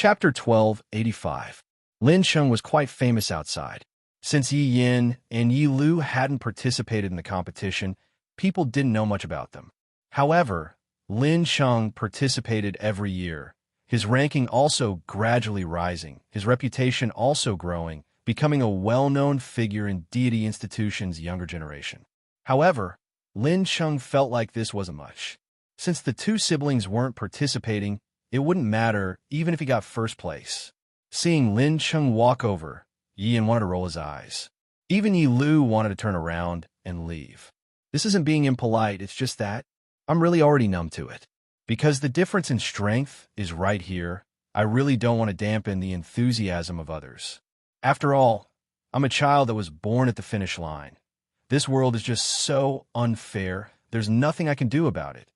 Chapter 1285. Lin Sheng was quite famous outside. Since Yi Yin and Yi Lu hadn't participated in the competition, people didn't know much about them. However, Lin Sheng participated every year, his ranking also gradually rising, his reputation also growing, becoming a well-known figure in deity institutions' younger generation. However, Lin Sheng felt like this wasn't much. Since the two siblings weren't participating, it wouldn't matter even if he got first place. Seeing Lin Sheng walk over, Yi Yin wanted to roll his eyes. Even Yi Lu wanted to turn around and leave. This isn't being impolite, it's just that I'm really already numb to it. Because the difference in strength is right here, I really don't want to dampen the enthusiasm of others. After all, I'm a child that was born at the finish line. This world is just so unfair, there's nothing I can do about it.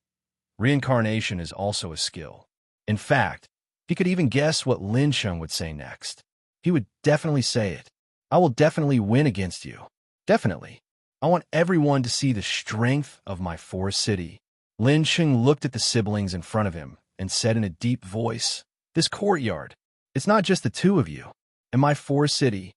Reincarnation is also a skill. In fact, he could even guess what Lin Sheng would say next. He would definitely say it. I will definitely win against you. Definitely. I want everyone to see the strength of my forest city. Lin Sheng looked at the siblings in front of him and said in a deep voice, "This courtyard, it's not just the two of you. In my forest city."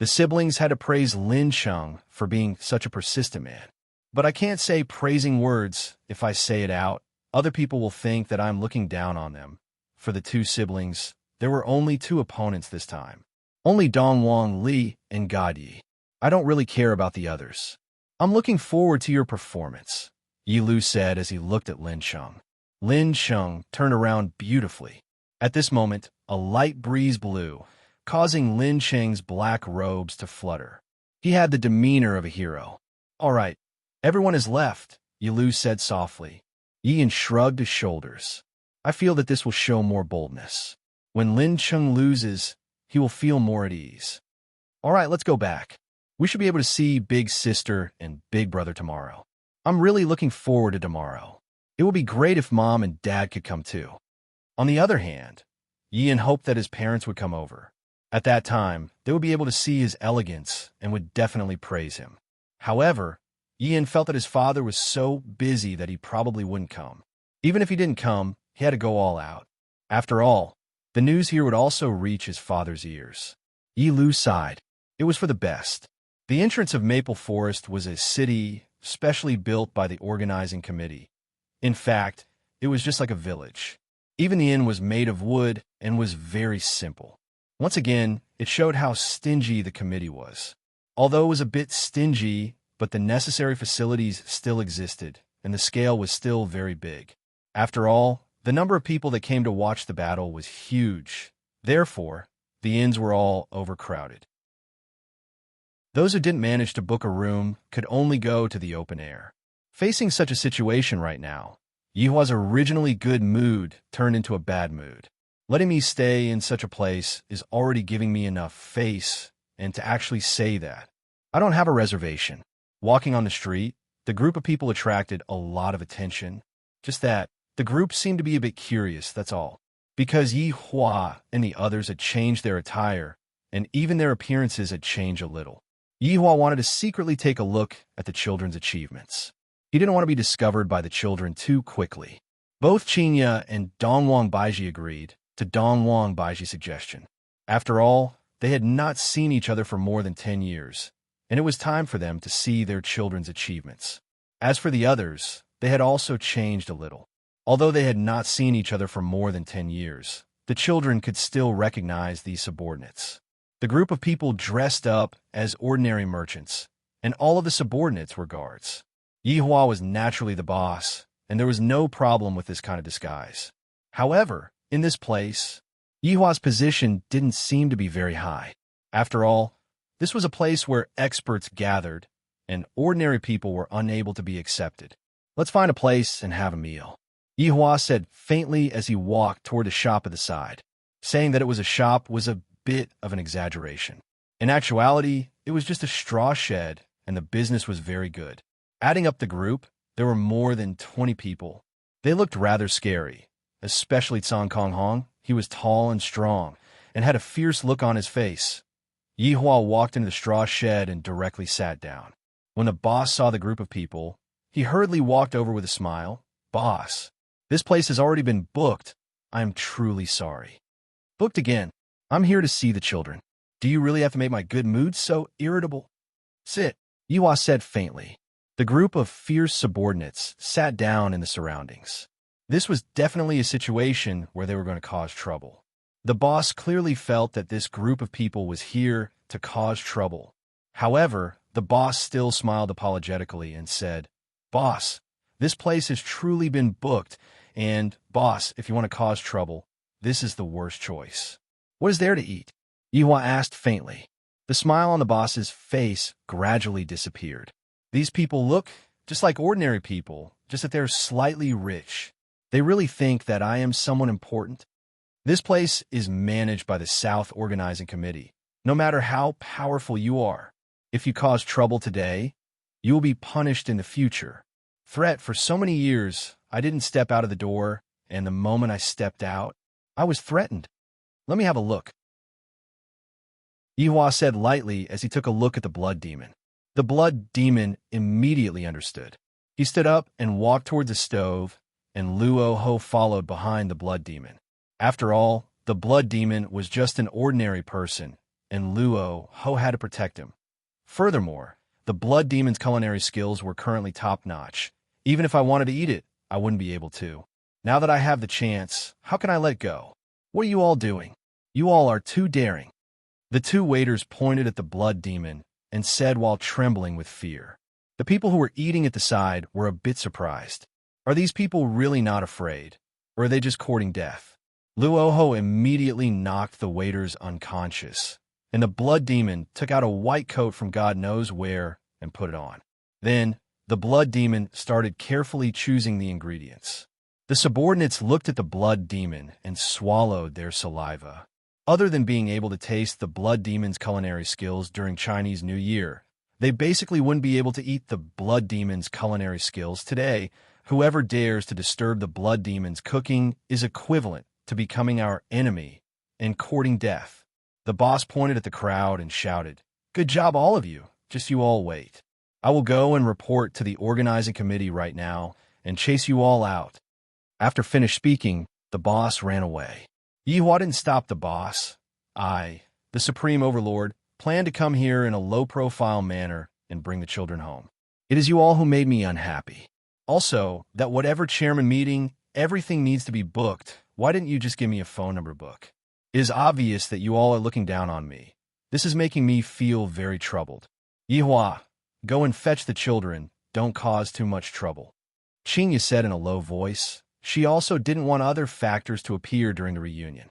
The siblings had to praise Lin Sheng for being such a persistent man. But I can't say praising words. If I say it out, other people will think that I'm looking down on them. For the two siblings, there were only two opponents this time. Only Dongwang Li and God Yi. I don't really care about the others. I'm looking forward to your performance, Yi Lu said as he looked at Lin Sheng. Lin Sheng turned around beautifully. At this moment, a light breeze blew, causing Lin Sheng's black robes to flutter. He had the demeanor of a hero. All right, everyone has left, Yi Lu said softly. Yi Yin shrugged his shoulders. I feel that this will show more boldness. When Lin Sheng loses, he will feel more at ease. All right, let's go back. We should be able to see Big Sister and Big Brother tomorrow. I'm really looking forward to tomorrow. It would be great if Mom and Dad could come too. On the other hand, Yi Yin hoped that his parents would come over. At that time, they would be able to see his elegance and would definitely praise him. However, Yi Yin felt that his father was so busy that he probably wouldn't come. Even if he didn't come, he had to go all out. After all, the news here would also reach his father's ears. Yi Lu sighed. It was for the best. The entrance of Maple Forest was a city specially built by the organizing committee. In fact, it was just like a village. Even the inn was made of wood and was very simple. Once again, it showed how stingy the committee was. Although it was a bit stingy, but the necessary facilities still existed, and the scale was still very big. After all, the number of people that came to watch the battle was huge. Therefore, the inns were all overcrowded. Those who didn't manage to book a room could only go to the open air. Facing such a situation right now, Yihua's originally good mood turned into a bad mood. Letting me stay in such a place is already giving me enough face, and to actually say that. I don't have a reservation. Walking on the street, the group of people attracted a lot of attention. Just that, the group seemed to be a bit curious, that's all. Because Yihua and the others had changed their attire, and even their appearances had changed a little. Yihua wanted to secretly take a look at the children's achievements. He didn't want to be discovered by the children too quickly. Both Qinya and Dongwang Baiji agreed to Dongwang Baiji's suggestion. After all, they had not seen each other for more than 10 years, and it was time for them to see their children's achievements. As for the others, they had also changed a little. Although they had not seen each other for more than 10 years, the children could still recognize these subordinates. The group of people dressed up as ordinary merchants, and all of the subordinates were guards. Yihua was naturally the boss, and there was no problem with this kind of disguise. However, in this place, Yihua's position didn't seem to be very high. After all, this was a place where experts gathered, and ordinary people were unable to be accepted. Let's find a place and have a meal, Yihua said faintly as he walked toward the shop at the side. Saying that it was a shop was a bit of an exaggeration. In actuality, it was just a straw shed, and the business was very good. Adding up the group, there were more than 20 people. They looked rather scary, especially Cang Konghong. He was tall and strong, and had a fierce look on his face. Yihua walked into the straw shed and directly sat down. When the boss saw the group of people, he hurriedly walked over with a smile. "Boss, this place has already been booked. I am truly sorry." Booked again. I'm here to see the children. Do you really have to make my good mood so irritable? Sit, Yiwa said faintly. The group of fierce subordinates sat down in the surroundings. This was definitely a situation where they were going to cause trouble. The boss clearly felt that this group of people was here to cause trouble. However, the boss still smiled apologetically and said, "Boss, this place has truly been booked, and, boss, if you want to cause trouble, this is the worst choice." "What is there to eat?" Yiwa asked faintly. The smile on the boss's face gradually disappeared. "These people look just like ordinary people, just that they're slightly rich. They really think that I am someone important. This place is managed by the South Organizing Committee. No matter how powerful you are, if you cause trouble today, you will be punished in the future. Threat for so many years, I didn't step out of the door, and the moment I stepped out, I was threatened. Let me have a look." Yihua said lightly as he took a look at the blood demon. The blood demon immediately understood. He stood up and walked toward the stove, and Luo Ho followed behind the blood demon. After all, the blood demon was just an ordinary person, and Luo Ho had to protect him. Furthermore, the blood demon's culinary skills were currently top-notch. Even if I wanted to eat it, I wouldn't be able to. Now that I have the chance, how can I let go? What are you all doing? You all are too daring. The two waiters pointed at the blood demon and said while trembling with fear. The people who were eating at the side were a bit surprised. Are these people really not afraid, or are they just courting death? Luoho immediately knocked the waiters unconscious, and the blood demon took out a white coat from God knows where and put it on. Then, the blood demon started carefully choosing the ingredients. The subordinates looked at the blood demon and swallowed their saliva. Other than being able to taste the blood demon's culinary skills during Chinese New Year, they basically wouldn't be able to eat the blood demon's culinary skills today. Whoever dares to disturb the blood demon's cooking is equivalent to becoming our enemy and courting death. The boss pointed at the crowd and shouted, "Good job, all of you. Just you all wait. I will go and report to the organizing committee right now and chase you all out." After finished speaking, the boss ran away. Yihua didn't stop the boss. I, the Supreme Overlord, plan to come here in a low-profile manner and bring the children home. It is you all who made me unhappy. Also, that whatever chairman meeting, everything needs to be booked. Why didn't you just give me a phone number book? It is obvious that you all are looking down on me. This is making me feel very troubled. Yihua, go and fetch the children. Don't cause too much trouble. Qingya said in a low voice. She also didn't want other factors to appear during the reunion.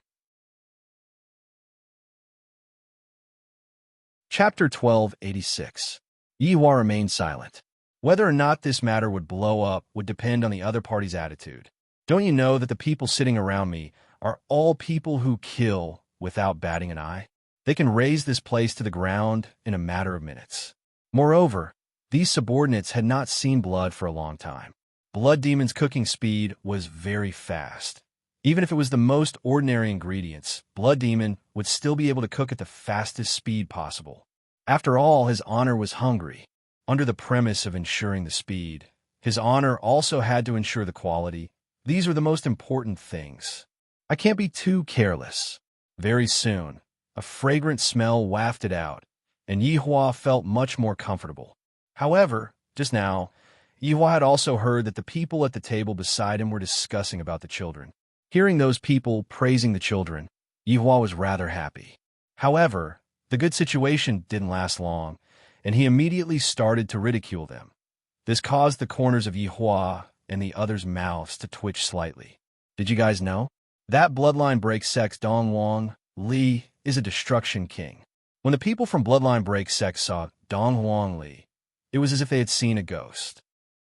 Chapter 1286. Yihua remained silent. Whether or not this matter would blow up would depend on the other party's attitude. Don't you know that the people sitting around me are all people who kill without batting an eye? They can raise this place to the ground in a matter of minutes. Moreover, these subordinates had not seen blood for a long time. Blood Demon's cooking speed was very fast. Even if it was the most ordinary ingredients, Blood Demon would still be able to cook at the fastest speed possible. After all, his honor was hungry. Under the premise of ensuring the speed, his honor also had to ensure the quality. These were the most important things. I can't be too careless. Very soon, a fragrant smell wafted out, and Yihua felt much more comfortable. However, just now, Yihua had also heard that the people at the table beside him were discussing about the children. Hearing those people praising the children, Yihua was rather happy. However, the good situation didn't last long, and he immediately started to ridicule them. This caused the corners of Yihua and the others' mouths to twitch slightly. Did you guys know? That Bloodline Break Sect's Dong Huang Li is a destruction king. When the people from Bloodline Break Sect saw Dong Huang Li, it was as if they had seen a ghost.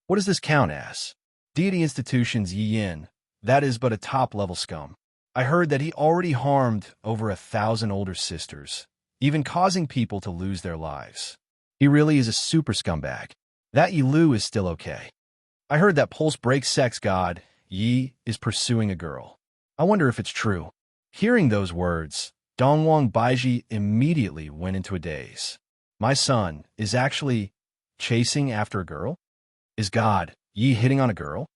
What does this count as? Deity Institution's Yi Yin, that is but a top-level scum. I heard that he already harmed over 1,000 older sisters, even causing people to lose their lives. He really is a super scumbag. That Yi Lu is still okay. I heard that Pulse Break Sect's god, Yi, is pursuing a girl. I wonder if it's true. Hearing those words, Dongwang Baiji immediately went into a daze. My son is actually chasing after a girl? Is God, Yi, hitting on a girl?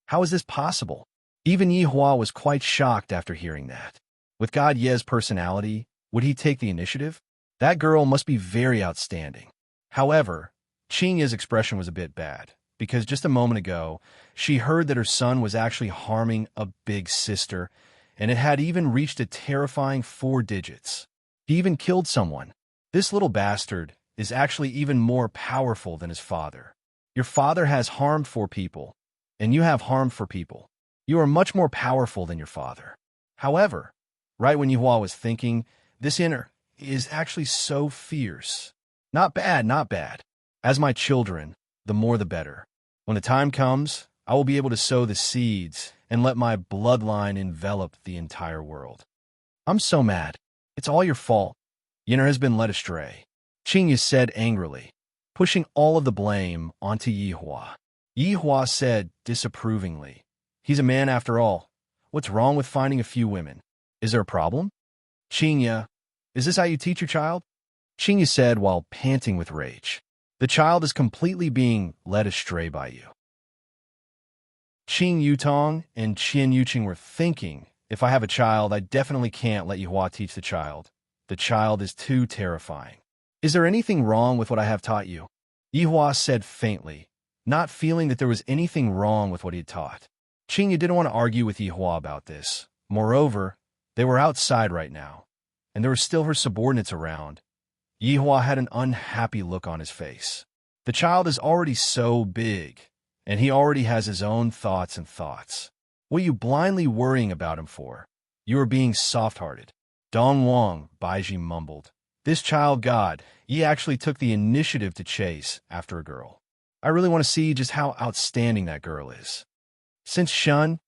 How is this possible? Even Yihua was quite shocked after hearing that. With God Ye's personality, would he take the initiative? That girl must be very outstanding. However, Qing Ye's expression was a bit bad, because just a moment ago, she heard that her son was actually harming a big sister, and it had even reached a terrifying 4 digits. He even killed someone. This little bastard is actually even more powerful than his father. Your father has harmed 4 people, and you have harmed 4 people. You are much more powerful than your father. However, right when Yihua was thinking, this inner is actually so fierce. Not bad, not bad. As my children, the more the better. When the time comes, I will be able to sow the seeds and let my bloodline envelop the entire world. I'm so mad. It's all your fault. Yinner has been led astray, Qingyu said angrily, pushing all of the blame onto Yihua. Yihua said disapprovingly, he's a man after all. What's wrong with finding a few women? Is there a problem? Qingyu, is this how you teach your child? Qingyu said while panting with rage. The child is completely being led astray by you. Qing Yutong and Qian Yuqing were thinking, if I have a child, I definitely can't let Yihua teach the child. The child is too terrifying. Is there anything wrong with what I have taught you? Yihua said faintly, not feeling that there was anything wrong with what he had taught. Qingyu didn't want to argue with Yihua about this. Moreover, they were outside right now, and there were still her subordinates around. Yihua had an unhappy look on his face. The child is already so big, and he already has his own thoughts and thoughts. What are you blindly worrying about him for? You are being soft-hearted. Dong Wang, Baiji mumbled. This child god, he actually took the initiative to chase after a girl. I really want to see just how outstanding that girl is. Since Shun,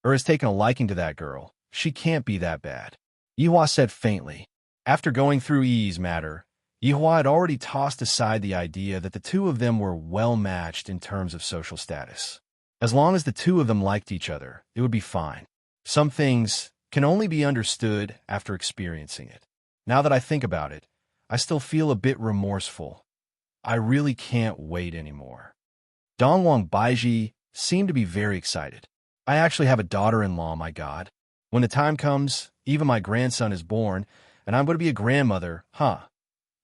has taken a liking to that girl, she can't be that bad. Yihua said faintly. After going through Yi's matter, Yihua had already tossed aside the idea that the two of them were well-matched in terms of social status. As long as the two of them liked each other, it would be fine. Some things can only be understood after experiencing it. Now that I think about it, I still feel a bit remorseful. I really can't wait anymore. Dongwang Baiji seemed to be very excited. I actually have a daughter-in-law, my god. When the time comes, even my grandson is born, and I'm going to be a grandmother, huh?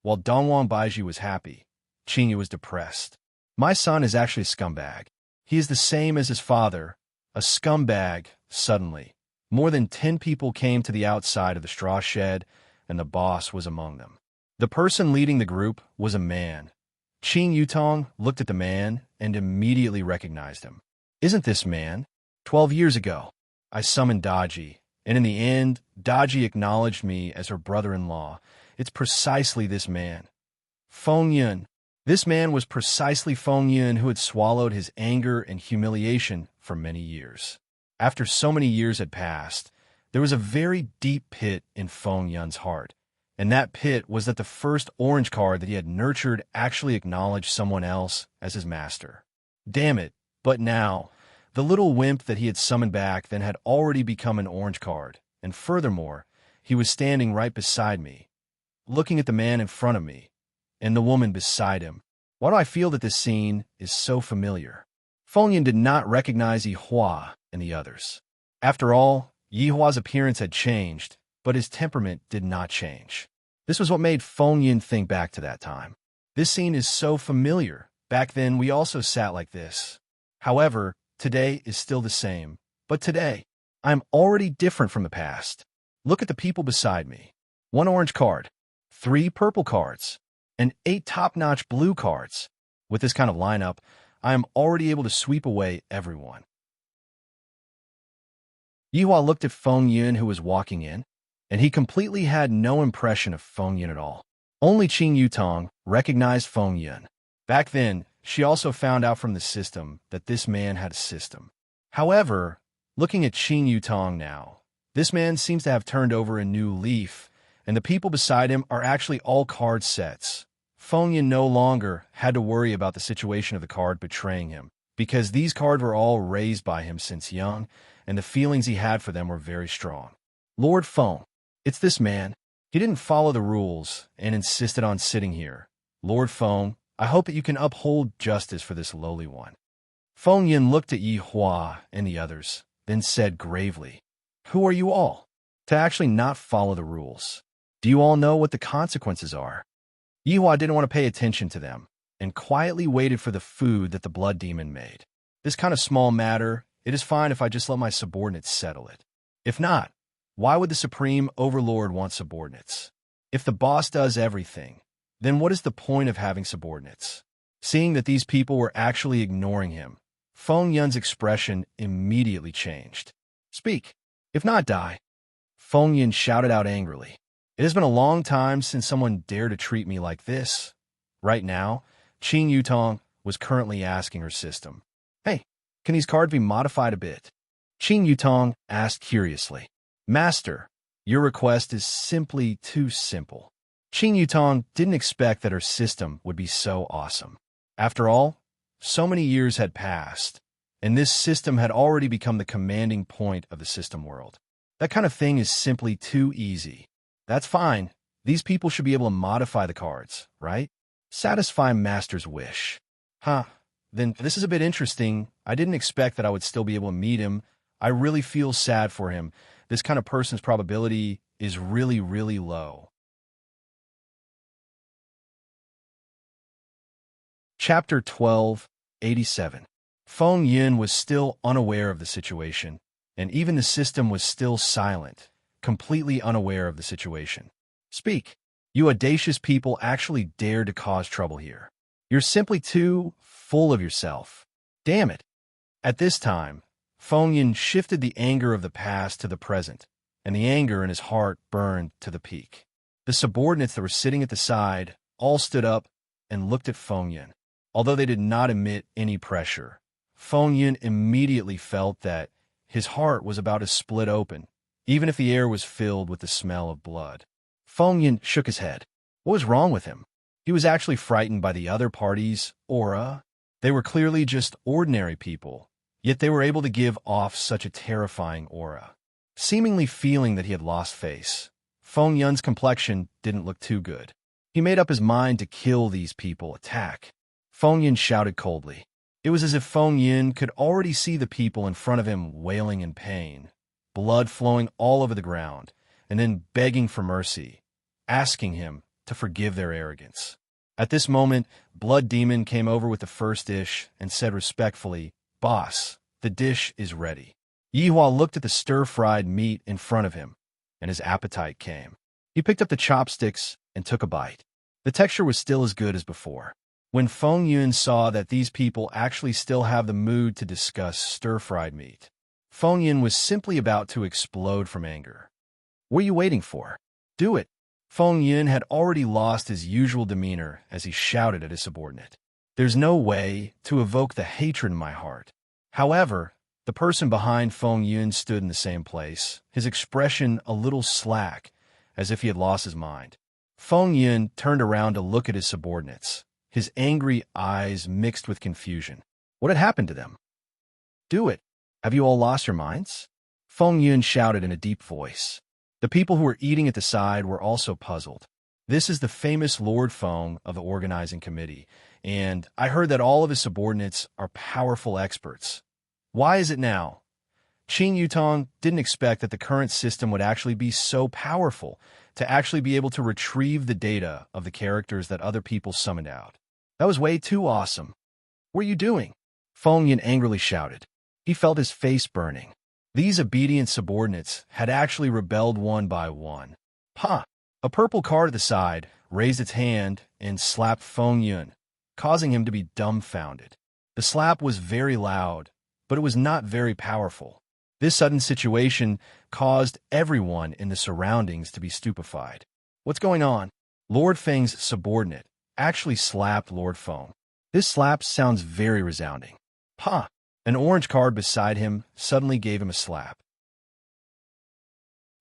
While Dongwang Baiji was happy, Qingyu was depressed. My son is actually a scumbag. He is the same as his father, a scumbag, suddenly. More than 10 people came to the outside of the straw shed, and the boss was among them. The person leading the group was a man. Qing Yutong looked at the man and immediately recognized him. Isn't this man? 12 years ago, I summoned Daji, and in the end, Daji acknowledged me as her brother-in-law. It's precisely this man. Feng Yun. This man was precisely Feng Yun who had swallowed his anger and humiliation for many years. After so many years had passed, there was a very deep pit in Feng Yun's heart, and that pit was that the first orange card that he had nurtured actually acknowledged someone else as his master. Damn it, but now, the little wimp that he had summoned back then had already become an orange card, and furthermore, he was standing right beside me, looking at the man in front of me, and the woman beside him. Why do I feel that this scene is so familiar? Feng Yun did not recognize Yihua and the others. After all, Yihua's appearance had changed, but his temperament did not change. This was what made Feng Yun think back to that time. This scene is so familiar. Back then, we also sat like this. However, today is still the same. But today, I'm already different from the past. Look at the people beside me. 1 orange card, 3 purple cards, and 8 top-notch blue cards. With this kind of lineup, I am already able to sweep away everyone. Yihua looked at Feng Yun who was walking in, and he completely had no impression of Feng Yun at all. Only Qing Yutong recognized Feng Yun. Back then, she also found out from the system that this man had a system. However, looking at Qing Yutong now, this man seems to have turned over a new leaf, and the people beside him are actually all card sets. Feng Yun no longer had to worry about the situation of the card betraying him, because these cards were all raised by him since young, and the feelings he had for them were very strong. Lord Feng, it's this man. He didn't follow the rules and insisted on sitting here. Lord Feng, I hope that you can uphold justice for this lowly one. Feng Yun looked at Yihua and the others, then said gravely, Who are you all? to actually not follow the rules. Do you all know what the consequences are? Yihua didn't want to pay attention to them and quietly waited for the food that the blood demon made. This kind of small matter, it is fine if I just let my subordinates settle it. If not, why would the Supreme Overlord want subordinates? If the boss does everything, then what is the point of having subordinates? Seeing that these people were actually ignoring him, Feng Yun's expression immediately changed. Speak. If not, die. Feng Yun shouted out angrily. It has been a long time since someone dared to treat me like this. Right now, Qing Yutong was currently asking her system, "Hey, can these cards be modified a bit?" Qing Yutong asked curiously. "Master, your request is simply too simple." Qing Yutong didn't expect that her system would be so awesome. After all, so many years had passed, and this system had already become the commanding point of the system world. That kind of thing is simply too easy. That's fine. These people should be able to modify the cards, right? Satisfy Master's wish. Then this is a bit interesting. I didn't expect that I would still be able to meet him. I really feel sad for him. This kind of person's probability is really, really low. Chapter 12, 87. Feng Yun was still unaware of the situation, and even the system was still silent, completely unaware of the situation. Speak. You audacious people actually dare to cause trouble here. You're simply too full of yourself. Damn it. At this time, Feng Yun shifted the anger of the past to the present, and the anger in his heart burned to the peak. The subordinates that were sitting at the side all stood up and looked at Feng Yun. Although they did not emit any pressure, Feng Yun immediately felt that his heart was about to split open, even if the air was filled with the smell of blood. Feng Yun shook his head. What was wrong with him? He was actually frightened by the other party's aura. They were clearly just ordinary people, yet they were able to give off such a terrifying aura. Seemingly feeling that he had lost face, Feng Yun's complexion didn't look too good. He made up his mind to kill these people, attack. Feng Yun shouted coldly. It was as if Feng Yun could already see the people in front of him wailing in pain, blood flowing all over the ground, and then begging for mercy, asking him to forgive their arrogance. At this moment, Blood Demon came over with the first dish and said respectfully, "Boss, the dish is ready." Yihua looked at the stir-fried meat in front of him, and his appetite came. He picked up the chopsticks and took a bite. The texture was still as good as before. When Feng Yun saw that these people actually still have the mood to discuss stir-fried meat, Feng Yun was simply about to explode from anger. What are you waiting for? Do it. Feng Yun had already lost his usual demeanor as he shouted at his subordinate. There's no way to evoke the hatred in my heart. However, the person behind Feng Yun stood in the same place, his expression a little slack, as if he had lost his mind. Feng Yun turned around to look at his subordinates, his angry eyes mixed with confusion. What had happened to them? Do it. Have you all lost your minds? Feng Yun shouted in a deep voice. The people who were eating at the side were also puzzled. This is the famous Lord Feng of the organizing committee, and I heard that all of his subordinates are powerful experts. Why is it now? Qing Yutong didn't expect that the current system would actually be so powerful to actually be able to retrieve the data of the characters that other people summoned out. That was way too awesome. What are you doing? Feng Yun angrily shouted. He felt his face burning. These obedient subordinates had actually rebelled one by one. A purple card at the side raised its hand and slapped Feng Yun, causing him to be dumbfounded. The slap was very loud, but it was not very powerful. This sudden situation caused everyone in the surroundings to be stupefied. What's going on? Lord Feng's subordinate actually slapped Lord Feng. This slap sounds very resounding. An orange card beside him suddenly gave him a slap.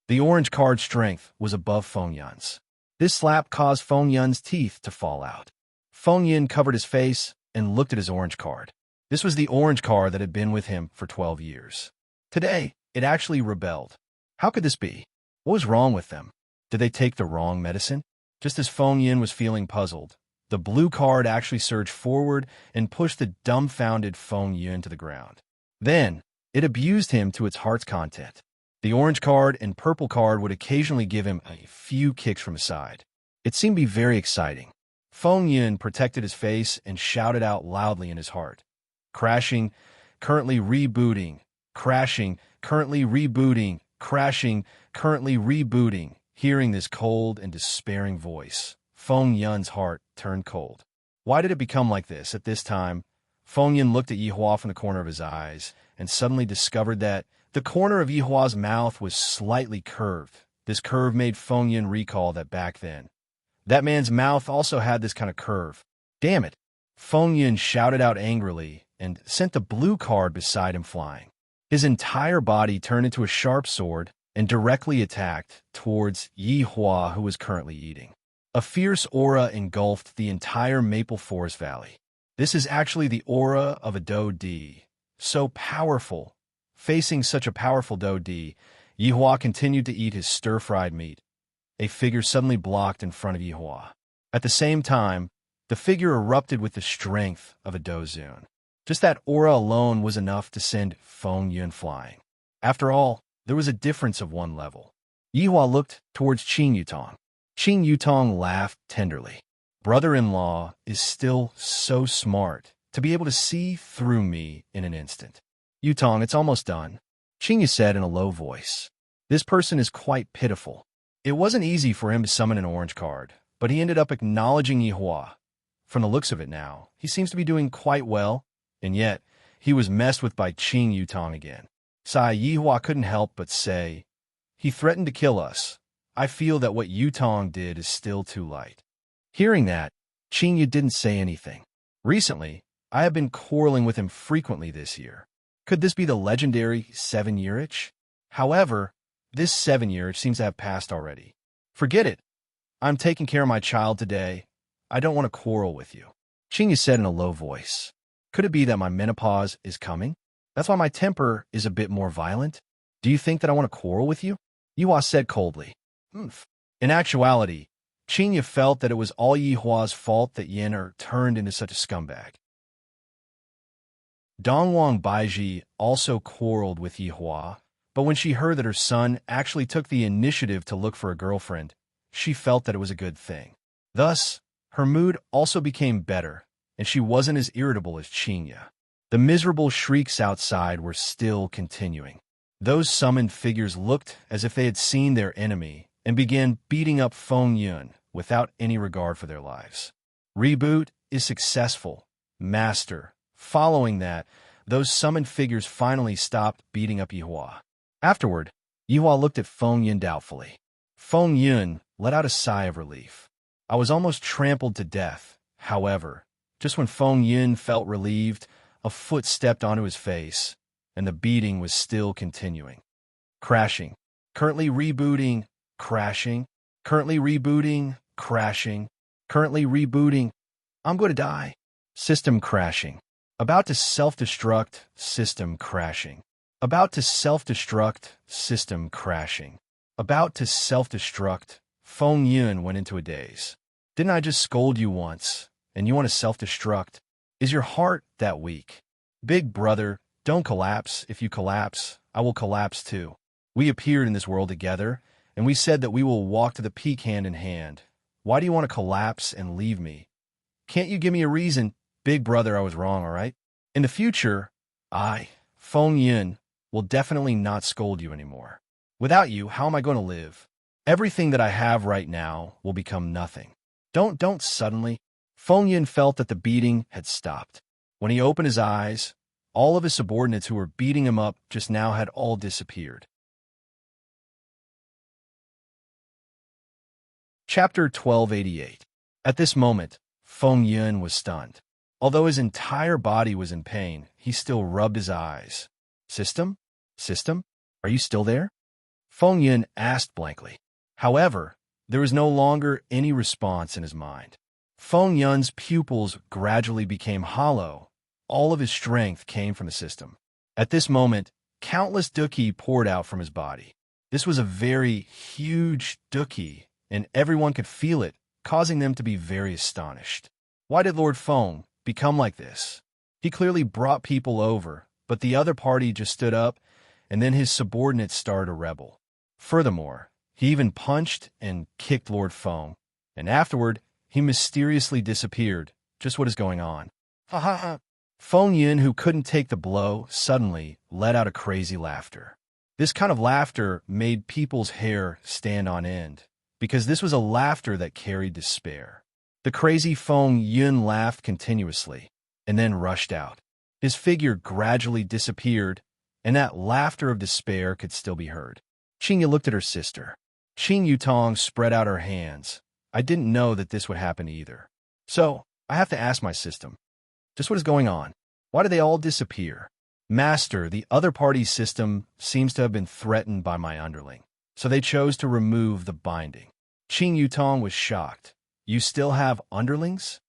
The orange card's strength was above Feng Yun's. This slap caused Feng Yun's teeth to fall out. Feng Yun covered his face and looked at his orange card. This was the orange card that had been with him for 12 years. Today, it actually rebelled. How could this be? What was wrong with them? Did they take the wrong medicine? Just as Feng Yun was feeling puzzled, the blue card actually surged forward and pushed the dumbfounded Feng Yun to the ground. Then, it abused him to its heart's content. The orange card and purple card would occasionally give him a few kicks from his side. It seemed to be very exciting. Feng Yun protected his face and shouted out loudly in his heart. Crashing, currently rebooting. Crashing, currently rebooting. Crashing, currently rebooting. Hearing this cold and despairing voice, Feng Yun's heart turned cold. Why did it become like this? At this time, Feng Yun looked at Yihua from the corner of his eyes and suddenly discovered that the corner of Yihua's mouth was slightly curved. This curve made Feng Yun recall that back then, that man's mouth also had this kind of curve. Damn it! Feng Yun shouted out angrily and sent the blue card beside him flying. His entire body turned into a sharp sword and directly attacked towards Yihua, who was currently eating. A fierce aura engulfed the entire Maple Forest Valley. This is actually the aura of a Do Di. So powerful. Facing such a powerful Do Di, Yihua continued to eat his stir-fried meat. A figure suddenly blocked in front of Yihua. At the same time, the figure erupted with the strength of a Dozun. Just that aura alone was enough to send Feng Yun flying. After all, there was a difference of one level. Yihua looked towards Qing Yutong. Qing Yutong laughed tenderly. Brother-in-law is still so smart to be able to see through me in an instant. Yutong, it's almost done, Qing Yu said in a low voice. This person is quite pitiful. It wasn't easy for him to summon an orange card, but he ended up acknowledging Yihua. From the looks of it now, he seems to be doing quite well, and yet he was messed with by Qing Yutong again. Sai Yihua couldn't help but say, he threatened to kill us. I feel that what Yutong did is still too light. Hearing that, Qing Yu didn't say anything. Recently, I have been quarreling with him frequently this year. Could this be the legendary 7-year-itch? However, this 7-year-itch seems to have passed already. Forget it. I'm taking care of my child today. I don't want to quarrel with you, Qing Yu said in a low voice. Could it be that my menopause is coming? That's why my temper is a bit more violent. Do you think that I want to quarrel with you? Yihua said coldly. In actuality, Qing Yu felt that it was all Yihua's fault that Yin turned into such a scumbag. Dongwang Baiji also quarreled with Yihua, but when she heard that her son actually took the initiative to look for a girlfriend, she felt that it was a good thing. Thus, her mood also became better, and she wasn't as irritable as Qing Yu. The miserable shrieks outside were still continuing. Those summoned figures looked as if they had seen their enemy and began beating up Feng Yun without any regard for their lives. Reboot is successful, Master. Following that, those summoned figures finally stopped beating up Yihua. Afterward, Yihua looked at Feng Yun doubtfully. Feng Yun let out a sigh of relief. I was almost trampled to death. However, just when Feng Yun felt relieved, a foot stepped onto his face, and the beating was still continuing. Crashing. Currently rebooting. Crashing. Currently rebooting. Crashing. Currently rebooting. I'm going to die. System crashing. About to self-destruct. System crashing. About to self-destruct. System crashing. About to self-destruct. Feng Yun went into a daze. Didn't I just scold you once, and you want to self-destruct? Is your heart that weak? Big brother, don't collapse. If you collapse, I will collapse too. We appeared in this world together, and we said that we will walk to the peak hand in hand. Why do you want to collapse and leave me? Can't you give me a reason? Big brother, I was wrong, all right? In the future, I, Feng Yun, will definitely not scold you anymore. Without you, how am I going to live? Everything that I have right now will become nothing. Don't suddenly. Feng Yun felt that the beating had stopped. When he opened his eyes, all of his subordinates who were beating him up just now had all disappeared. Chapter 1288. At this moment, Feng Yun was stunned. Although his entire body was in pain, he still rubbed his eyes. System? System? Are you still there? Feng Yun asked blankly. However, there was no longer any response in his mind. Feng Yun's pupils gradually became hollow. All of his strength came from the system. At this moment, countless Duki poured out from his body. This was a very huge Duki, and everyone could feel it, causing them to be very astonished. Why did Lord Feng become like this? He clearly brought people over, but the other party just stood up and then his subordinates started a rebel. Furthermore, he even punched and kicked Lord Feng, and afterward, he mysteriously disappeared. Just what is going on? Ha ha ha. Feng Yin, who couldn't take the blow, suddenly let out a crazy laughter. This kind of laughter made people's hair stand on end, because this was a laughter that carried despair. The crazy Feng Yin laughed continuously, and then rushed out. His figure gradually disappeared, and that laughter of despair could still be heard. Qingya looked at her sister. Qing Yutong spread out her hands. I didn't know that this would happen either. So, I have to ask my system. Just what is going on? Why do they all disappear? Master, the other party's system seems to have been threatened by my underling, so they chose to remove the binding. Qing Yutong was shocked. You still have underlings?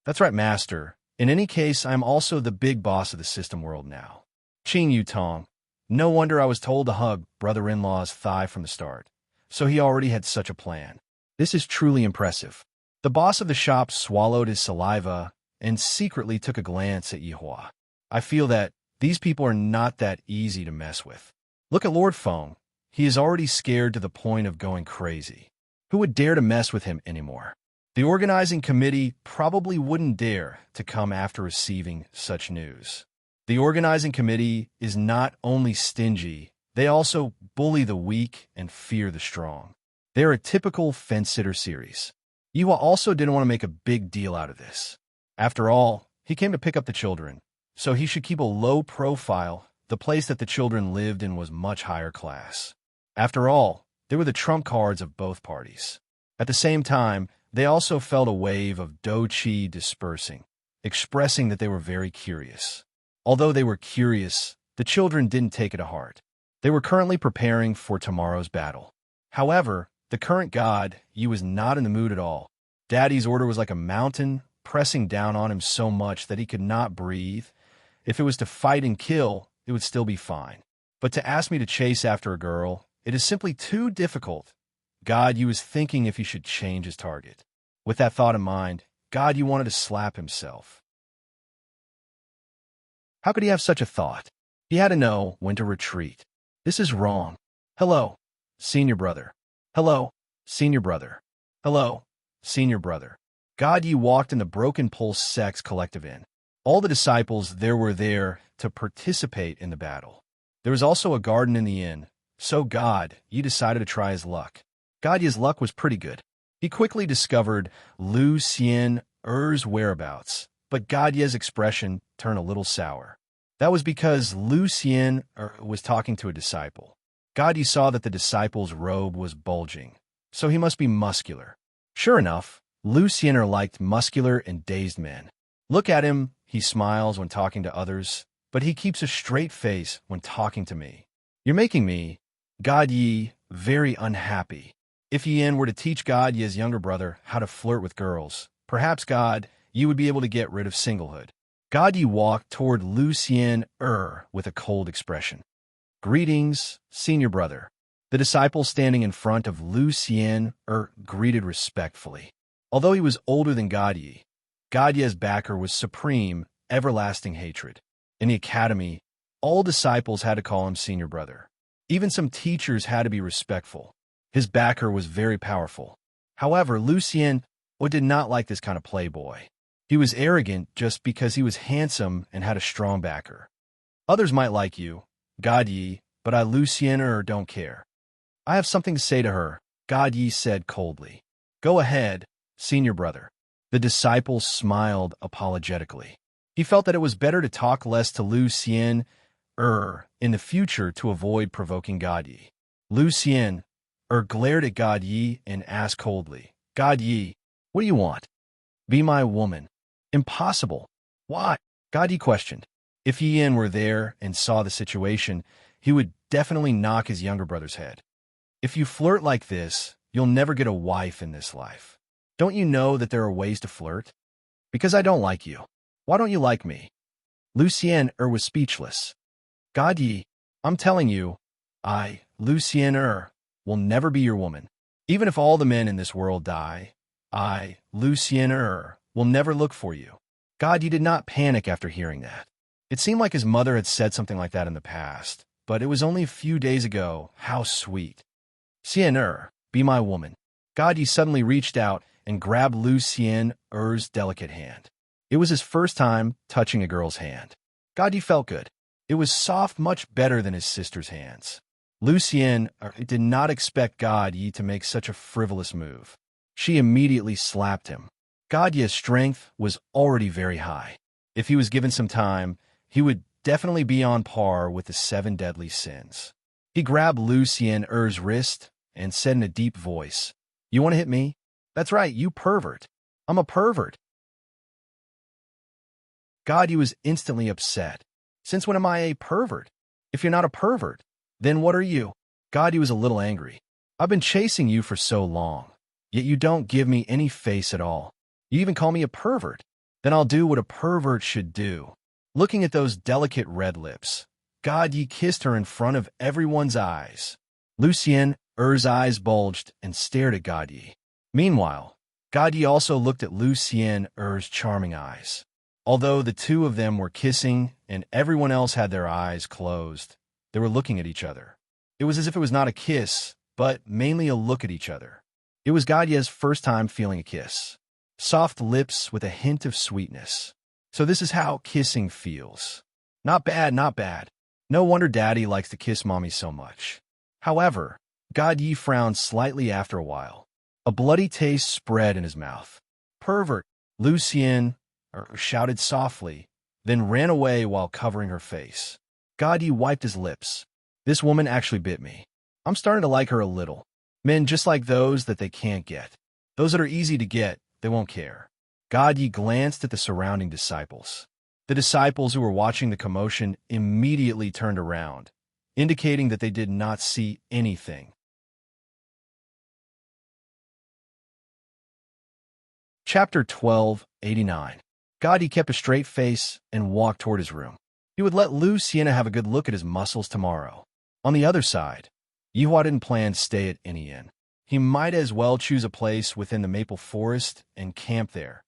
That's right, Master. In any case, I am also the big boss of the system world now. Qing Yutong. No wonder I was told to hug brother-in-law's thigh from the start. So he already had such a plan. This is truly impressive. The boss of the shop swallowed his saliva and secretly took a glance at Yihua. I feel that these people are not that easy to mess with. Look at Lord Feng. He is already scared to the point of going crazy. Who would dare to mess with him anymore? The organizing committee probably wouldn't dare to come after receiving such news. The organizing committee is not only stingy, they also bully the weak and fear the strong. They're a typical fence-sitter series. Yihua also didn't want to make a big deal out of this. After all, he came to pick up the children, so he should keep a low profile. The place that the children lived in was much higher class. After all, they were the trump cards of both parties. At the same time, they also felt a wave of Dou-Chi dispersing, expressing that they were very curious. Although they were curious, the children didn't take it to heart. They were currently preparing for tomorrow's battle. However, the current god, Yi, was not in the mood at all. Daddy's order was like a mountain, pressing down on him so much that he could not breathe. If it was to fight and kill, it would still be fine. But to ask me to chase after a girl, it is simply too difficult. God, Yi was thinking if he should change his target. With that thought in mind, God, Yi wanted to slap himself. How could he have such a thought? He had to know when to retreat. This is wrong. Hello, senior brother. Hello, senior brother. Hello, senior brother. God, Yi walked in the Broken Pulse Sex Collective Inn. All the disciples there were there to participate in the battle. There was also a garden in the inn, so God, Yi decided to try his luck. God, Yi's luck was pretty good. He quickly discovered Lu Xian-er's whereabouts, but God, Yi's expression turned a little sour. That was because Lu Xian-er was talking to a disciple. God, Yi saw that the disciple's robe was bulging, so he must be muscular. Sure enough, Lu Xian-er liked muscular and dazed men. Look at him, he smiles when talking to others, but he keeps a straight face when talking to me. You're making me, God, Yi, very unhappy. If Yin were to teach God, Yi's younger brother, how to flirt with girls, perhaps God, Yi would be able to get rid of singlehood. God, Yi walked toward Lu Xian-er with a cold expression. Greetings, senior brother. The disciple standing in front of Lu Xian-er greeted respectfully. Although he was older than God, Yi's backer was supreme, everlasting hatred. In the academy, all disciples had to call him senior brother. Even some teachers had to be respectful. His backer was very powerful. However, Lu Xian did not like this kind of playboy. He was arrogant just because he was handsome and had a strong backer. Others might like you, God, Yi, but I, Lu Xian-er, don't care. I have something to say to her, God, Yi said coldly. Go ahead, senior brother. The disciple smiled apologetically. He felt that it was better to talk less to Lu Xian-er in the future to avoid provoking God, Yi. Lu Xian-er glared at God, Yi and asked coldly, God, Yi, what do you want? Be my woman. Impossible. Why? God, Yi questioned. If Yin were there and saw the situation, he would definitely knock his younger brother's head. If you flirt like this, you'll never get a wife in this life. Don't you know that there are ways to flirt? Because I don't like you. Why don't you like me? Lu Xian-er was speechless. God, Yi, I'm telling you, I, Lu Xian-er, will never be your woman. Even if all the men in this world die, I, Lu Xian-er, will never look for you. God, Yi did not panic after hearing that. It seemed like his mother had said something like that in the past, but it was only a few days ago. How sweet. Xian be my woman. Gadi suddenly reached out and grabbed Lu Xian's delicate hand. It was his first time touching a girl's hand. Gadi felt good. It was soft, much better than his sister's hands. Lu Xian did not expect Gadi to make such a frivolous move. She immediately slapped him. Gadi's strength was already very high. If he was given some time, he would definitely be on par with the 7 deadly sins. He grabbed Lu Xian's wrist and said in a deep voice, "You want to hit me? That's right, you pervert. I'm a pervert." Gadi was instantly upset. Since when am I a pervert? If you're not a pervert, then what are you? Gadi was a little angry. I've been chasing you for so long, yet you don't give me any face at all. You even call me a pervert. Then I'll do what a pervert should do. Looking at those delicate red lips, Gadi kissed her in front of everyone's eyes. Lu Xian's eyes bulged and stared at Gadi. Meanwhile, Gadi also looked at Lu Xian's charming eyes. Although the two of them were kissing and everyone else had their eyes closed, they were looking at each other. It was as if it was not a kiss, but mainly a look at each other. It was Gadi's first time feeling a kiss. Soft lips with a hint of sweetness. So this is how kissing feels. Not bad, not bad. No wonder Daddy likes to kiss Mommy so much. However, Gadi frowned slightly after a while. A bloody taste spread in his mouth. Pervert, Lu Xian shouted softly, then ran away while covering her face. Gadi wiped his lips. This woman actually bit me. I'm starting to like her a little. Men just like those that they can't get. Those that are easy to get, they won't care. Gadi glanced at the surrounding disciples. The disciples who were watching the commotion immediately turned around, indicating that they did not see anything. Chapter 12:89. Gadi kept a straight face and walked toward his room. He would let Lu Xian have a good look at his muscles tomorrow. On the other side, Yihua didn't plan to stay at any inn. He might as well choose a place within the maple forest and camp there.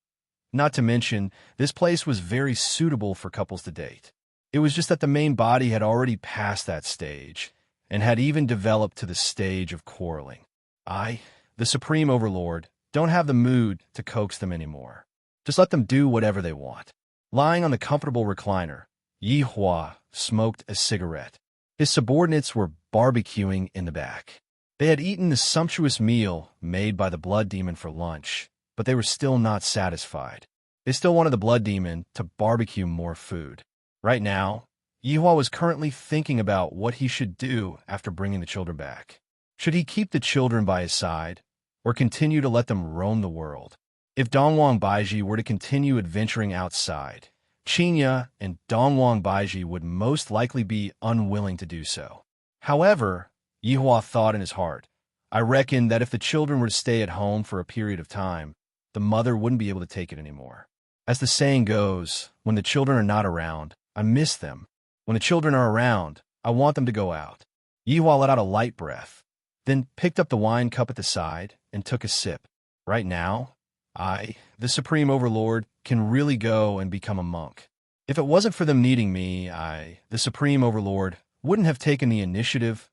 Not to mention, this place was very suitable for couples to date. It was just that the main body had already passed that stage and had even developed to the stage of quarreling. I, the Supreme Overlord, don't have the mood to coax them anymore. Just let them do whatever they want. Lying on the comfortable recliner, Yihua smoked a cigarette. His subordinates were barbecuing in the back. They had eaten the sumptuous meal made by the blood demon for lunch, but they were still not satisfied. They still wanted the blood demon to barbecue more food. Right now, Yihua was currently thinking about what he should do after bringing the children back. Should he keep the children by his side, or continue to let them roam the world? If Dongwang Baiji were to continue adventuring outside, Qinya and Dongwang Baiji would most likely be unwilling to do so. However, Yihua thought in his heart, I reckon that if the children were to stay at home for a period of time, the mother wouldn't be able to take it anymore. As the saying goes, when the children are not around, I miss them. When the children are around, I want them to go out. Yihua let out a light breath, then picked up the wine cup at the side and took a sip. Right now, I, the Supreme Overlord, can really go and become a monk. If it wasn't for them needing me, I, the Supreme Overlord, wouldn't have taken the initiative.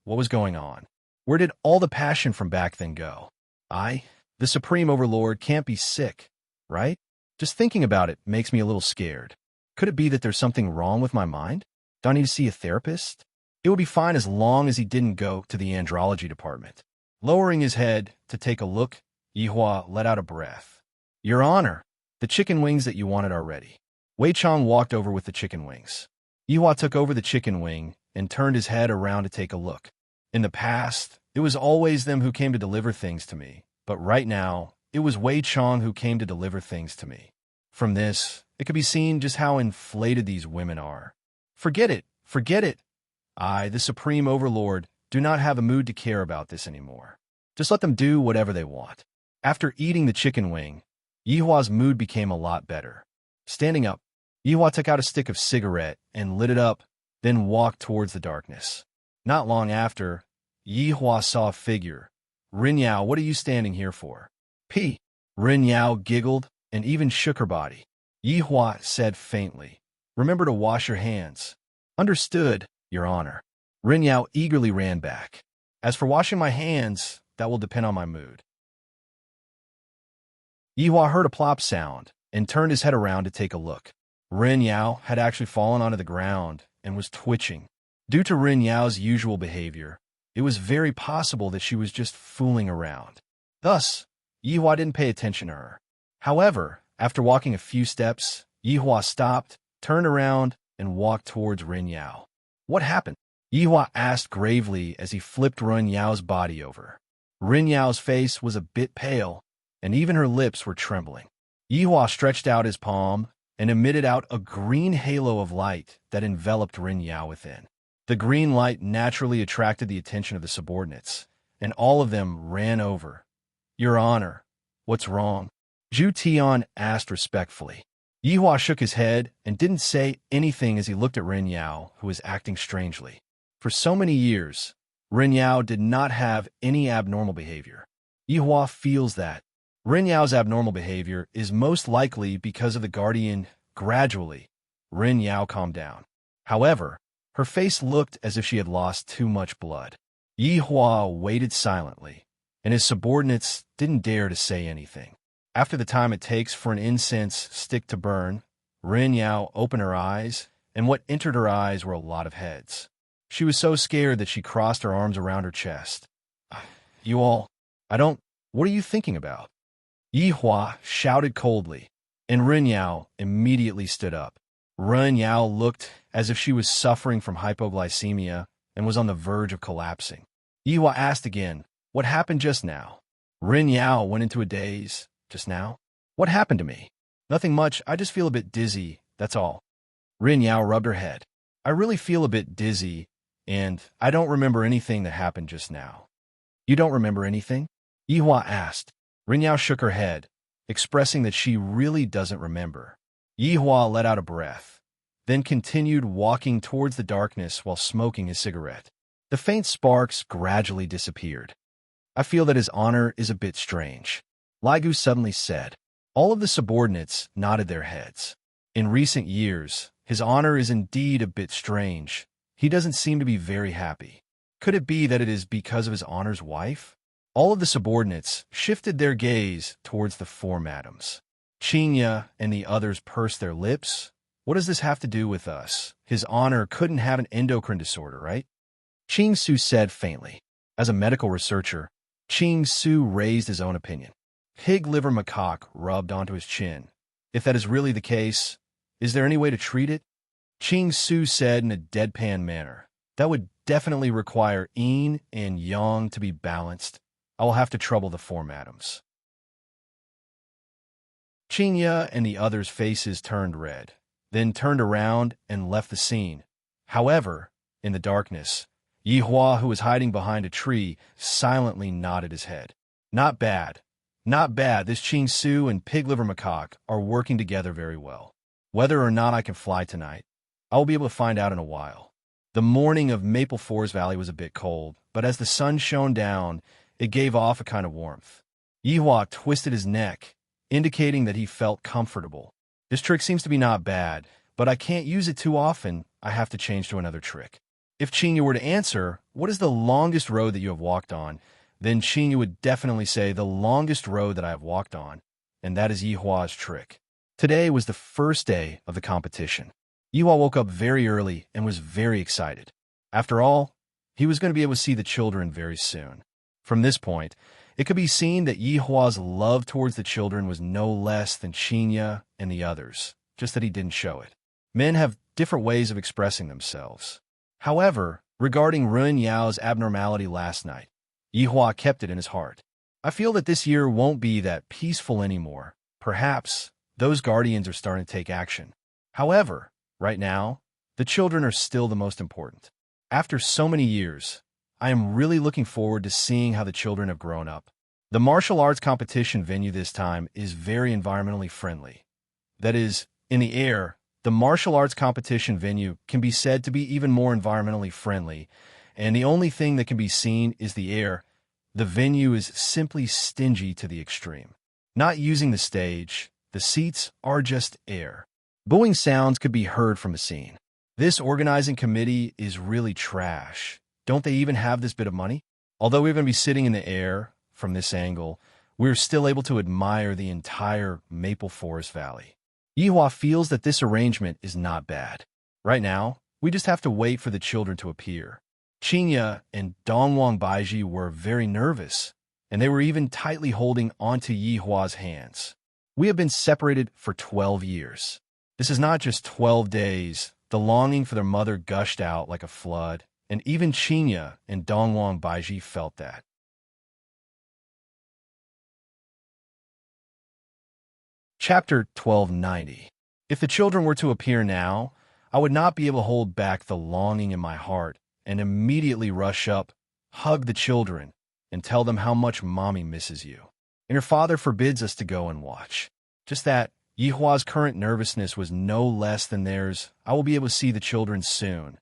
What was going on? Where did all the passion from back then go? I, the Supreme Overlord, can't be sick, right? Just thinking about it makes me a little scared. Could it be that there's something wrong with my mind? Do I need to see a therapist? It would be fine as long as he didn't go to the andrology department. Lowering his head to take a look, Yihua let out a breath. Your Honor, the chicken wings that you wanted are ready. Wei Chang walked over with the chicken wings. Yihua took over the chicken wing and turned his head around to take a look. In the past, it was always them who came to deliver things to me, but right now, it was Wei Chang who came to deliver things to me. From this, it could be seen just how inflated these women are. Forget it, forget it. I, the Supreme Overlord, do not have a mood to care about this anymore. Just let them do whatever they want. After eating the chicken wing, Yihua's mood became a lot better. Standing up, Yihua took out a stick of cigarette and lit it up, then walked towards the darkness. Not long after, Yihua saw a figure. Rin Yao, what are you standing here for? P. Rin Yao giggled and even shook her body. Yihua said faintly, remember to wash your hands. Understood, Your Honor. Ren Yao eagerly ran back. As for washing my hands, that will depend on my mood. Yihua heard a plop sound and turned his head around to take a look. Ren Yao had actually fallen onto the ground and was twitching. Due to Ren Yao's usual behavior, it was very possible that she was just fooling around. Thus, Yihua didn't pay attention to her. However, after walking a few steps, Yihua stopped, turned around, and walked towards Ren Yao. What happened? Yihua asked gravely as he flipped Ren Yao's body over. Ren Yao's face was a bit pale, and even her lips were trembling. Yihua stretched out his palm and emitted out a green halo of light that enveloped Ren Yao within. The green light naturally attracted the attention of the subordinates, and all of them ran over. Your Honor, what's wrong? Zhu Tian asked respectfully. Yihua shook his head and didn't say anything as he looked at Ren Yao, who was acting strangely. For so many years, Ren Yao did not have any abnormal behavior. Yihua feels that Ren Yao's abnormal behavior is most likely because of the guardian. Gradually, Ren Yao calmed down. However, her face looked as if she had lost too much blood. Yihua waited silently, and his subordinates didn't dare to say anything. After the time it takes for an incense stick to burn, Ren Yao opened her eyes, and what entered her eyes were a lot of heads. She was so scared that she crossed her arms around her chest. You all, what are you thinking about? Yihua shouted coldly, and Ren Yao immediately stood up. Ren Yao looked as if she was suffering from hypoglycemia and was on the verge of collapsing. Yihua asked again, what happened just now? Ren Yao went into a daze. Just now? What happened to me? Nothing much, I just feel a bit dizzy, that's all. Ren Yao rubbed her head. I really feel a bit dizzy, and I don't remember anything that happened just now. You don't remember anything? Yihua asked. Ren Yao shook her head, expressing that she really doesn't remember. Yihua let out a breath, then continued walking towards the darkness while smoking his cigarette. The faint sparks gradually disappeared. I feel that his honor is a bit strange, Ligu suddenly said. All of the subordinates nodded their heads. In recent years, his honor is indeed a bit strange. He doesn't seem to be very happy. Could it be that it is because of his honor's wife? All of the subordinates shifted their gaze towards the four madams. Qinya and the others pursed their lips. What does this have to do with us? His honor couldn't have an endocrine disorder, right? Qing Su said faintly. As a medical researcher, Qing Su raised his own opinion. Pig liver macaque rubbed onto his chin. If that is really the case, is there any way to treat it? Qing Su said in a deadpan manner. That would definitely require yin and yang to be balanced. I will have to trouble the four madams. Qinya and the others' faces turned red, then turned around and left the scene. However, in the darkness, Yihua, who was hiding behind a tree, silently nodded his head. Not bad. Not bad. This Qing Su and Pig Liver Macaque are working together very well. Whether or not I can fly tonight, I will be able to find out in a while. The morning of Maple Forest Valley was a bit cold, but as the sun shone down, it gave off a kind of warmth. Yihua twisted his neck, indicating that he felt comfortable. This trick seems to be not bad, but I can't use it too often. I have to change to another trick. If Qinya were to answer, what is the longest road that you have walked on? Then Qinya would definitely say the longest road that I have walked on, and that is Yihua's trick. Today was the first day of the competition. Yihua woke up very early and was very excited. After all, he was going to be able to see the children very soon. From this point, it could be seen that Yihua's love towards the children was no less than Qinya and the others, just that he didn't show it. Men have different ways of expressing themselves. However, regarding Ren Yao's abnormality last night, Yihua kept it in his heart. I feel that this year won't be that peaceful anymore. Perhaps those guardians are starting to take action. However, right now, the children are still the most important. After so many years, I am really looking forward to seeing how the children have grown up. The martial arts competition venue this time is very environmentally friendly. That is, in the air, the martial arts competition venue can be said to be even more environmentally friendly, and the only thing that can be seen is the air. The venue is simply stingy to the extreme. Not using the stage, the seats are just air. Booing sounds could be heard from a scene. This organizing committee is really trash. Don't they even have this bit of money? Although we're going to be sitting in the air from this angle, we're still able to admire the entire Maple Forest Valley. Yihua feels that this arrangement is not bad. Right now, we just have to wait for the children to appear. Qinya and Dongwang Baiji were very nervous, and they were even tightly holding onto Yihua's hands. We have been separated for 12 years. This is not just 12 days. The longing for their mother gushed out like a flood, and even Qinya and Dongwang Baiji felt that. Chapter 1290. If the children were to appear now, I would not be able to hold back the longing in my heart and immediately rush up, hug the children, and tell them how much Mommy misses you. And her father forbids us to go and watch. Just that, Yihua's current nervousness was no less than theirs. I will be able to see the children soon.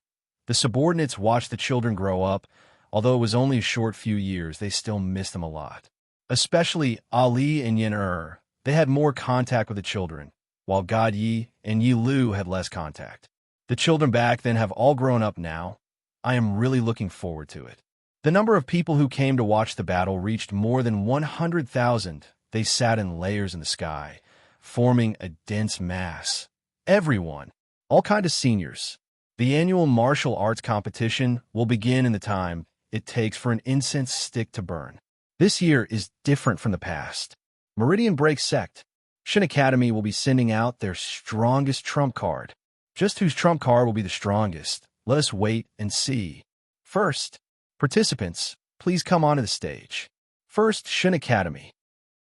The subordinates watched the children grow up. Although it was only a short few years, they still missed them a lot. Especially Ali and Yin. They had more contact with the children, while God Yi and Yi Lu had less contact. The children back then have all grown up now. I am really looking forward to it. The number of people who came to watch the battle reached more than 100,000. They sat in layers in the sky, forming a dense mass. Everyone, all kinds of seniors. The annual martial arts competition will begin in the time it takes for an incense stick to burn. This year is different from the past. Meridian Break Sect. Shin Academy will be sending out their strongest trump card. Just whose trump card will be the strongest? Let us wait and see. First, participants, please come onto the stage. First, Shin Academy.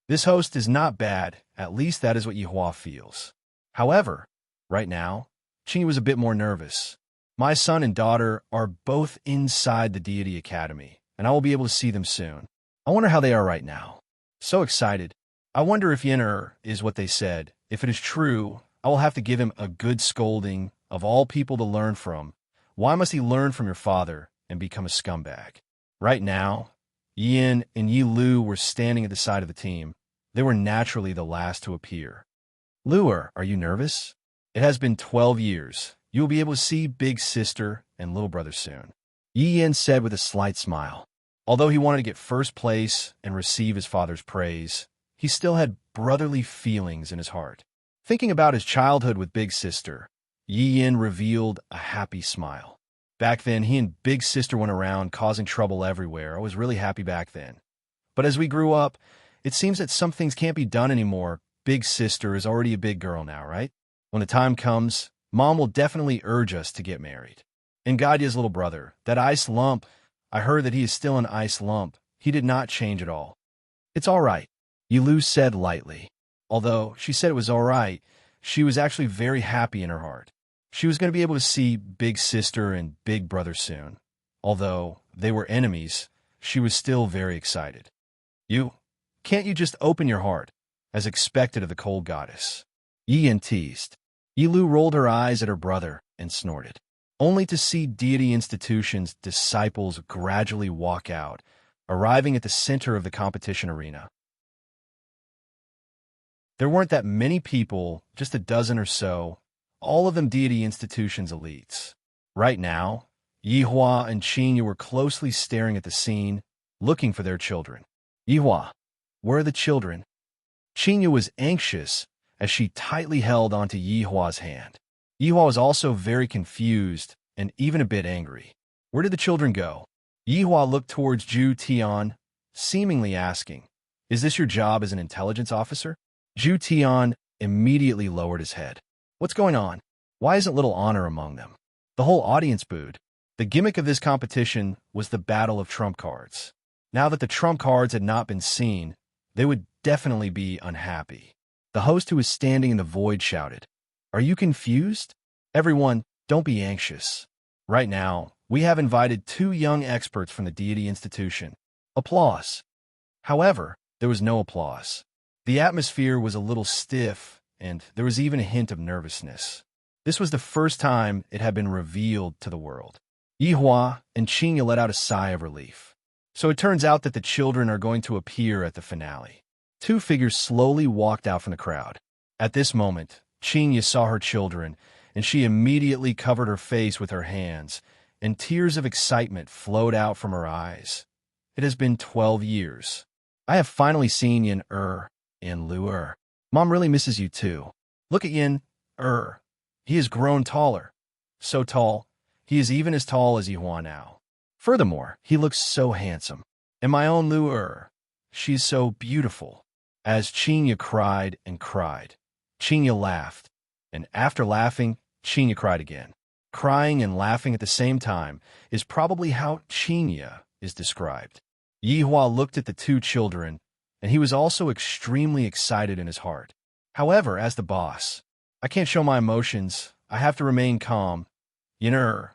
This host is not bad, at least that is what Yihua feels. However, right now, Qing was a bit more nervous. My son and daughter are both inside the Deity Academy, and I will be able to see them soon. I wonder how they are right now. So excited. I wonder if Yin is what they said. If it is true, I will have to give him a good scolding. Of all people to learn from, why must he learn from your father and become a scumbag? Right now, Yin and Yi Lu were standing at the side of the team. They were naturally the last to appear. Lu, are you nervous? It has been 12 years. You will be able to see big sister and little brother soon. Yi Yin said with a slight smile. Although he wanted to get first place and receive his father's praise, he still had brotherly feelings in his heart. Thinking about his childhood with big sister, Yi Yin revealed a happy smile. Back then, he and big sister went around causing trouble everywhere. I was really happy back then. But as we grew up, it seems that some things can't be done anymore. Big sister is already a big girl now, right? When the time comes, Mom will definitely urge us to get married. And Gadia's little brother, that ice lump, I heard that he is still an ice lump. He did not change at all. It's all right, Yilu said lightly. Although she said it was all right, she was actually very happy in her heart. She was going to be able to see big sister and big brother soon. Although they were enemies, she was still very excited. Can't you just open your heart, as expected of the cold goddess? Yi Yin teased. Yilu rolled her eyes at her brother and snorted. Only to see deity institution's disciples gradually walk out, arriving at the center of the competition arena. There weren't that many people, just a dozen or so, all of them deity institution's elites. Right now, Yihua and Qinya were closely staring at the scene, looking for their children. Yihua, where are the children? Qinya was anxious as she tightly held onto Yihua's hand. Yihua was also very confused and even a bit angry. Where did the children go? Yihua looked towards Zhu Tian, seemingly asking, "Is this your job as an intelligence officer?" Zhu Tian immediately lowered his head. What's going on? Why isn't little honor among them? The whole audience booed. The gimmick of this competition was the battle of trump cards. Now that the trump cards had not been seen, they would definitely be unhappy. The host who was standing in the void shouted, "Are you confused? Everyone, don't be anxious. Right now, we have invited 2 young experts from the Deity Institution." Applause. However, there was no applause. The atmosphere was a little stiff, and there was even a hint of nervousness. This was the first time it had been revealed to the world. Yihua and Qinya let out a sigh of relief. So it turns out that the children are going to appear at the finale. 2 figures slowly walked out from the crowd. At this moment, Qinya saw her children, and she immediately covered her face with her hands, and tears of excitement flowed out from her eyes. It has been 12 years. I have finally seen Yin in Lu. Mom really misses you too. Look at Yin. He has grown taller. So tall. He is even as tall as Yihua now. Furthermore, he looks so handsome. And my own Lu, she's so beautiful. As Qinya cried and cried, Qinya laughed. And after laughing, Qinya cried again. Crying and laughing at the same time is probably how Qinya is described. Yihua looked at the two children, and he was also extremely excited in his heart. However, as the boss, I can't show my emotions. I have to remain calm. Yin,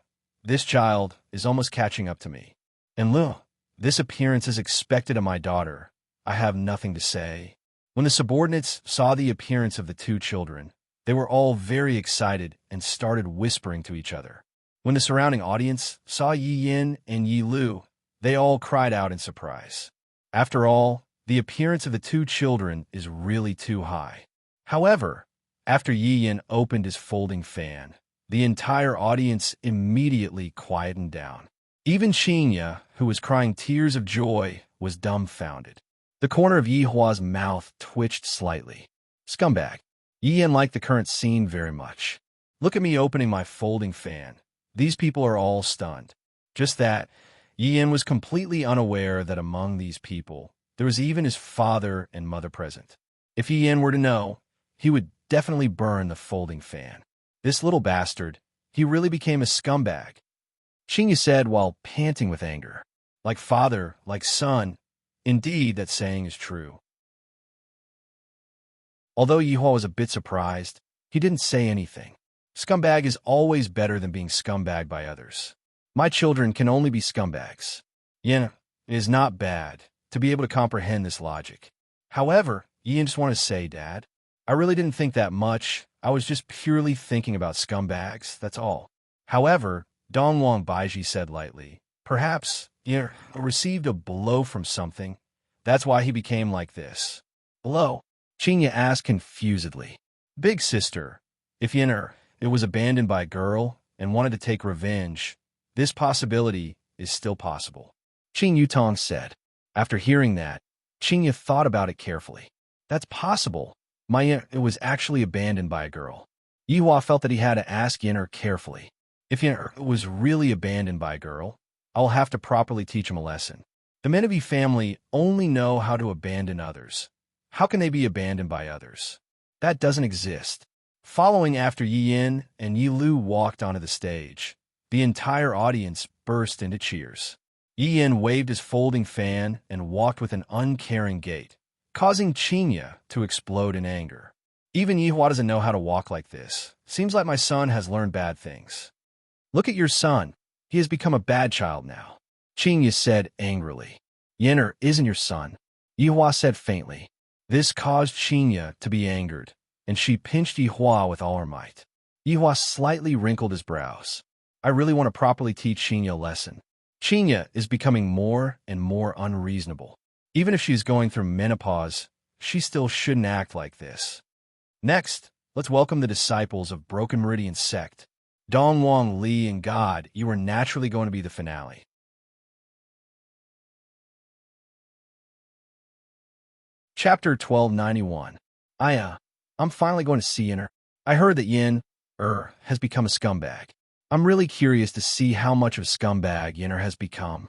this child is almost catching up to me. And Lu, this appearance is expected of my daughter. I have nothing to say. When the subordinates saw the appearance of the two children, they were all very excited and started whispering to each other. When the surrounding audience saw Yi Yin and Yi Lu, they all cried out in surprise. After all, the appearance of the two children is really too high. However, after Yi Yin opened his folding fan, the entire audience immediately quietened down. Even Qinya, who was crying tears of joy, was dumbfounded. The corner of Yihua's mouth twitched slightly. Scumbag. Yi Yin liked the current scene very much. Look at me opening my folding fan. These people are all stunned. Just that, Yi Yin was completely unaware that among these people, there was even his father and mother present. If Yi Yin were to know, he would definitely burn the folding fan. This little bastard, he really became a scumbag. Qinya said while panting with anger. Like father, like son. Indeed, that saying is true. Although Yihua was a bit surprised, he didn't say anything. Scumbag is always better than being scumbagged by others. My children can only be scumbags. Yin, it is not bad to be able to comprehend this logic. However, Yin just want to say, Dad, I really didn't think that much. I was just purely thinking about scumbags, that's all. However, Dongwang Baiji said lightly, perhaps Yin received a blow from something. That's why he became like this. Blow? Qinya asked confusedly. Big sister, if Yin it was abandoned by a girl and wanted to take revenge, this possibility is still possible. Qing Yutong said. After hearing that, Qinya thought about it carefully. That's possible. Yin was actually abandoned by a girl. Yihua felt that he had to ask Yin carefully. If Yin was really abandoned by a girl, I'll have to properly teach him a lesson. The Menevee family only know how to abandon others. How can they be abandoned by others? That doesn't exist. Following after Yi Yin and Yi Lu walked onto the stage, the entire audience burst into cheers. Yi Yin waved his folding fan and walked with an uncaring gait, causing Qinya to explode in anger. Even Yihua doesn't know how to walk like this. Seems like my son has learned bad things. Look at your son. He has become a bad child now. Qinya said angrily. Yin isn't your son. Yihua said faintly. This caused Qinya to be angered, and she pinched Yihua with all her might. Yihua slightly wrinkled his brows. I really want to properly teach Qinya a lesson. Qinya is becoming more and more unreasonable. Even if she's going through menopause, she still shouldn't act like this. Next, let's welcome the disciples of Broken Meridian Sect. Dongwang Li and God, you are naturally going to be the finale. Chapter 1291. I'm finally going to see Yin. I heard that Yin has become a scumbag. I'm really curious to see how much of a scumbag Yin has become.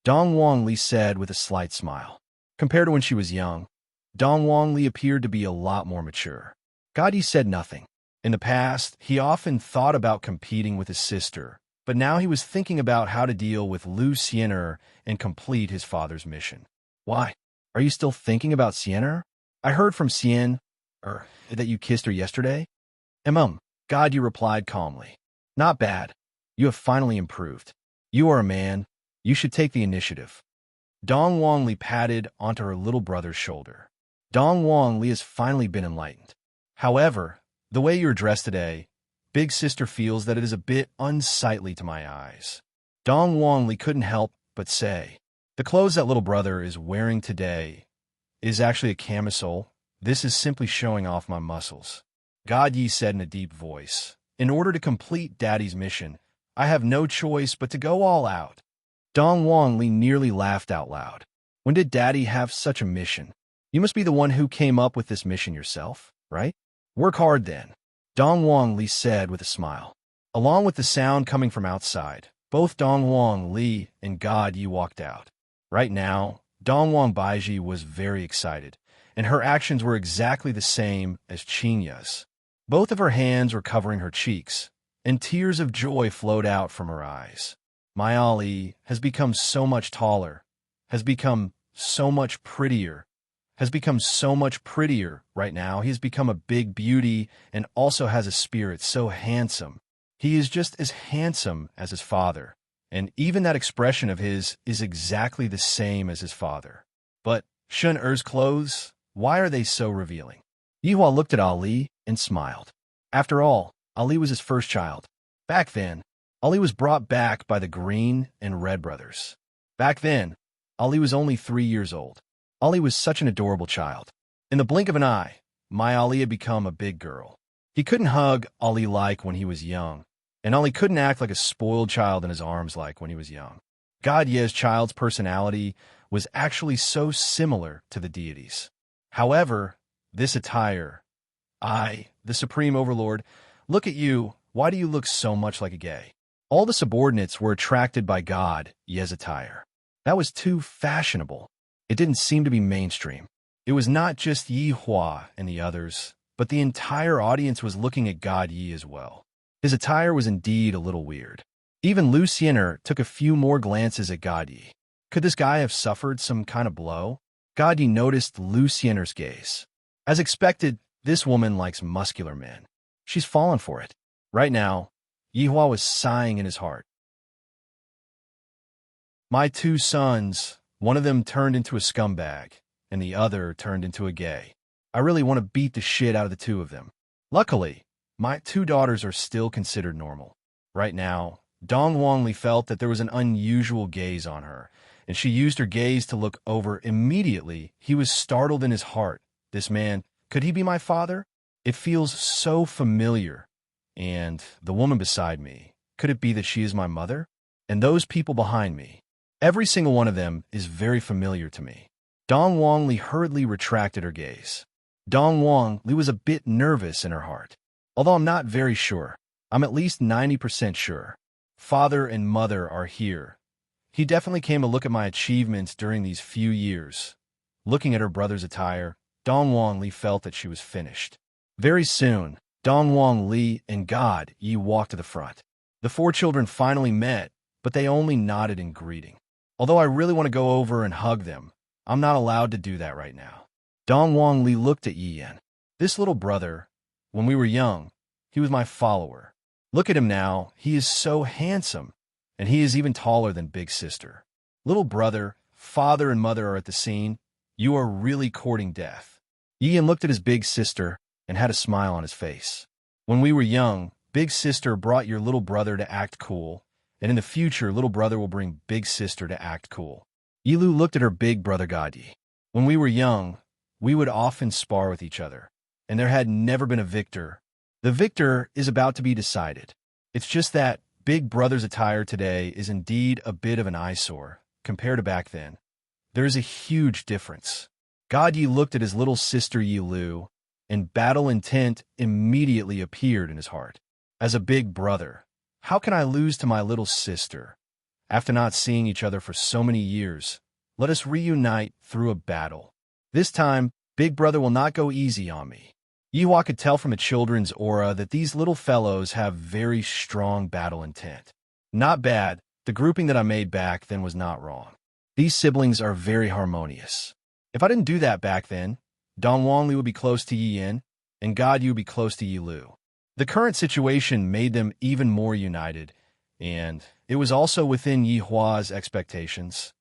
Dongwang Li said with a slight smile. Compared to when she was young, Dongwang Li appeared to be a lot more mature. Gadi said nothing. In the past, he often thought about competing with his sister, but now he was thinking about how to deal with Lu Xiener and complete his father's mission. Why? Are you still thinking about Xiener? I heard from Xien that you kissed her yesterday. God, you replied calmly. Not bad. You have finally improved. You are a man. You should take the initiative. Dongwang Li patted onto her little brother's shoulder. Dongwang Li has finally been enlightened. However, the way you're dressed today, big sister feels that it is a bit unsightly to my eyes. Dongwang Li couldn't help but say, the clothes that little brother is wearing today is actually a camisole. This is simply showing off my muscles. God Yi said in a deep voice. In order to complete Daddy's mission, I have no choice but to go all out. Dong Wang Li nearly laughed out loud. When did Daddy have such a mission? You must be the one who came up with this mission yourself, right? Work hard then, Dong Wang Li said with a smile. Along with the sound coming from outside, both Dong Wang Li and God Yi walked out. Right now, Dong Wang Baiji was very excited, and her actions were exactly the same as Qinya's. Both of her hands were covering her cheeks, and tears of joy flowed out from her eyes. My Ali has become so much taller, has become so much prettier, right now. He has become a big beauty and also has a spirit so handsome. He is just as handsome as his father, and even that expression of his is exactly the same as his father. But Shun Er's clothes, why are they so revealing? Yihua looked at Ali and smiled. After all, Ali was his first child. Back then, Ali was brought back by the Green and Red brothers. Back then, Ali was only 3 years old. Ali was such an adorable child. In the blink of an eye, my Ali had become a big girl. He couldn't hug Ali like when he was young, and Ali couldn't act like a spoiled child in his arms like when he was young. God Ye's child's personality was actually so similar to the deities. However, this attire, the Supreme Overlord, look at you, why do you look so much like a gay? All the subordinates were attracted by God Ye's attire. That was too fashionable. It didn't seem to be mainstream. It was not just Yi Hua and the others, but the entire audience was looking at God Yi as well. His attire was indeed a little weird. Even Lu Xiener took a few more glances at God Yi. Could this guy have suffered some kind of blow? God Yi noticed Lu Xiener's gaze. As expected, this woman likes muscular men. She's fallen for it. Right now, Yi Hua was sighing in his heart. My 2 sons, one of them turned into a scumbag, and the other turned into a gay. I really want to beat the shit out of the 2 of them. Luckily, my 2 daughters are still considered normal. Right now, Dong Wang Li felt that there was an unusual gaze on her, and she used her gaze to look over. Immediately, he was startled in his heart. This man, could he be my father? It feels so familiar. And the woman beside me, could it be that she is my mother? And those people behind me, every single one of them is very familiar to me. Dong Wang Li hurriedly retracted her gaze. Dong Wang Li was a bit nervous in her heart. Although I'm not very sure, I'm at least 90% sure. Father and mother are here. He definitely came to look at my achievements during these few years. Looking at her brother's attire, Dong Wang Li felt that she was finished. Very soon, Dong Wang Li and God Yi walked to the front. The 4 children finally met, but they only nodded in greeting. Although I really want to go over and hug them, I'm not allowed to do that right now. Dong Wang Li looked at Yi Yan. This little brother, when we were young, he was my follower. Look at him now, he is so handsome, and he is even taller than Big Sister. Little brother, father and mother are at the scene. You are really courting death. Yi Yan looked at his big sister and had a smile on his face. When we were young, Big Sister brought your little brother to act cool, and in the future, little brother will bring Big Sister to act cool. Yilu looked at her big brother Gadi. When we were young, we would often spar with each other, and there had never been a victor. The victor is about to be decided. It's just that Big Brother's attire today is indeed a bit of an eyesore compared to back then. There is a huge difference. God Yi looked at his little sister Yi Lu, and battle intent immediately appeared in his heart. As a big brother, how can I lose to my little sister? After not seeing each other for so many years, let us reunite through a battle. This time, Big Brother will not go easy on me. Yihua could tell from the children's aura that these little fellows have very strong battle intent. Not bad, the grouping that I made back then was not wrong. These siblings are very harmonious. If I didn't do that back then, Dong Wangli would be close to Yi Yin, and God Yu would be close to Yi Lu. The current situation made them even more united, and it was also within Yihua's expectations.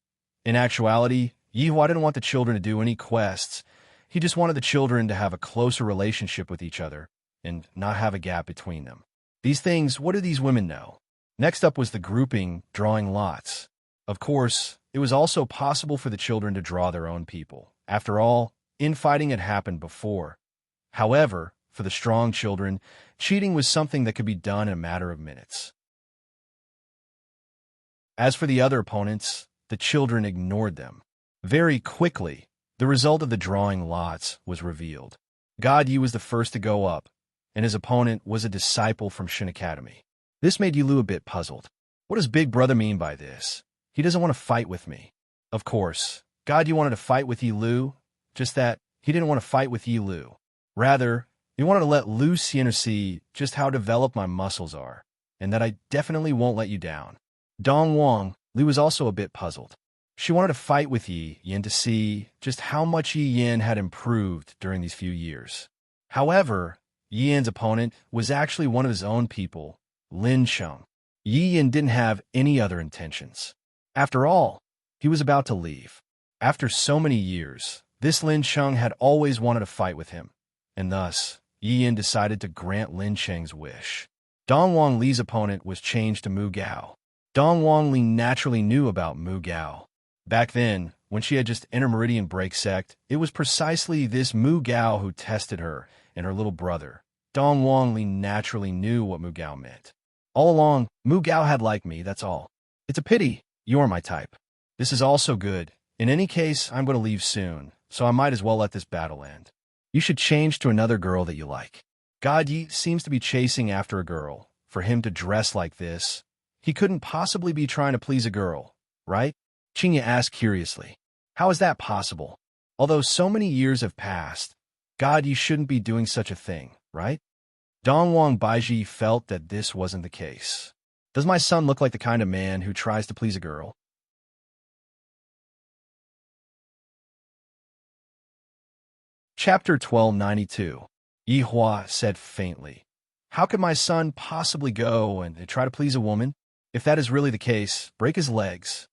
In actuality, Yihua didn't want the children to do any quests. He just wanted the children to have a closer relationship with each other and not have a gap between them. These things, what do these women know? Next up was the grouping, drawing lots. Of course, it was also possible for the children to draw their own people. After all, infighting had happened before. However, For the strong children, cheating was something that could be done in a matter of minutes. As for the other opponents, the children ignored them. Very quickly, the result of the drawing lots was revealed. God Yi was the first to go up, and his opponent was a disciple from Shin Academy. This made Yi Lu a bit puzzled. What does Big Brother mean by this? He doesn't want to fight with me. Of course, God Yi wanted to fight with Yi Lu, just that he didn't want to fight with Yi Lu. Rather, he wanted to let Lu Xian see just how developed my muscles are, and that I definitely won't let you down. Dong Wang, Li was also a bit puzzled. She wanted to fight with Yi Yin to see just how much Yi Yin had improved during these few years. However, Yi Yin's opponent was actually one of his own people, Lin Sheng. Yi Yin didn't have any other intentions. After all, he was about to leave. After so many years, this Lin Sheng had always wanted to fight with him, and thus, Yi Yin decided to grant Lin Sheng's wish. Dong Wang Li's opponent was changed to Mu Gao. Dong Wang Li naturally knew about Mu Gao. Back then, when she had just entered Meridian Break Sect, it was precisely this Mu Gao who tested her and her little brother. Dong Wang Li naturally knew what Mu Gao meant. All along, Mu Gao had liked me, that's all. It's a pity, you're my type. This is also good. In any case, I'm going to leave soon, so I might as well let this battle end. You should change to another girl that you like. God Yi seems to be chasing after a girl. For him to dress like this, he couldn't possibly be trying to please a girl, right? Qingye asked curiously. How is that possible? Although so many years have passed, God Yi shouldn't be doing such a thing, right? Dong Wang Baiji felt that this wasn't the case. Does my son look like the kind of man who tries to please a girl? Chapter 1292. Yi Hua said faintly. How could my son possibly go and try to please a woman? If that is really the case, break his legs.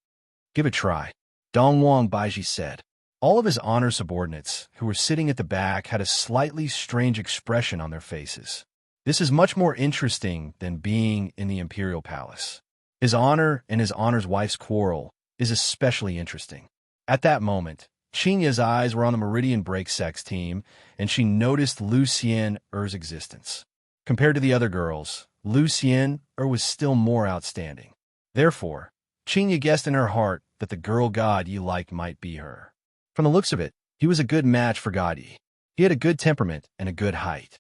Give it a try. Dong Wang Baiji said. All of his honor subordinates, who were sitting at the back, had a slightly strange expression on their faces. This is much more interesting than being in the Imperial Palace. His honor and his honor's wife's quarrel is especially interesting. At that moment, Qingye's eyes were on the Meridian Break Sex team, and she noticed Lu Xian's existence. Compared to the other girls, Lu Xian was still more outstanding. Therefore, Qingye guessed in her heart that the girl God Yi liked might be her. From the looks of it, he was a good match for God Yi. He had a good temperament and a good height.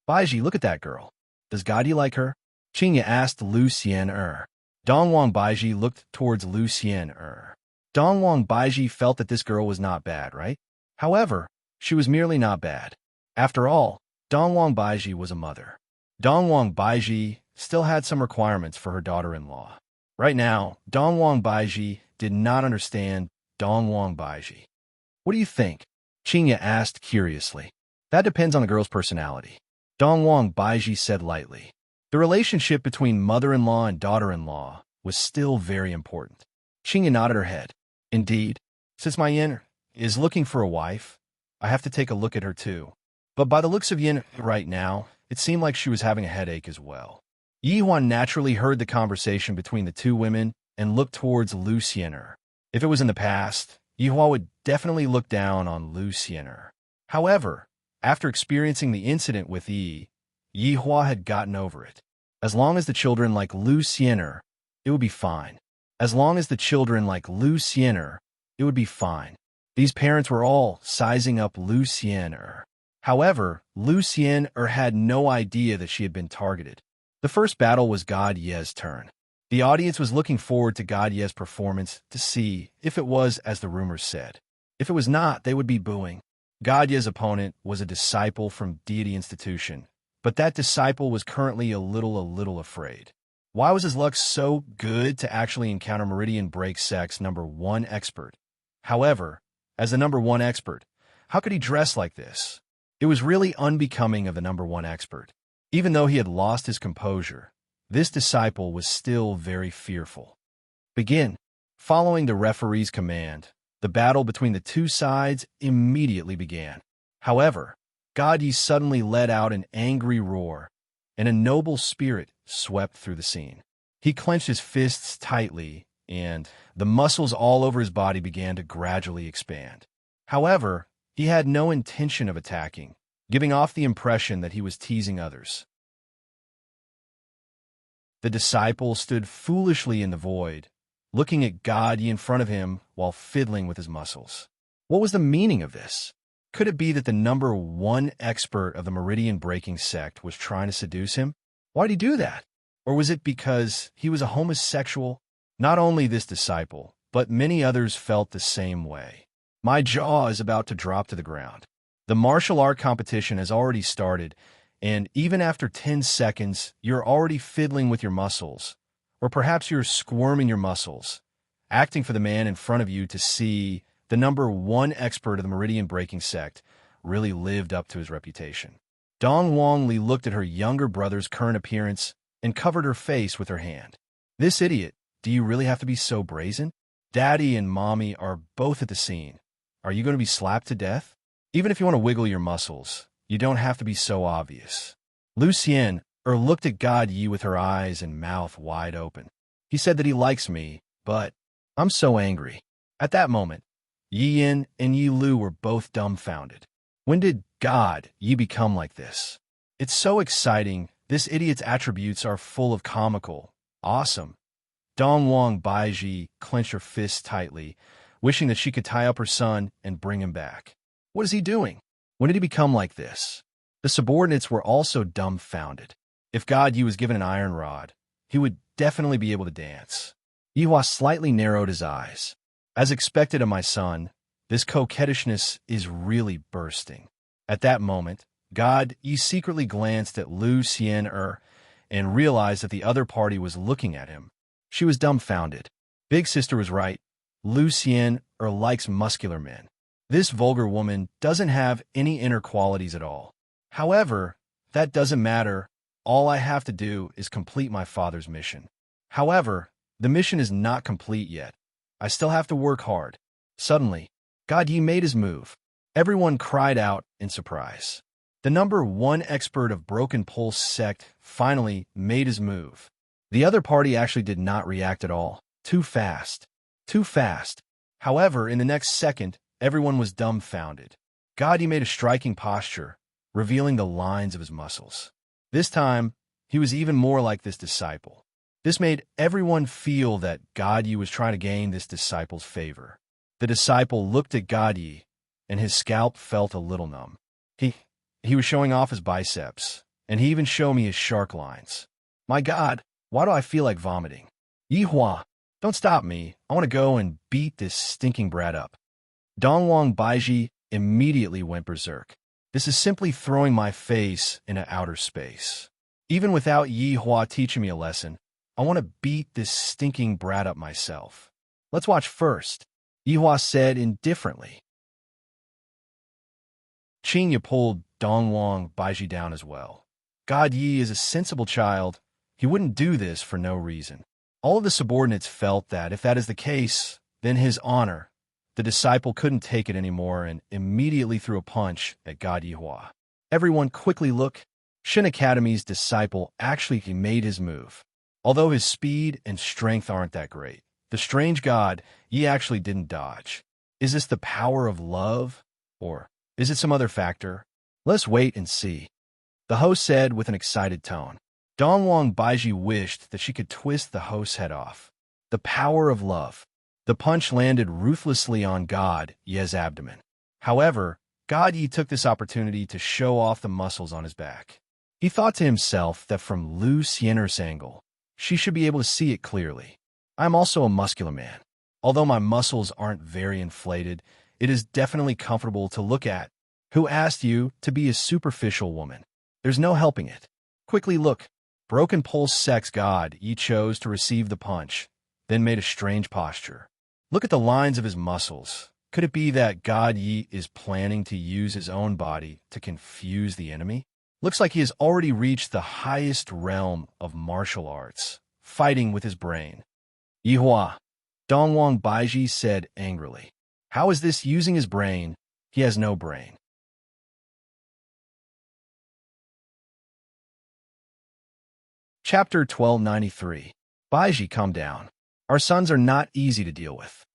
Baiji, look at that girl. Does God Yi like her? Qingye asked Lu Xian. Dong Wang Baiji looked towards Lu Xian. Dong Wang Baiji felt that this girl was not bad, right? However, she was merely not bad. After all, Dong Wang Baiji was a mother. Dong Wang Baiji still had some requirements for her daughter-in-law. Right now, Dong Wang Baiji did not understand Dong Wang Baiji. What do you think? Qingye asked curiously. That depends on the girl's personality. Dong Wang Baiji said lightly. The relationship between mother-in-law and daughter-in-law was still very important. Qingye nodded her head. Indeed, since my Yin is looking for a wife, I have to take a look at her too. But by the looks of Yin right now, it seemed like she was having a headache as well. Yi Huan naturally heard the conversation between the two women and looked towards Lu Xian. If it was in the past, Yi Hua would definitely look down on Lu Xian. However, after experiencing the incident with Yi Hua had gotten over it. As long as the children like Lu Xian, it would be fine. As long as the children like Lu Xian, it would be fine. These parents were all sizing up Lu Xian. However, Lu Xian had no idea that she had been targeted. The first battle was God Ye's turn. The audience was looking forward to God Ye's performance to see if it was as the rumors said. If it was not, they would be booing. God Ye's opponent was a disciple from Deity Institution, but that disciple was currently a little afraid. Why was his luck so good to actually encounter Meridian Break Sex #1 expert? However, as the #1 expert, how could he dress like this? It was really unbecoming of the #1 expert. Even though he had lost his composure, this disciple was still very fearful. Begin. Following the referee's command, the battle between the two sides immediately began. However, God Yi suddenly let out an angry roar, and a noble spirit swept through the scene. He clenched his fists tightly, and the muscles all over his body began to gradually expand. However, he had no intention of attacking. giving off the impression that he was teasing others. The disciple stood foolishly in the void, looking at God in front of him while fiddling with his muscles. What was the meaning of this? Could it be that the number one expert of the meridian-breaking sect was trying to seduce him? Why'd he do that? Or was it because he was a homosexual? Not only this disciple, but many others felt the same way. My jaw is about to drop to the ground. The martial art competition has already started, and even after 10 seconds, you're already fiddling with your muscles. Or perhaps you're squirming your muscles, acting for the man in front of you to see the number one expert of the meridian-breaking sect really lived up to his reputation. Dong Wangli looked at her younger brother's current appearance and covered her face with her hand. This idiot, do you really have to be so brazen? Daddy and Mommy are both at the scene. Are you going to be slapped to death? Even if you want to wiggle your muscles, you don't have to be so obvious. Lu Xian looked at God Yi with her eyes and mouth wide open. He said that he likes me, but I'm so angry. At that moment, Yi Yin and Yi Lu were both dumbfounded. When did God Yi become like this? It's so exciting. This idiot's attributes are full of comical. Awesome. Dong Wang Baiji clenched her fists tightly, wishing that she could tie up her son and bring him back. What is he doing? When did he become like this? The subordinates were also dumbfounded. If God Yi was given an iron rod, he would definitely be able to dance. Yihua slightly narrowed his eyes. As expected of my son, this coquettishness is really bursting. At that moment, God Yi secretly glanced at Lu Xian and realized that the other party was looking at him. She was dumbfounded. Big sister was right. Lu Xian likes muscular men. This vulgar woman doesn't have any inner qualities at all. However, that doesn't matter. All I have to do is complete my father's mission. However, the mission is not complete yet. I still have to work hard. Suddenly, God Yi made his move. Everyone cried out in surprise. The number one expert of Broken Pulse sect finally made his move. The other party actually did not react at all. Too fast. Too fast. However, in the next second, everyone was dumbfounded. God Yi made a striking posture, revealing the lines of his muscles. This time, he was even more like this disciple. This made everyone feel that God Yi was trying to gain this disciple's favor. The disciple looked at God Yi, and his scalp felt a little numb. He was showing off his biceps, and he even showed me his shark lines. My God, why do I feel like vomiting? Yihua, don't stop me. I want to go and beat this stinking brat up. Dongwang Baiji immediately went berserk. This is simply throwing my face into outer space. Even without Yihua teaching me a lesson, I want to beat this stinking brat up myself. Let's watch first, Yihua said indifferently. Qingya pulled Dongwang Baiji down as well. God Yi is a sensible child. He wouldn't do this for no reason. All of the subordinates felt that if that is the case, then his honor. The disciple couldn't take it anymore and immediately threw a punch at God Yihua. Everyone quickly looked. Shin Academy's disciple actually made his move. Although his speed and strength aren't that great, the strange god Yi actually didn't dodge. Is this the power of love? Or is it some other factor? Let's wait and see, the host said with an excited tone. Dongwang Baiji wished that she could twist the host's head off. The power of love. The punch landed ruthlessly on God Yi's abdomen. However, God Yi took this opportunity to show off the muscles on his back. He thought to himself that from Lu Xian'er's angle, she should be able to see it clearly. I'm also a muscular man. Although my muscles aren't very inflated, it is definitely comfortable to look at. Who asked you to be a superficial woman? There's no helping it. Quickly look. Broken Pulse sex god Yi chose to receive the punch, then made a strange posture. Look at the lines of his muscles. Could it be that God Yi is planning to use his own body to confuse the enemy? Looks like he has already reached the highest realm of martial arts, fighting with his brain. Yihua, Dongwang Baiji said angrily. How is this using his brain? He has no brain. Chapter 1293. Baiji, calm down. Our sons are not easy to deal with.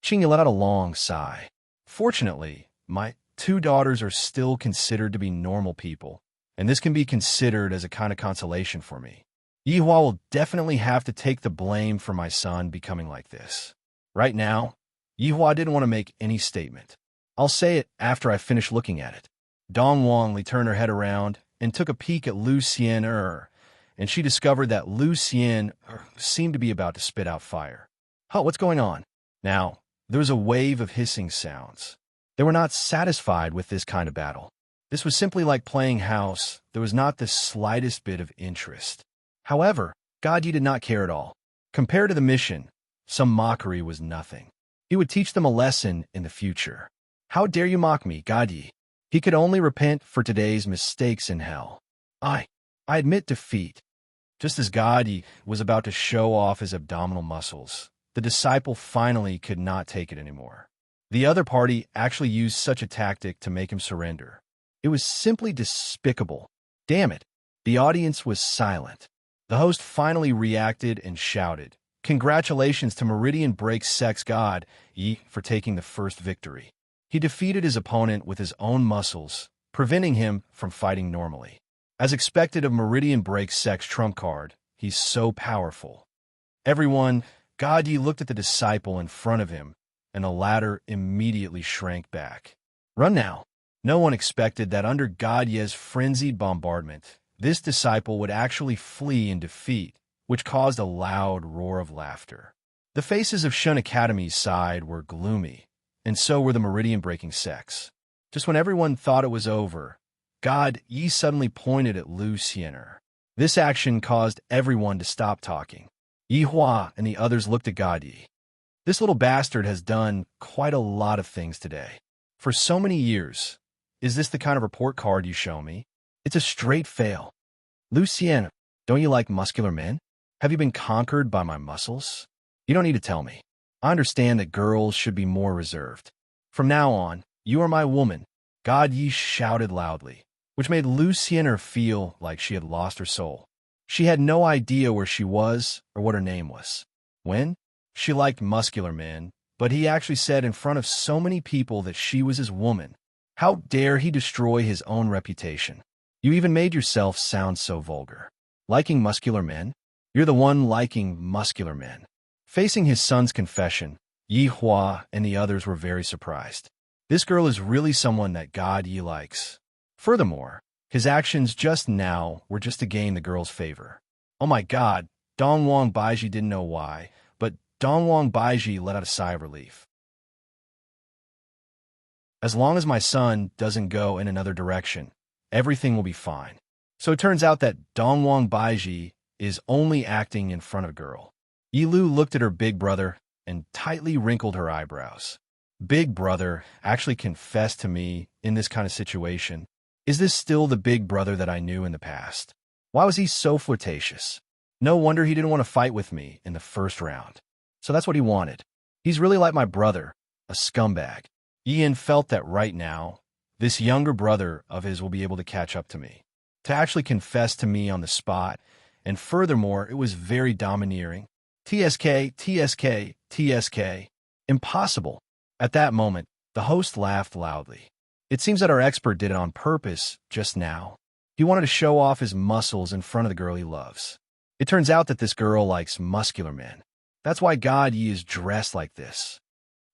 Qingya let out a long sigh. Fortunately, my two daughters are still considered to be normal people, and this can be considered as a kind of consolation for me. Yihua will definitely have to take the blame for my son becoming like this. Right now, Yihua didn't want to make any statement. I'll say it after I finish looking at it. Dong Wangli turned her head around and took a peek at Lu Xian and she discovered that Lu Xian seemed to be about to spit out fire. Huh, what's going on? Now, there was a wave of hissing sounds. They were not satisfied with this kind of battle. This was simply like playing house. There was not the slightest bit of interest. However, God Yi did not care at all. Compared to the mission, some mockery was nothing. He would teach them a lesson in the future. How dare you mock me, God Yi? He could only repent for today's mistakes in hell. I admit defeat. Just as God Yi was about to show off his abdominal muscles, the disciple finally could not take it anymore. The other party actually used such a tactic to make him surrender. It was simply despicable. Damn it. The audience was silent. The host finally reacted and shouted, "Congratulations to Meridian Break Sex God Yi for taking the first victory." He defeated his opponent with his own muscles, preventing him from fighting normally. As expected of Meridian Break Sex trump card, he's so powerful. Everyone, God Yi looked at the disciple in front of him, and the latter immediately shrank back. Run now. No one expected that under God Yi's frenzied bombardment, this disciple would actually flee in defeat, which caused a loud roar of laughter. The faces of Shun Academy's side were gloomy, and so were the Meridian-breaking sects. Just when everyone thought it was over, God Yi suddenly pointed at Lu Xian. This action caused everyone to stop talking. Yihua and the others looked at God Yi. This little bastard has done quite a lot of things today. For so many years, is this the kind of report card you show me? It's a straight fail. Lu Xian, don't you like muscular men? Have you been conquered by my muscles? You don't need to tell me. I understand that girls should be more reserved. From now on, you are my woman, God Yi shouted loudly, which made Lu Xian feel like she had lost her soul. She had no idea where she was or what her name was. When? She liked muscular men, but he actually said in front of so many people that she was his woman. How dare he destroy his own reputation? You even made yourself sound so vulgar. Liking muscular men? You're the one liking muscular men. Facing his son's confession, Yihua and the others were very surprised. This girl is really someone that God Yi likes. Furthermore, his actions just now were just to gain the girl's favor. Oh my God, Dongwang Baiji didn't know why, but Dongwang Baiji let out a sigh of relief. As long as my son doesn't go in another direction, everything will be fine. So it turns out that Dongwang Baiji is only acting in front of a girl. Yilu looked at her big brother and tightly wrinkled her eyebrows. Big brother actually confessed to me in this kind of situation. Is this still the big brother that I knew in the past? Why was he so flirtatious? No wonder he didn't want to fight with me in the first round. So that's what he wanted. He's really like my brother, a scumbag. Ian felt that right now, this younger brother of his will be able to catch up to me, to actually confess to me on the spot, and furthermore, it was very domineering. TSK, TSK, TSK. Impossible. At that moment, the host laughed loudly. It seems that our expert did it on purpose just now. He wanted to show off his muscles in front of the girl he loves. It turns out that this girl likes muscular men. That's why God Yi is dressed like this.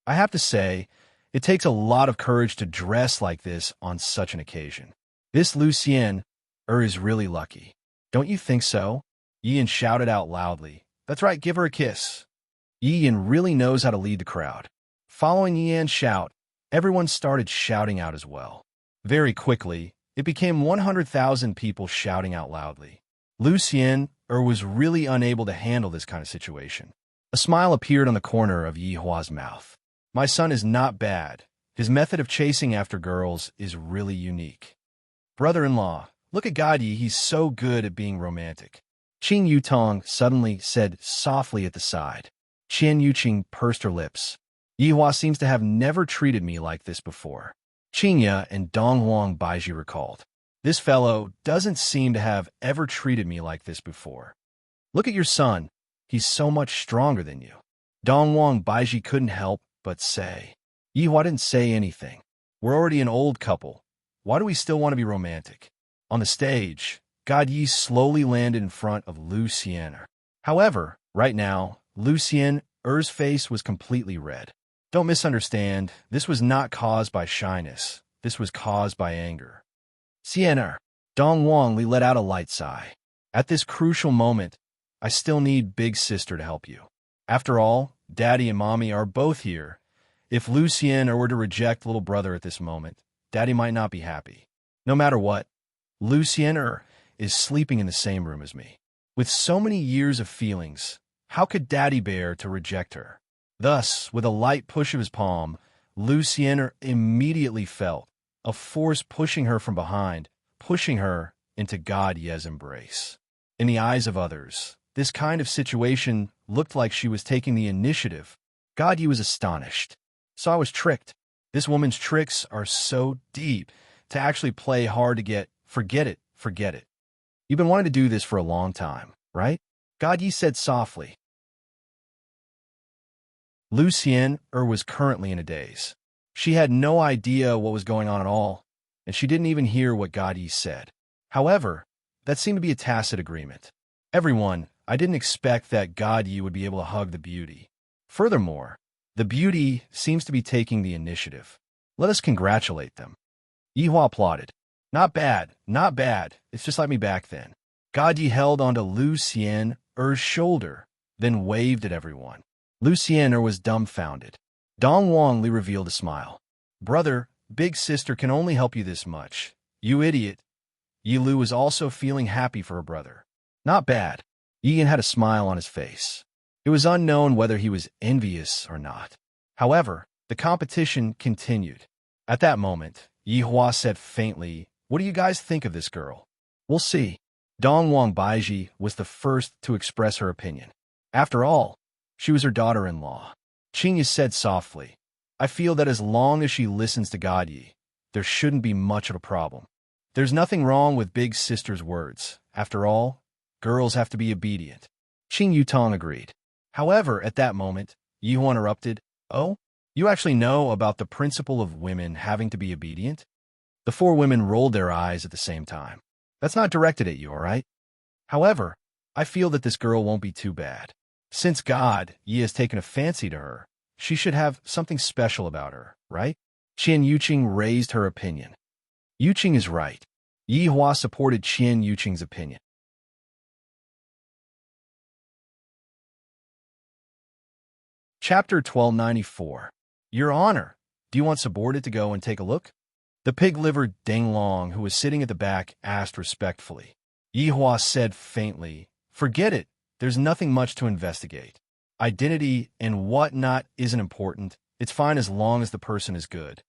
I have to say, it takes a lot of courage to dress like this on such an occasion. This Lu Xian is really lucky. Don't you think so? Ian shouted out loudly. That's right, give her a kiss. Ian really knows how to lead the crowd. Following Ian's shout, everyone started shouting out as well. Very quickly, it became 100,000 people shouting out loudly. Lu Xian was really unable to handle this kind of situation. A smile appeared on the corner of Yihua's mouth. My son is not bad. His method of chasing after girls is really unique. Brother-in-law, look at God Yi, he's so good at being romantic. Qin Yutong suddenly said softly at the side. Qian Yuqing pursed her lips. Yihua seems to have never treated me like this before. Qinya and Donghuang Baiji recalled. This fellow doesn't seem to have ever treated me like this before. Look at your son. He's so much stronger than you. Donghuang Baiji couldn't help but say. Yihua didn't say anything. We're already an old couple. Why do we still want to be romantic? On the stage, God Yi slowly landed in front of Lucien. However, right now, Lucien Er's face was completely red. Don't misunderstand, this was not caused by shyness. This was caused by anger. Siener. Dong Wang Li let out a light sigh. At this crucial moment, I still need big sister to help you. After all, Daddy and Mommy are both here. If Lucien were to reject little brother at this moment, Daddy might not be happy. No matter what, Lucien is sleeping in the same room as me. With so many years of feelings, how could Daddy bear to reject her? Thus, with a light push of his palm, Lucien immediately felt a force pushing her from behind, pushing her into God Ye's embrace. In the eyes of others, this kind of situation looked like she was taking the initiative. God Ye was astonished. So I was tricked. This woman's tricks are so deep. To actually play hard to get, forget it, forget it. You've been wanting to do this for a long time, right? God Ye said softly. Lucien was currently in a daze. She had no idea what was going on at all, and she didn't even hear what God Ye said. However, that seemed to be a tacit agreement. Everyone, I didn't expect that God Ye would be able to hug the beauty. Furthermore, the beauty seems to be taking the initiative. Let us congratulate them. Yihua applauded. Not bad, not bad. It's just like me back then. God Ye held onto Lucien shoulder, then waved at everyone. Lucien was dumbfounded. Dong Wang Li revealed a smile. Brother, big sister can only help you this much. You idiot. Yi Lu was also feeling happy for her brother. Not bad. Yian had a smile on his face. It was unknown whether he was envious or not. However, the competition continued. At that moment, Yihua said faintly, "What do you guys think of this girl?" "We'll see." Dong Wang Baiji was the first to express her opinion. After all, she was her daughter-in-law. Qingya said softly, "I feel that as long as she listens to God Yi, there shouldn't be much of a problem. There's nothing wrong with big sister's words. After all, girls have to be obedient." Qing Yutong agreed. However, at that moment, Yihua interrupted, "Oh, you actually know about the principle of women having to be obedient?" The four women rolled their eyes at the same time. "That's not directed at you, all right? However, I feel that this girl won't be too bad. Since God Yi has taken a fancy to her, she should have something special about her, right?" Qian Yuqing raised her opinion. Yuqing is right. Yihua supported Qian Yuqing's opinion. Chapter 1294. Your Honor, do you want subordinate to go and take a look? The pig-livered Ding Long, who was sitting at the back, asked respectfully. Yihua said faintly, "Forget it. There's nothing much to investigate. Identity and whatnot isn't important. It's fine as long as the person is good."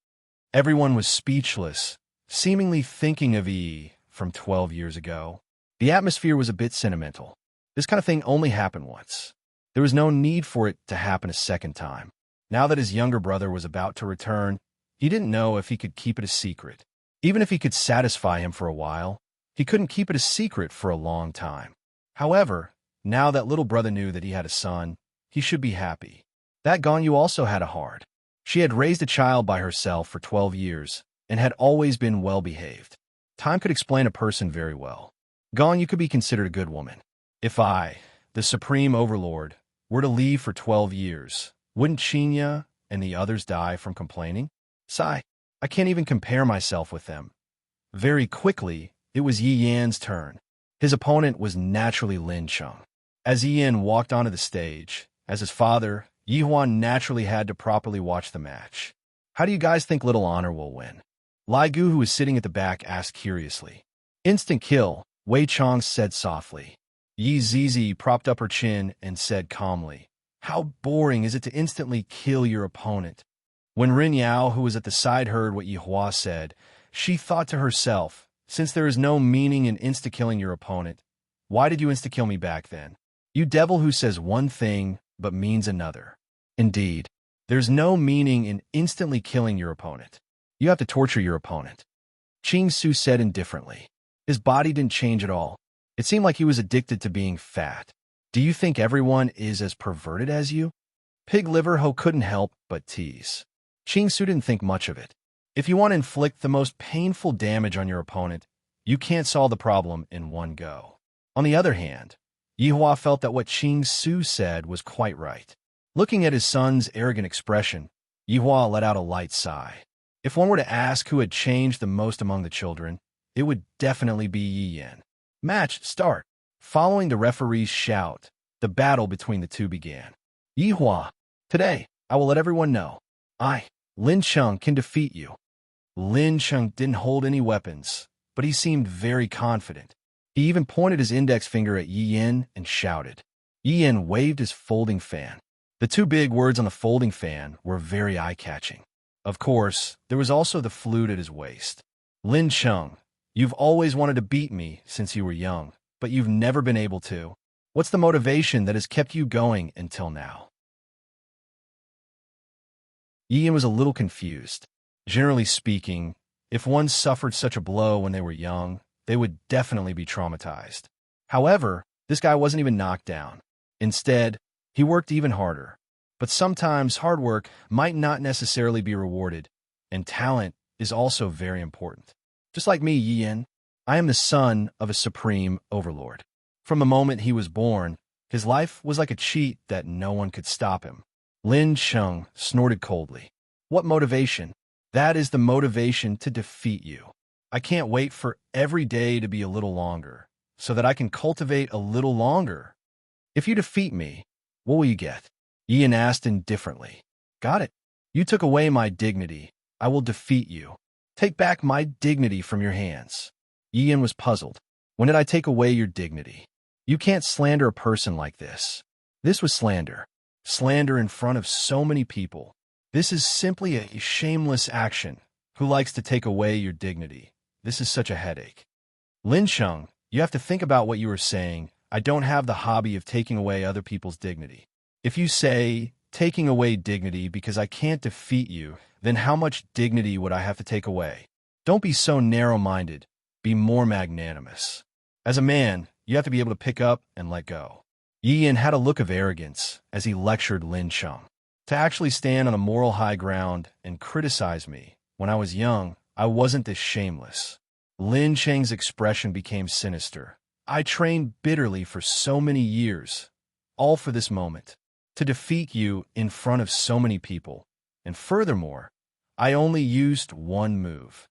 Everyone was speechless, seemingly thinking of Yi from 12 years ago. The atmosphere was a bit sentimental. This kind of thing only happened once. There was no need for it to happen a second time. Now that his younger brother was about to return, he didn't know if he could keep it a secret. Even if he could satisfy him for a while, he couldn't keep it a secret for a long time. However, now that little brother knew that he had a son, he should be happy. That Ganyu also had a heart. She had raised a child by herself for 12 years and had always been well-behaved. Time could explain a person very well. Ganyu could be considered a good woman. If I, the Supreme Overlord, were to leave for 12 years, wouldn't Qinya and the others die from complaining? Sigh, I can't even compare myself with them. Very quickly, it was Yi Yan's turn. His opponent was naturally Lin Cheng. As Yi Yan walked onto the stage, as his father, Yi Huan naturally had to properly watch the match. How do you guys think Little Honor will win? Lai Gu, who was sitting at the back, asked curiously. Instant kill, Wei Chong said softly. Yi Zizi propped up her chin and said calmly, "How boring is it to instantly kill your opponent?" When Rin Yao, who was at the side, heard what Yi Hua said, she thought to herself, since there is no meaning in insta-killing your opponent, why did you insta-kill me back then? You devil who says one thing but means another. Indeed, there's no meaning in instantly killing your opponent. You have to torture your opponent. Qing Su said indifferently. His body didn't change at all. It seemed like he was addicted to being fat. Do you think everyone is as perverted as you? Pig Liver Ho couldn't help but tease. Qing Su didn't think much of it. If you want to inflict the most painful damage on your opponent, you can't solve the problem in one go. On the other hand, Yihua felt that what Qing Su said was quite right. Looking at his son's arrogant expression, Yihua let out a light sigh. If one were to ask who had changed the most among the children, it would definitely be Yi Yan. Match start. Following the referee's shout, the battle between the two began. Yihua, today, I will let everyone know. Lin Cheng, can defeat you. Lin Cheng didn't hold any weapons, but he seemed very confident. He even pointed his index finger at Yi Yan and shouted. Yi Yan waved his folding fan. The two big words on the folding fan were very eye-catching. Of course, there was also the flute at his waist. Lin Cheng, you've always wanted to beat me since you were young, but you've never been able to. What's the motivation that has kept you going until now? Yi Yan was a little confused. Generally speaking, if one suffered such a blow when they were young, they would definitely be traumatized. However, this guy wasn't even knocked down. Instead, he worked even harder. But sometimes hard work might not necessarily be rewarded, and talent is also very important. Just like me, Yi Yan, I am the son of a supreme overlord. From the moment he was born, his life was like a cheat that no one could stop him. Lin Cheng snorted coldly. What motivation? That is the motivation to defeat you. I can't wait for every day to be a little longer, so that I can cultivate a little longer. If you defeat me, what will you get? Yi Yan asked indifferently. Got it. You took away my dignity. I will defeat you. Take back my dignity from your hands. Yi Yan was puzzled. When did I take away your dignity? You can't slander a person like this. This was slander. Slander in front of so many people. This is simply a shameless action. Who likes to take away your dignity? This is such a headache. Lin Cheng, you have to think about what you are saying. I don't have the hobby of taking away other people's dignity. If you say, taking away dignity because I can't defeat you, then how much dignity would I have to take away? Don't be so narrow-minded. Be more magnanimous. As a man, you have to be able to pick up and let go. Yi Yan had a look of arrogance as he lectured Lin Cheng. To actually stand on a moral high ground and criticize me, when I was young, I wasn't this shameless. Lin Cheng's expression became sinister. I trained bitterly for so many years, all for this moment, to defeat you in front of so many people. And furthermore, I only used one move.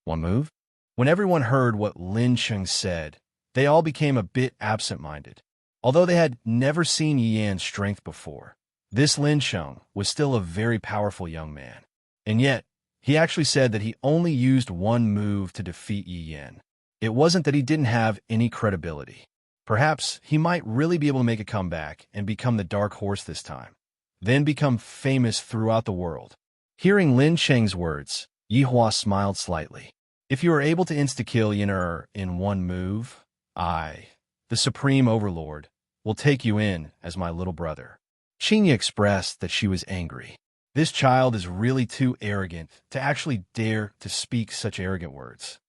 One move? When everyone heard what Lin Cheng said, they all became a bit absent-minded. Although they had never seen Yi Yan's strength before, this Lin Cheng was still a very powerful young man. And yet, he actually said that he only used one move to defeat Yi Yan. It wasn't that he didn't have any credibility. Perhaps he might really be able to make a comeback and become the dark horse this time, then become famous throughout the world. Hearing Lin Cheng's words, Yihua smiled slightly. If you are able to insta-kill Yin in one move, I, the Supreme Overlord, will take you in as my little brother. Qinya expressed that she was angry. This child is really too arrogant to actually dare to speak such arrogant words.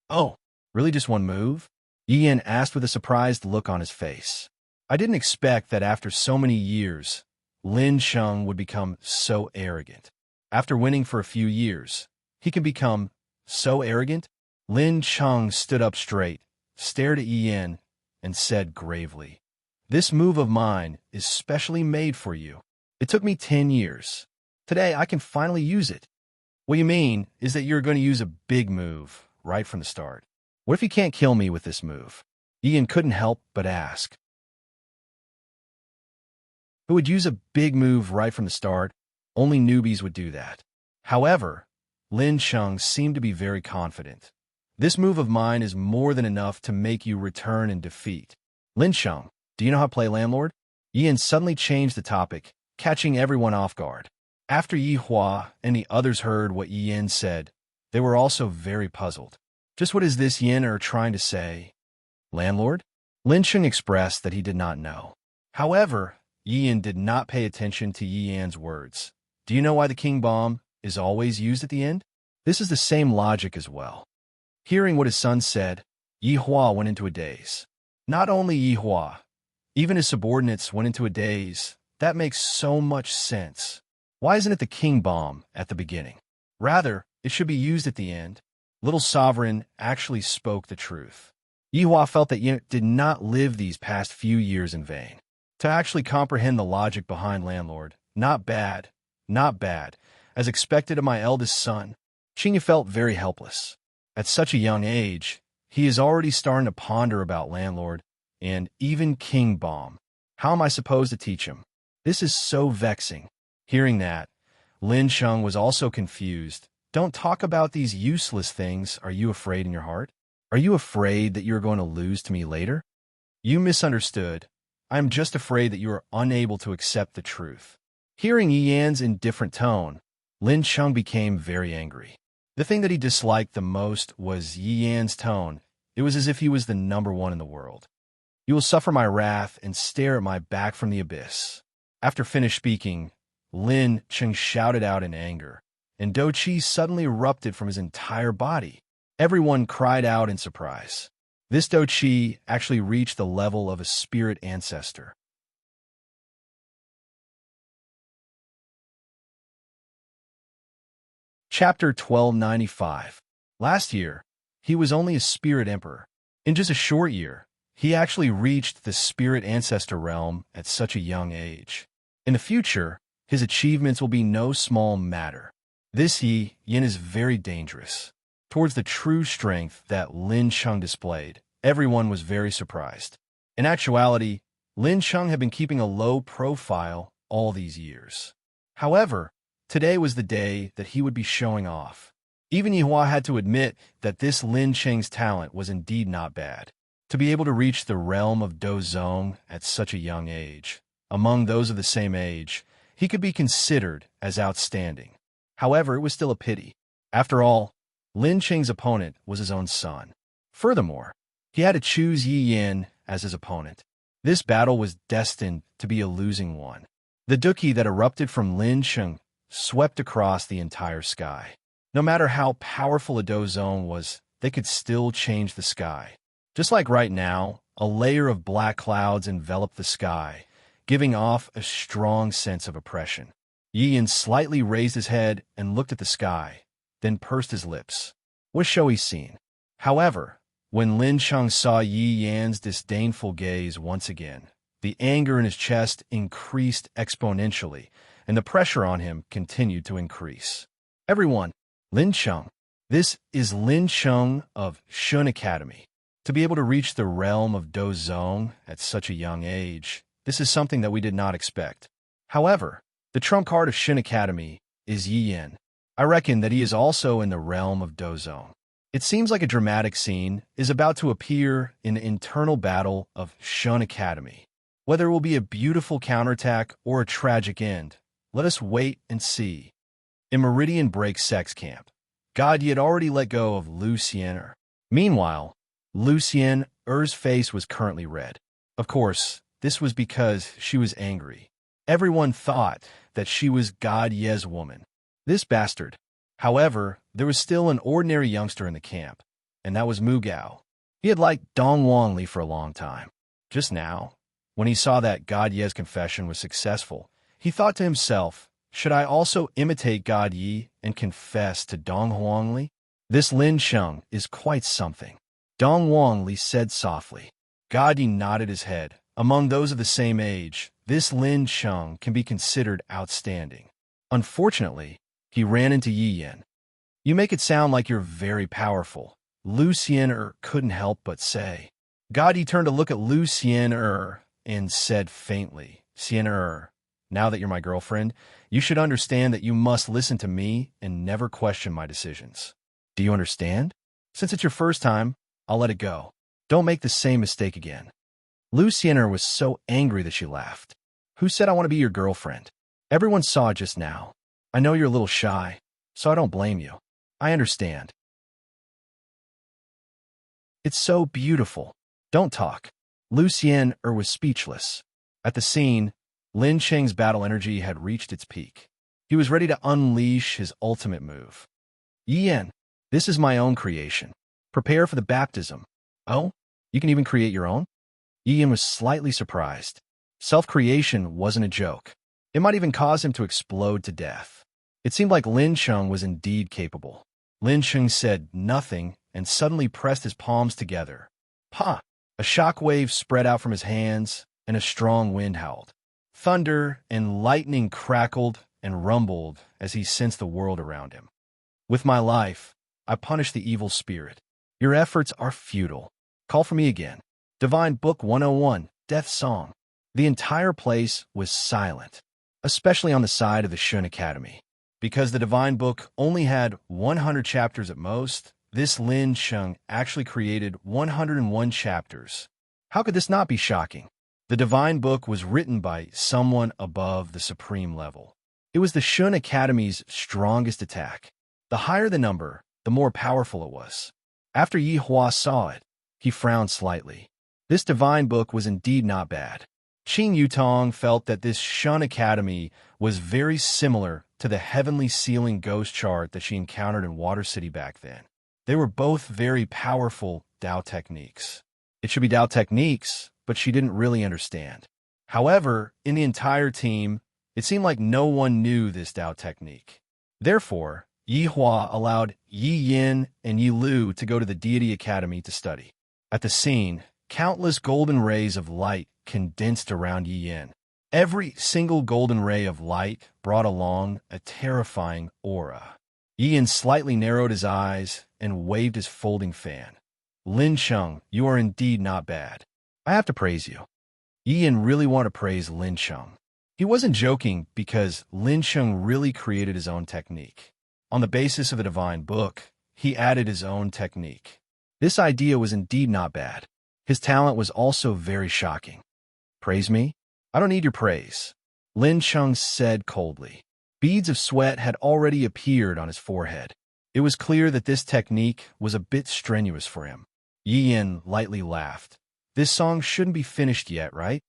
Oh, really just one move? Yi Yan asked with a surprised look on his face. I didn't expect that after so many years, Lin Cheng would become so arrogant. After winning for a few years, he can become so arrogant? Lin Cheng stood up straight, stared at Yi Yan, and said gravely, This move of mine is specially made for you. It took me 10 years. Today, I can finally use it. What you mean is that you're going to use a big move right from the start. What if you can't kill me with this move? Yi Yan couldn't help but ask. Who would use a big move right from the start? Only newbies would do that. However, Lin Cheng seemed to be very confident. This move of mine is more than enough to make you return in defeat. Lin Cheng, do you know how to play landlord? Yi Yan suddenly changed the topic, catching everyone off guard. After Yihua and the others heard what Yi Yan said, they were also very puzzled. Just what is this Yin trying to say? Landlord? Lin Cheng expressed that he did not know. However, Yi Yan did not pay attention to Yi Yan's words. Do you know why the king bomb is always used at the end? This is the same logic as well. Hearing what his son said, Yihua went into a daze. Not only Yihua, even his subordinates went into a daze. That makes so much sense. Why isn't it the king bomb at the beginning? Rather, It should be used at the end. Little sovereign actually spoke the truth. Yihua felt that Yin did not live these past few years in vain. To actually comprehend the logic behind landlord, not bad, not bad, as expected of my eldest son. Xingyu felt very helpless. At such a young age, he is already starting to ponder about landlord and even king bomb. How am I supposed to teach him? This is so vexing. Hearing that, Lin Sheng was also confused. Don't talk about these useless things. Are you afraid in your heart? Are you afraid that you are going to lose to me later? You misunderstood. I am just afraid that you are unable to accept the truth. Hearing Yi Yan's indifferent tone, Lin Sheng became very angry. The thing that he disliked the most was Yi Yan's tone. It was as if he was the number one in the world. You will suffer my wrath and stare at my back from the abyss. After finished speaking, Lin Sheng shouted out in anger, and Do Qi suddenly erupted from his entire body. Everyone cried out in surprise. This Do Qi actually reached the level of a spirit ancestor. Chapter 1295. Last year, he was only a spirit emperor. In just a short year, he actually reached the spirit ancestor realm at such a young age. In the future, his achievements will be no small matter. This Yi Yin is very dangerous. Towards the true strength that Lin Sheng displayed, everyone was very surprised. In actuality, Lin Sheng had been keeping a low profile all these years. However, today was the day that he would be showing off. Even Yihua had to admit that this Lin Sheng's talent was indeed not bad. To be able to reach the realm of Dozong at such a young age, among those of the same age, he could be considered as outstanding. However, it was still a pity. After all, Lin Sheng's opponent was his own son. Furthermore, he had to choose Yi Yin as his opponent. This battle was destined to be a losing one. The Duki that erupted from Lin Sheng swept across the entire sky. No matter how powerful a Dozong was, they could still change the sky. Just like right now, a layer of black clouds enveloped the sky, giving off a strong sense of oppression. Yi Yin slightly raised his head and looked at the sky, then pursed his lips. What shall we see? However, when Lin Sheng saw Yi Yan's disdainful gaze once again, the anger in his chest increased exponentially, and the pressure on him continued to increase. Everyone, Lin Sheng. This is Lin Sheng of Shun Academy. To be able to reach the realm of Dozong at such a young age, this is something that we did not expect. However, the trump card of Shun Academy is Yi Yin. I reckon that he is also in the realm of Dozong. It seems like a dramatic scene is about to appear in the internal battle of Shun Academy. Whether it will be a beautiful counterattack or a tragic end, let us wait and see. In Meridian Break Sex Camp, God Yi had already let go of Lu Xian'er. Meanwhile, Lu Xian'er's face was currently red. Of course, this was because she was angry. Everyone thought that she was God Ye's woman. This bastard. However, there was still an ordinary youngster in the camp, and that was Mu Gao. He had liked Dong Wangli for a long time. Just now, when he saw that God Ye's confession was successful, he thought to himself, should I also imitate God Yi and confess to Dong Wangli? This Lin Sheng is quite something. Dong Wangli said softly. God Yi nodded his head. Among those of the same age, this Lin Sheng can be considered outstanding. Unfortunately, he ran into Yi Yin. You make it sound like you're very powerful. Lu Xian'er couldn't help but say. God Yi turned to look at Lu Xian'er and said faintly, Xian'er, now that you're my girlfriend, you should understand that you must listen to me and never question my decisions. Do you understand? Since it's your first time, I'll let it go. Don't make the same mistake again. Lu Xian'er was so angry that she laughed. Who said I want to be your girlfriend? Everyone saw it just now. I know you're a little shy, so I don't blame you. I understand. It's so beautiful. Don't talk. Lu Xian'er was speechless. At the scene, Lin Sheng's battle energy had reached its peak. He was ready to unleash his ultimate move. Yi Yin, this is my own creation. Prepare for the baptism. Oh, you can even create your own? Yi Yin was slightly surprised. Self-creation wasn't a joke. It might even cause him to explode to death. It seemed like Lin Sheng was indeed capable. Lin Sheng said nothing and suddenly pressed his palms together. Pa! A shock wave spread out from his hands, and a strong wind howled. Thunder and lightning crackled and rumbled as he sensed the world around him. With my life, I punish the evil spirit. Your efforts are futile. Call for me again. Divine Book 101, Death Song. The entire place was silent, especially on the side of the Shun Academy. Because the Divine Book only had 100 chapters at most, this Lin Sheng actually created 101 chapters. How could this not be shocking? The Divine Book was written by someone above the supreme level. It was the Shun Academy's strongest attack. The higher the number, the more powerful it was. After Yi Hua saw it, he frowned slightly. This Divine Book was indeed not bad. Qing Yutong felt that this Shun Academy was very similar to the Heavenly Sealing Ghost chart that she encountered in Water City back then. They were both very powerful Dao techniques. It should be Dao techniques, but she didn't really understand. However, in the entire team, it seemed like no one knew this Dao technique. Therefore, Yi Hua allowed Yi Yin and Yi Lu to go to the Deity Academy to study. At the scene, countless golden rays of light condensed around Yi Yin. Every single golden ray of light brought along a terrifying aura. Yi Yin slightly narrowed his eyes and waved his folding fan. Lin Sheng, you are indeed not bad. I have to praise you. Yi Yin really wanted to praise Lin Sheng. He wasn't joking because Lin Sheng really created his own technique. On the basis of the Divine Book, he added his own technique. This idea was indeed not bad. His talent was also very shocking. Praise me? I don't need your praise, Lin Sheng said coldly. Beads of sweat had already appeared on his forehead. It was clear that this technique was a bit strenuous for him. Yi Yin lightly laughed. This song shouldn't be finished yet, right?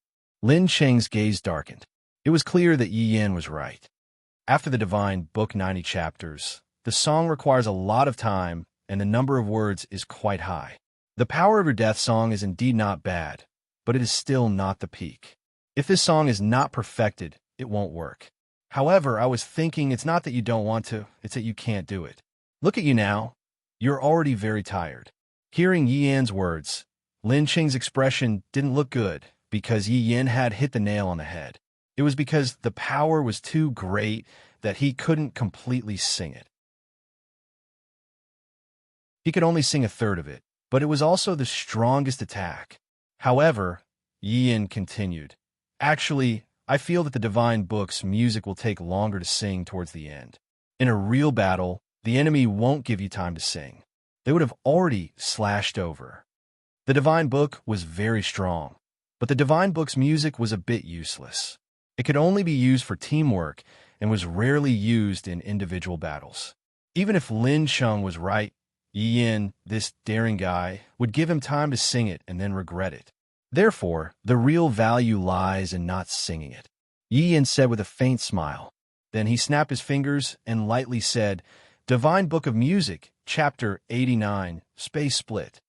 Lin Sheng's gaze darkened. It was clear that Yi Yin was right. After the Divine Book 90 chapters, the song requires a lot of time and the number of words is quite high. The power of your death song is indeed not bad, but it is still not the peak. If this song is not perfected, it won't work. However, I was thinking it's not that you don't want to, it's that you can't do it. Look at you now. You're already very tired. Hearing Yi Yin's words, Lin Sheng's expression didn't look good because Yi Yin had hit the nail on the head. It was because the power was too great that he couldn't completely sing it. He could only sing a third of it, but it was also the strongest attack. However, Yi Yin continued. Actually, I feel that the Divine Book's music will take longer to sing towards the end. In a real battle, the enemy won't give you time to sing. They would have already slashed over. The Divine Book was very strong, but the Divine Book's music was a bit useless. It could only be used for teamwork and was rarely used in individual battles. Even if Lin Sheng was right, Yi Yin, this daring guy, would give him time to sing it and then regret it. Therefore, the real value lies in not singing it. Yi Yin said with a faint smile. Then he snapped his fingers and lightly said, Divine Book of Music, Chapter 89, Space Split.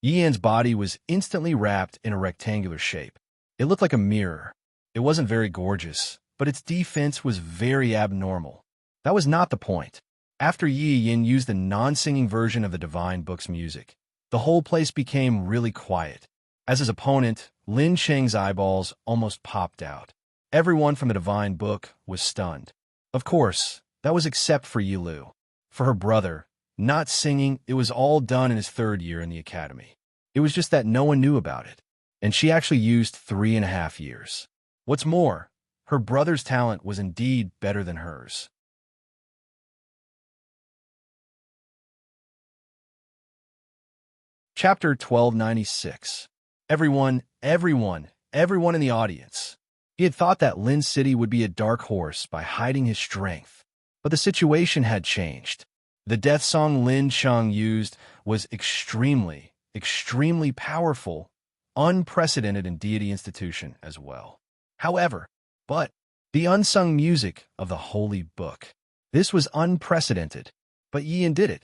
Yi Yin's body was instantly wrapped in a rectangular shape. It looked like a mirror. It wasn't very gorgeous, but its defense was very abnormal. That was not the point. After Yi Yin used the non-singing version of the Divine Book's music, the whole place became really quiet. As his opponent, Lin Sheng's eyeballs almost popped out. Everyone from the Divine Book was stunned. Of course, that was except for Yi Lu. For her brother, not singing, it was all done in his third year in the academy. It was just that no one knew about it, and she actually used 3.5 years. What's more, her brother's talent was indeed better than hers. Chapter 1296. Everyone in the audience. He had thought that Lin City would be a dark horse by hiding his strength, but the situation had changed. The death song Lin Sheng used was extremely powerful, unprecedented in deity institution as well. However, the unsung music of the Holy Book. This was unprecedented, but Yi Yin did it.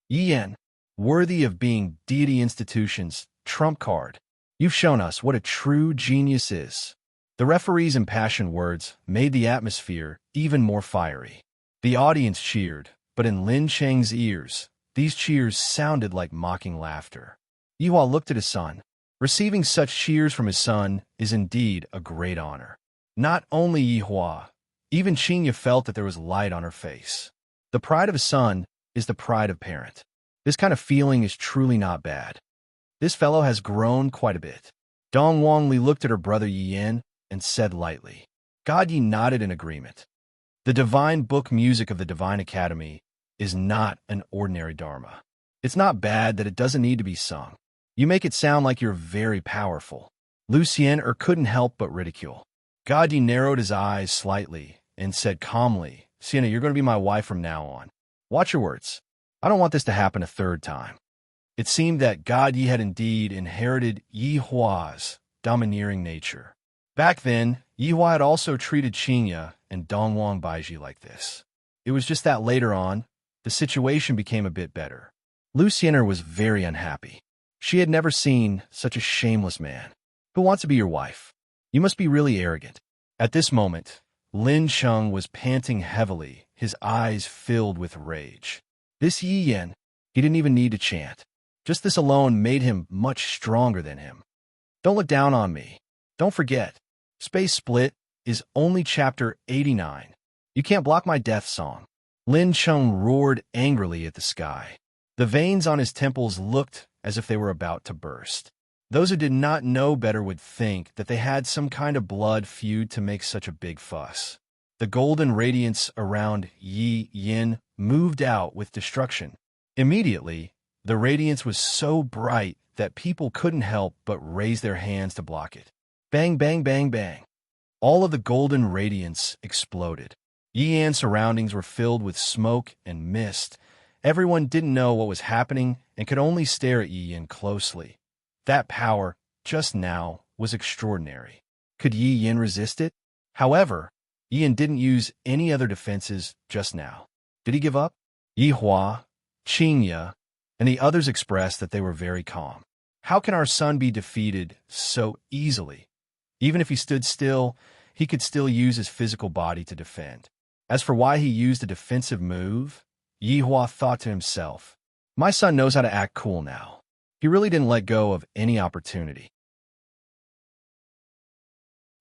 Yi Yin, worthy of being deity institution's trump card. You've shown us what a true genius is. The referee's impassioned words made the atmosphere even more fiery. The audience cheered, but in Lin Sheng's ears, These cheers sounded like mocking laughter. Yihua looked at his son. Receiving such cheers from his son is indeed a great honor. Not only Yihua, even Qinya felt that there was light on her face. The pride of a son is the pride of parent. This kind of feeling is truly not bad. This fellow has grown quite a bit. Dong Wangli looked at her brother Yi Yin and said lightly. God Yi nodded in agreement. The divine book music of the Divine Academy is not an ordinary dharma. It's not bad that it doesn't need to be sung. You make it sound like you're very powerful. Lu Xian couldn't help but ridicule. God Yi narrowed his eyes slightly and said calmly, Sienna, you're going to be my wife from now on. Watch your words. I don't want this to happen a third time. It seemed that God Yi had indeed inherited Yi Hua's domineering nature. Back then, Yi Hua had also treated Qinya and Dongwang Baiji like this. It was just that later on, the situation became a bit better. Lu Xian'er was very unhappy. She had never seen such a shameless man. Who wants to be your wife? You must be really arrogant. At this moment, Lin Cheng was panting heavily, his eyes filled with rage. This Yi Yin, he didn't even need to chant. Just this alone made him much stronger than him. Don't look down on me. Don't forget, Space Split is only chapter 89. You can't block my death song. Lin Cheng roared angrily at the sky. The veins on his temples looked as if they were about to burst. Those who did not know better would think that they had some kind of blood feud to make such a big fuss. The golden radiance around Yi Yin moved out with destruction. Immediately, the radiance was so bright that people couldn't help but raise their hands to block it. Bang, bang, bang, bang. All of the golden radiance exploded. Yi Yan's surroundings were filled with smoke and mist. Everyone didn't know what was happening and could only stare at Yi Yin closely. That power, just now, was extraordinary. Could Yi Yin resist it? However, Yi Yin didn't use any other defenses just now. Did he give up? Yi Hua, Qinya, and the others expressed that they were very calm. How can our son be defeated so easily? Even if he stood still, he could still use his physical body to defend. As for why he used a defensive move, Yi Hua thought to himself, my son knows how to act cool now. He really didn't let go of any opportunity.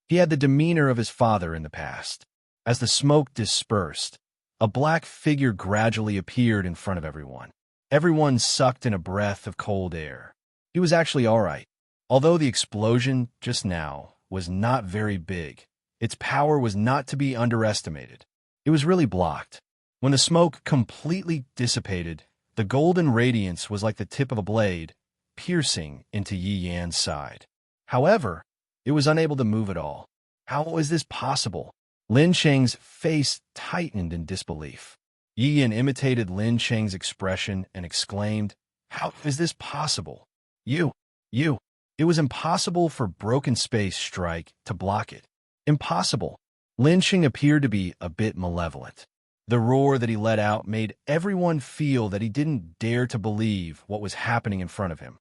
He had the demeanor of his father in the past. As the smoke dispersed, a black figure gradually appeared in front of everyone. Everyone sucked in a breath of cold air. He was actually all right. Although the explosion just now was not very big, its power was not to be underestimated. It was really blocked. When the smoke completely dissipated, the golden radiance was like the tip of a blade, piercing into Yi Yan's side. However, it was unable to move at all. How was this possible? Lin Cheng's face tightened in disbelief. Yi Yan imitated Lin Cheng's expression and exclaimed, how is this possible? You. It was impossible for Broken Space Strike to block it. Impossible. Lin Cheng appeared to be a bit malevolent. The roar that he let out made everyone feel that he didn't dare to believe what was happening in front of him.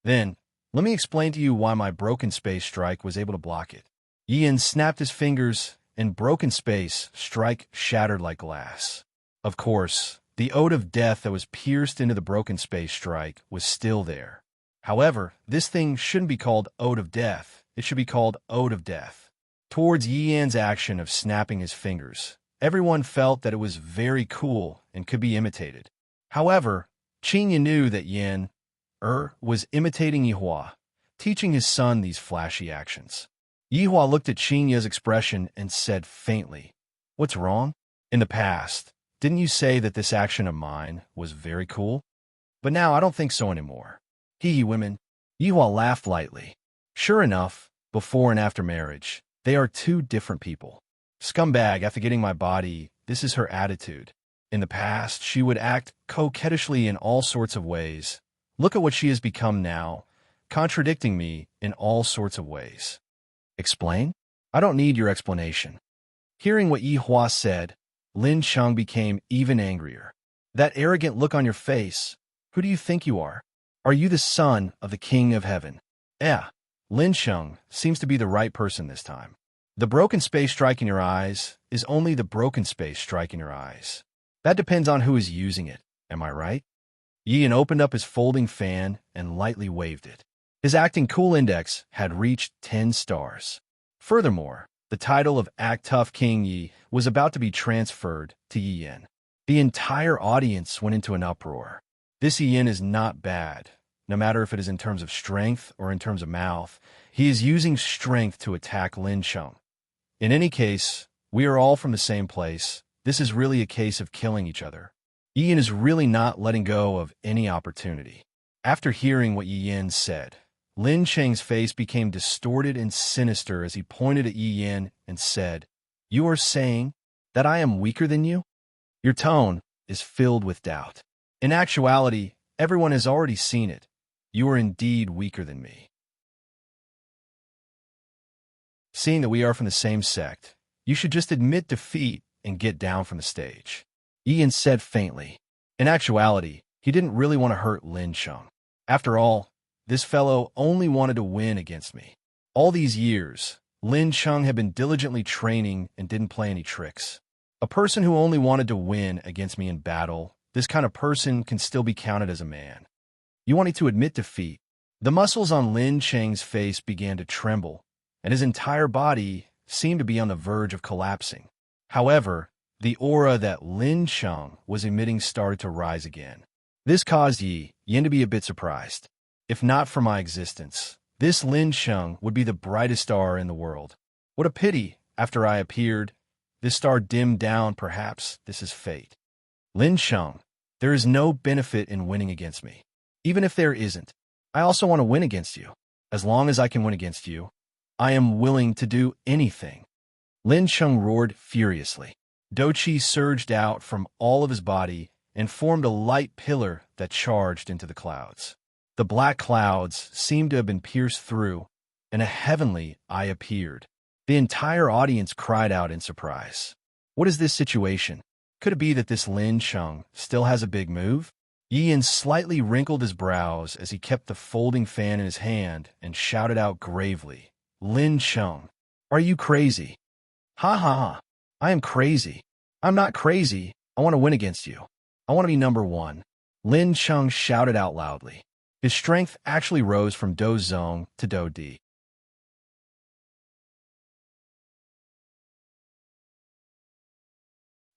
Then, let me explain to you why my Broken Space Strike was able to block it. Yi Yan snapped his fingers, and Broken Space Strike shattered like glass. Of course, the Ode of Death that was pierced into the Broken Space Strike was still there. However, this thing shouldn't be called Ode of Death. It should be called Ode of Death. Towards Yi Yan's action of snapping his fingers, everyone felt that it was very cool and could be imitated. However, Qinya knew that Yin was imitating Yi Hua, teaching his son these flashy actions. Yi Hua looked at Qinya's expression and said faintly, what's wrong? In the past, didn't you say that this action of mine was very cool? But now I don't think so anymore. Hee women. Yi Hua laughed lightly. Sure enough, before and after marriage, they are two different people. Scumbag, after getting my body, this is her attitude. In the past, she would act coquettishly in all sorts of ways. Look at what she has become now, contradicting me in all sorts of ways. Explain? I don't need your explanation. Hearing what Yi Hua said, Lin Cheng became even angrier. That arrogant look on your face, who do you think you are? Are you the son of the King of Heaven? Lin Cheng seems to be the right person this time. The broken space strike in your eyes is only the broken space strike in your eyes. That depends on who is using it, am I right? Yin opened up his folding fan and lightly waved it. His acting cool index had reached 10 stars. Furthermore, the title of Act Tough King Yi was about to be transferred to Yi Yin. The entire audience went into an uproar. This Yi Yin is not bad. No matter if it is in terms of strength or in terms of mouth, he is using strength to attack Lin Cheng. In any case, we are all from the same place. This is really a case of killing each other. Yi Yin is really not letting go of any opportunity. After hearing what Yi Yin said, Lin Cheng's face became distorted and sinister as he pointed at Yi Yin and said, "You are saying that I am weaker than you?" Your tone is filled with doubt. In actuality, everyone has already seen it. You are indeed weaker than me. Seeing that we are from the same sect, you should just admit defeat and get down from the stage. Ian said faintly. In actuality, he didn't really want to hurt Lin Cheng. After all, this fellow only wanted to win against me. All these years, Lin Cheng had been diligently training and didn't play any tricks. A person who only wanted to win against me in battle, this kind of person can still be counted as a man. You wanted to admit defeat. The muscles on Lin Cheng's face began to tremble, and his entire body seemed to be on the verge of collapsing. However, the aura that Lin Cheng was emitting started to rise again. This caused Yi Yin to be a bit surprised. If not for my existence, this Lin Cheng would be the brightest star in the world. What a pity, after I appeared, this star dimmed down. Perhaps this is fate. Lin Cheng, there is no benefit in winning against me. Even if there isn't, I also want to win against you. As long as I can win against you, I am willing to do anything. Lin Cheng roared furiously. Qi surged out from all of his body and formed a light pillar that charged into the clouds. The black clouds seemed to have been pierced through, and a heavenly eye appeared. The entire audience cried out in surprise. What is this situation? Could it be that this Lin Cheng still has a big move? Yi Yin slightly wrinkled his brows as he kept the folding fan in his hand and shouted out gravely, "Lin Cheng, are you crazy?" "Ha ha ha. I am crazy. I'm not crazy. I want to win against you. I want to be number one." Lin Cheng shouted out loudly. His strength actually rose from Do Zong to Do Di.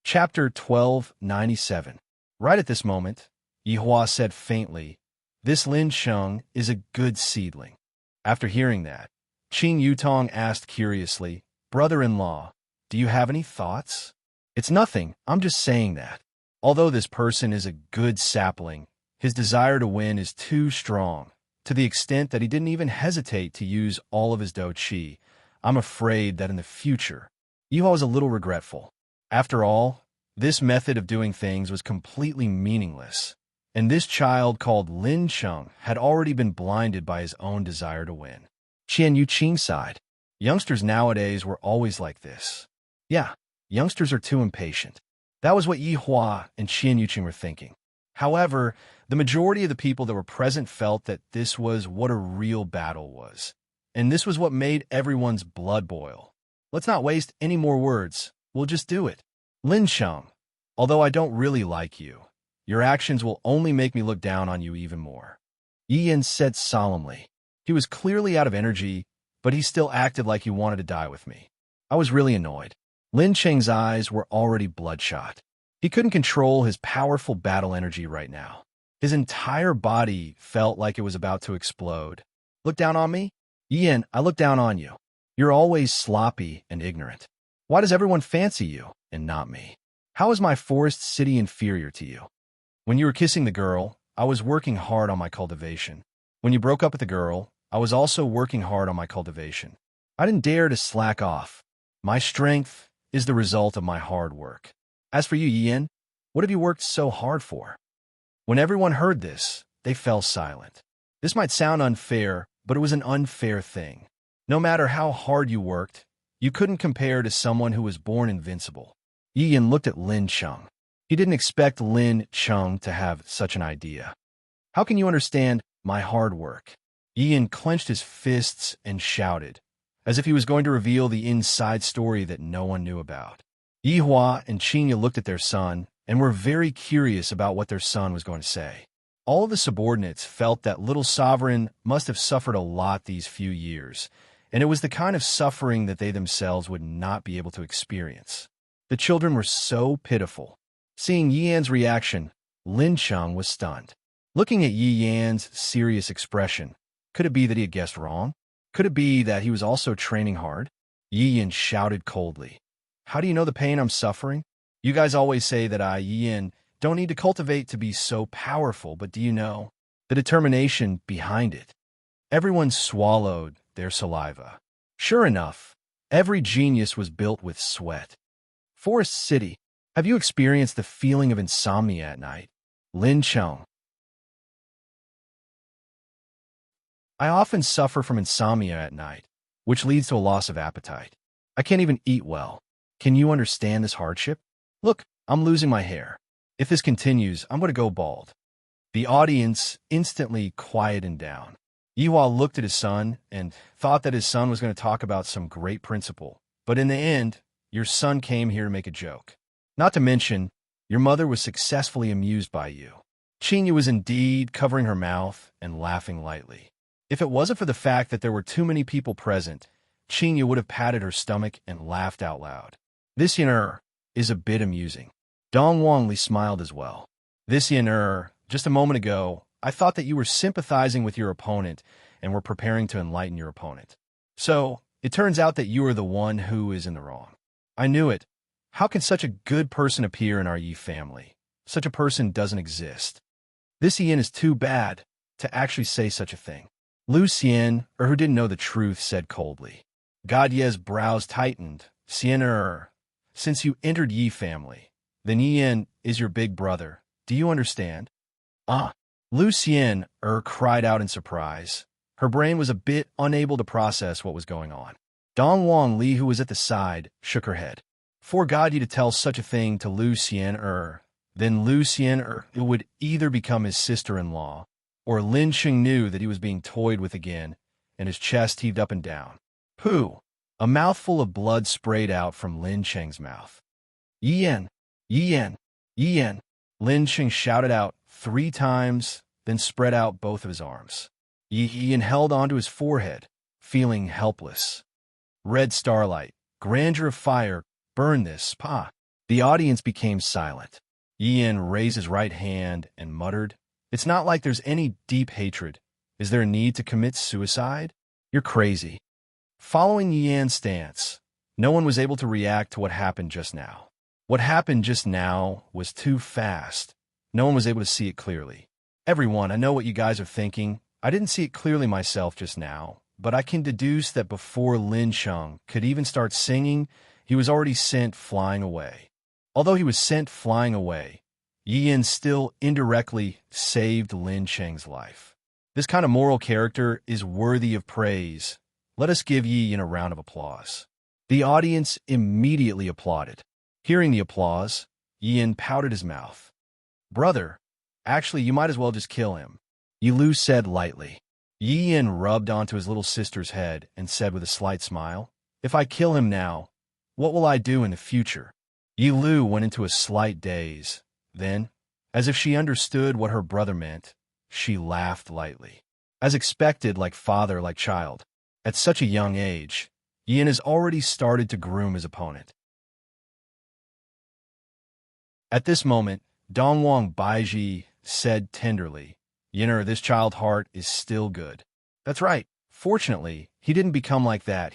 Chapter 1297. Right at this moment, Yi Hua said faintly, "This Lin Cheng is a good seedling." After hearing that, Qing Yutong asked curiously, "Brother-in-law, do you have any thoughts?" "It's nothing, I'm just saying that. Although this person is a good sapling, his desire to win is too strong, to the extent that he didn't even hesitate to use all of his Do Qi. I'm afraid that in the future, Yi Hua was a little regretful. After all, this method of doing things was completely meaningless, and this child called Lin Cheng had already been blinded by his own desire to win." Qian Yuqing sighed. Youngsters nowadays were always like this. Yeah, youngsters are too impatient. That was what Yi Hua and Qian Yuqing were thinking. However, the majority of the people that were present felt that this was what a real battle was, and this was what made everyone's blood boil. Let's not waste any more words. We'll just do it. Lin Cheng, although I don't really like you, your actions will only make me look down on you even more." Yi Yin said solemnly. He was clearly out of energy, but he still acted like he wanted to die with me. I was really annoyed. Lin Cheng's eyes were already bloodshot. He couldn't control his powerful battle energy right now. His entire body felt like it was about to explode. "Look down on me? Yi Yin, I look down on you. You're always sloppy and ignorant. Why does everyone fancy you and not me? How is my forest city inferior to you? When you were kissing the girl, I was working hard on my cultivation. When you broke up with the girl, I was also working hard on my cultivation. I didn't dare to slack off. My strength is the result of my hard work. As for you, Yi Yin, what have you worked so hard for?" When everyone heard this, they fell silent. This might sound unfair, but it was an unfair thing. No matter how hard you worked, you couldn't compare to someone who was born invincible. Yi Yin looked at Lin Cheng. He didn't expect Lin Cheng to have such an idea. "How can you understand my hard work?" Yi Yin clenched his fists and shouted, as if he was going to reveal the inside story that no one knew about. Yi Hua and Qingya looked at their son and were very curious about what their son was going to say. All of the subordinates felt that little sovereign must have suffered a lot these few years, and it was the kind of suffering that they themselves would not be able to experience. The children were so pitiful. Seeing Yi Yan's reaction, Lin Cheng was stunned. Looking at Yi Yan's serious expression, could it be that he had guessed wrong? Could it be that he was also training hard? Yi Yan shouted coldly. How do you know the pain I'm suffering? You guys always say that I, Yi Yan, don't need to cultivate to be so powerful, but do you know the determination behind it? Everyone swallowed their saliva. Sure enough, every genius was built with sweat. Forest City, have you experienced the feeling of insomnia at night? Lin Cheng. I often suffer from insomnia at night, which leads to a loss of appetite. I can't even eat well. Can you understand this hardship? Look, I'm losing my hair. If this continues, I'm going to go bald. The audience instantly quieted down. Yihua looked at his son and thought that his son was going to talk about some great principle. But in the end, your son came here to make a joke. Not to mention, your mother was successfully amused by you. Qinya was indeed covering her mouth and laughing lightly. If it wasn't for the fact that there were too many people present, Qinya would have patted her stomach and laughed out loud. This Yin is a bit amusing. Dong Wangli smiled as well. This Yin, just a moment ago, I thought that you were sympathizing with your opponent and were preparing to enlighten your opponent. So, it turns out that you are the one who is in the wrong. I knew it. How can such a good person appear in our Yi family? Such a person doesn't exist. This Yin is too bad to actually say such a thing. Lu Xian, who didn't know the truth, said coldly. Godye's brows tightened. Xian, since you entered Yi family, then Yin is your big brother. Do you understand? Lu Xian cried out in surprise. Her brain was a bit unable to process what was going on. Dong Wang Li, who was at the side, shook her head. For Godye to tell such a thing to Lu Xian, then Lu Xian would either become his sister-in-law, or Lin Cheng knew that he was being toyed with again, and his chest heaved up and down. Pooh! A mouthful of blood sprayed out from Lin Cheng's mouth. Yi Yan! Yi Yan! Yi Yan! Lin Cheng shouted out 3 times, then spread out both of his arms. Yi Yan held onto his forehead, feeling helpless. Red starlight, grandeur of fire, burn this, pa. The audience became silent. Yi Yan raised his right hand and muttered, It's not like there's any deep hatred. Is there a need to commit suicide? You're crazy. Following Yi Yan's stance, no one was able to react to what happened just now. What happened just now was too fast. No one was able to see it clearly. Everyone, I know what you guys are thinking. I didn't see it clearly myself just now, but I can deduce that before Lin Cheng could even start singing, he was already sent flying away. Although he was sent flying away, Yi Yan still indirectly saved Lin Cheng's life. This kind of moral character is worthy of praise. Let us give Yi Yan a round of applause. The audience immediately applauded. Hearing the applause, Yi Yan pouted his mouth. Brother, actually you might as well just kill him, Yi Lu said lightly. Yi Yan rubbed onto his little sister's head and said with a slight smile, If I kill him now, what will I do in the future? Yi Lu went into a slight daze. Then, as if she understood what her brother meant, she laughed lightly. As expected, like father, like child. At such a young age, Yi Yan has already started to groom his opponent. At this moment, Dongwang Baiji said tenderly, Yin, this child's heart is still good. That's right. Fortunately, he didn't become like that.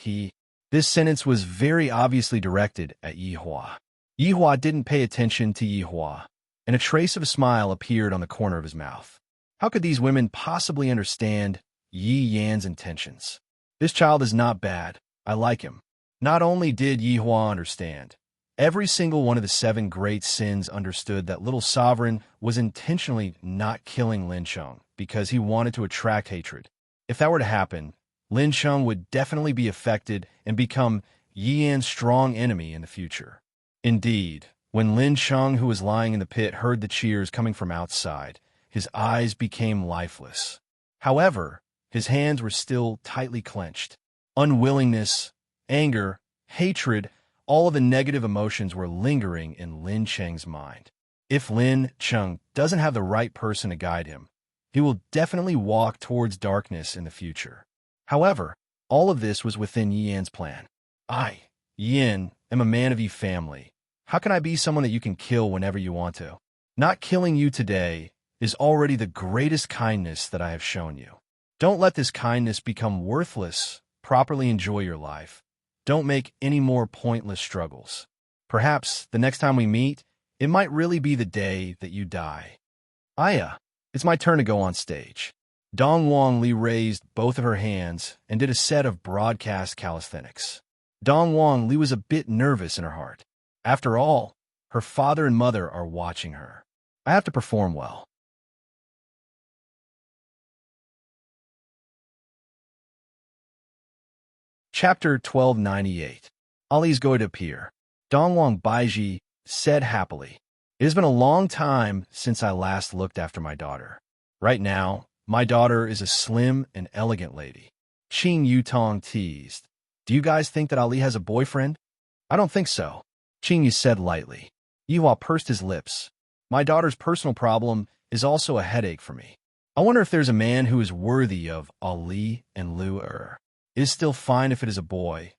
This sentence was very obviously directed at Yihua. Yihua didn't pay attention to Yihua, and a trace of a smile appeared on the corner of his mouth. How could these women possibly understand Yi Yan's intentions? This child is not bad. I like him. Not only did Yihua understand, every single one of the 7 great sins understood that little sovereign was intentionally not killing Lin Cheng because he wanted to attract hatred. If that were to happen, Lin Cheng would definitely be affected and become Yi Yan's strong enemy in the future. Indeed, when Lin Cheng, who was lying in the pit, heard the cheers coming from outside, his eyes became lifeless. However, his hands were still tightly clenched. Unwillingness, anger, hatred, all of the negative emotions were lingering in Lin Cheng's mind. If Lin Cheng doesn't have the right person to guide him, He will definitely walk towards darkness in the future. However, all of this was within Yian's plan. I, Yin, am a man of Yi family. How can I be someone that you can kill whenever you want to? Not killing you today is already the greatest kindness that I have shown you. Don't let this kindness become worthless. Properly enjoy your life. Don't make any more pointless struggles. Perhaps the next time we meet, it might really be the day that you die. Aya, it's my turn to go on stage. Dong Li raised both of her hands and did a set of broadcast calisthenics. Dong Li was a bit nervous in her heart. After all, her father and mother are watching her. I have to perform well. Chapter 1298. Ali's going to appear. Dongwang Baiji said happily, "It has been a long time since I last looked after my daughter. Right now, my daughter is a slim and elegant lady." Qing Yutong teased, "Do you guys think that Ali has a boyfriend?" "I don't think so," Qing Yu said lightly. Yihua pursed his lips. "My daughter's personal problem is also a headache for me. I wonder if there's a man who is worthy of Ali and Lu Er. It is still fine if it is a boy,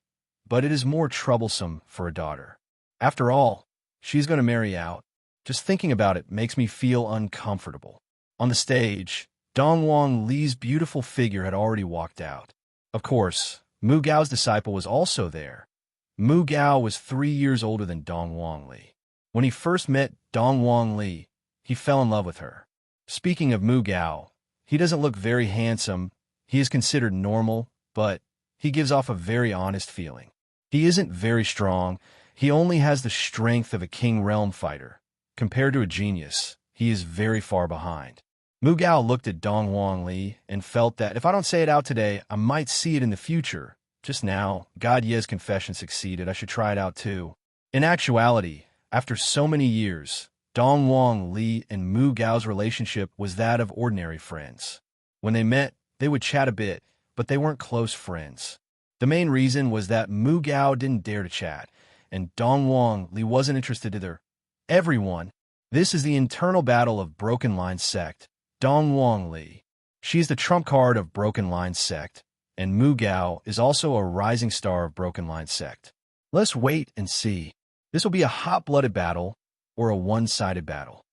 but it is more troublesome for a daughter. After all, she's going to marry out. Just thinking about it makes me feel uncomfortable." On the stage, Dongwang Li's beautiful figure had already walked out. Of course, Mu Gao's disciple was also there. Mu Gao was 3 years older than Dongwang Li. When he first met Dongwang Li, he fell in love with her. Speaking of Mu Gao, he doesn't look very handsome. He is considered normal, but he gives off a very honest feeling. He isn't very strong. He only has the strength of a King Realm fighter. Compared to a genius, he is very far behind. Mu Gao looked at Dongwang Li and felt that if I don't say it out today, I might see it in the future. Just now, God Ye's confession succeeded. I should try it out too. In actuality, after so many years, Dongwang Li and Mu Gao's relationship was that of ordinary friends. When they met, they would chat a bit, but they weren't close friends. The main reason was that Mu Gao didn't dare to chat, and Dongwang Li wasn't interested either. Everyone, this is the internal battle of Broken Line Sect. Dongwang Li. She's the trump card of Broken Line Sect, and Mu Gao is also a rising star of Broken Line Sect. Let's wait and see. This will be a hot-blooded battle or a one-sided battle.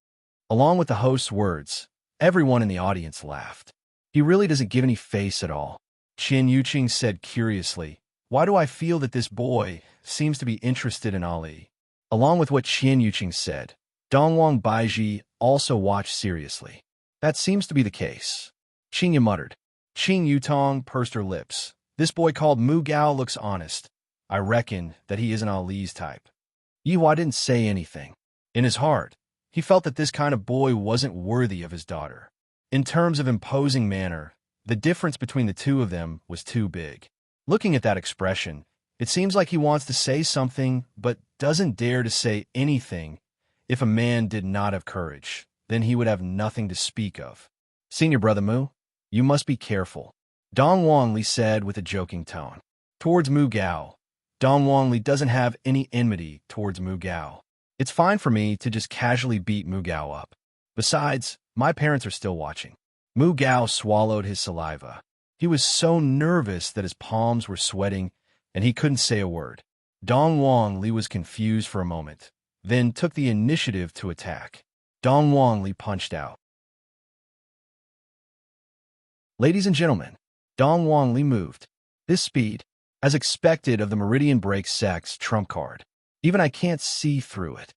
Along with the host's words, everyone in the audience laughed. He really doesn't give any face at all. Qin Yuqing said curiously, "Why do I feel that this boy seems to be interested in Ali?" Along with what Qin Yuqing said, Dongwang Baiji also watched seriously. "That seems to be the case," Qing Yu muttered. Qing Yutong pursed her lips. "This boy called Mu Gao looks honest. I reckon that he isn't Ali's type." Yihua didn't say anything. In his heart, he felt that this kind of boy wasn't worthy of his daughter. In terms of imposing manner, the difference between the two of them was too big. Looking at that expression, it seems like he wants to say something but doesn't dare to say anything. If a man did not have courage, then he would have nothing to speak of. "Senior Brother Mu, you must be careful," Dongwang Li said with a joking tone. Towards Mu Gao, Dongwang Li doesn't have any enmity towards Mu Gao. "It's fine for me to just casually beat Mu Gao up. Besides, my parents are still watching." Mu Gao swallowed his saliva. He was so nervous that his palms were sweating and he couldn't say a word. Dongwang Li was confused for a moment, then took the initiative to attack. Dongwang Li punched out. Ladies and gentlemen, Dongwang Li moved. This speed, as expected of the Meridian Break Sect's trump card. Even I can't see through it.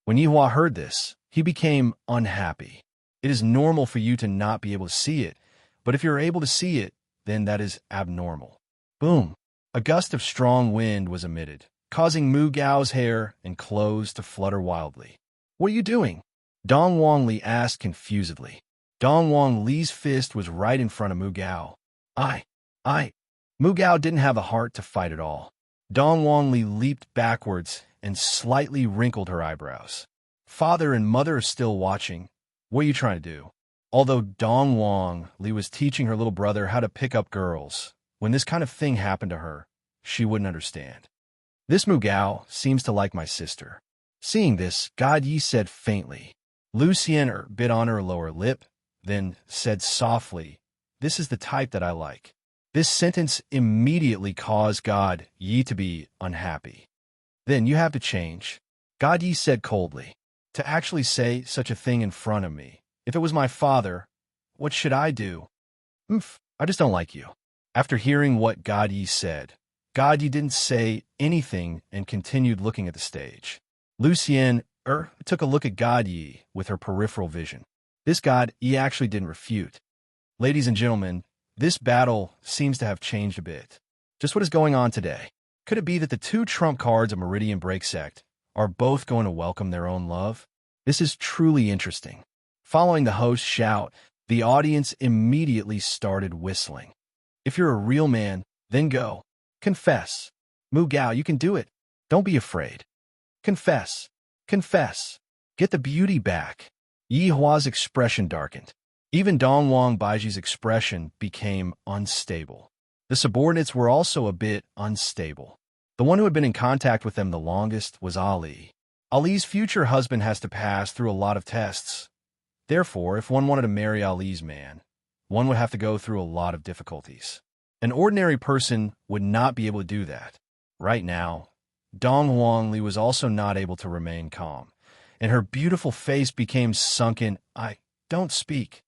When Yihua heard this, he became unhappy. It is normal for you to not be able to see it, but if you're able to see it, then that is abnormal. Boom! A gust of strong wind was emitted, causing Mu Gao's hair and clothes to flutter wildly. "What are you doing?" Dongwang Li asked confusedly. Dongwang Li's fist was right in front of Mu Gao. I. Mu Gao didn't have a heart to fight at all. Dongwang Li leaped backwards and slightly wrinkled her eyebrows. "Father and mother are still watching. What are you trying to do?" Although Dongwang Li was teaching her little brother how to pick up girls, when this kind of thing happened to her, she wouldn't understand. "This Mu Gao seems to like my sister." Seeing this, God Yi said faintly. Lu Xian bit on her lower lip, then said softly, "This is the type that I like." This sentence immediately caused God Yi to be unhappy. "Then you have to change," God Yi said coldly. "To actually say such a thing in front of me. If it was my father, what should I do?" I just don't like you." After hearing what God Yi said, God Yi didn't say anything and continued looking at the stage. Lucien took a look at God Yi with her peripheral vision. This God Yi actually didn't refute. Ladies and gentlemen, this battle seems to have changed a bit. Just what is going on today? Could it be that the two trump cards of Meridian Break Sect are both going to welcome their own love? This is truly interesting. Following the host's shout, the audience immediately started whistling. If you're a real man, then go. Confess. Mu Gao, you can do it. Don't be afraid. Confess. Confess. Get the beauty back. Yi Hua's expression darkened. Even Dong Wang Baiji's expression became unstable. The subordinates were also a bit unstable. The one who had been in contact with them the longest was Ali. Ali's future husband has to pass through a lot of tests. Therefore, if one wanted to marry Ali's man, one would have to go through a lot of difficulties. An ordinary person would not be able to do that. Right now, Dong Huangli was also not able to remain calm, and her beautiful face became sunken. "I don't speak,"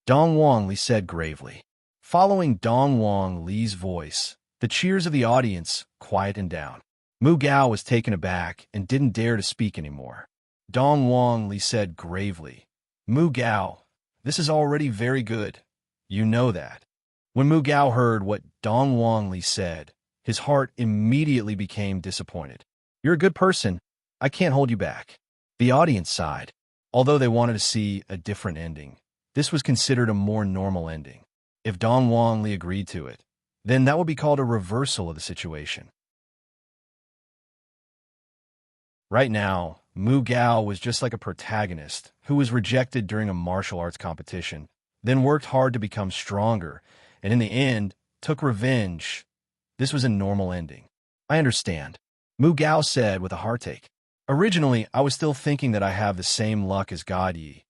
Dong Huangli said gravely. Following Dong Huangli's voice, the cheers of the audience quietened down. Mu Gao was taken aback and didn't dare to speak anymore. Dong Huangli said gravely, "Mu Gao, this is already very good. You know that." When Mu Gao heard what Dong Huangli said, his heart immediately became disappointed. "You're a good person. I can't hold you back." The audience sighed. Although they wanted to see a different ending, this was considered a more normal ending. If Dong Huangli agreed to it, then that would be called a reversal of the situation. Right now, Mu Gao was just like a protagonist who was rejected during a martial arts competition, then worked hard to become stronger, and in the end, took revenge. This was a normal ending. "I understand," Mu Gao said with a heartache. "Originally, I was still thinking that I have the same luck as God Yi.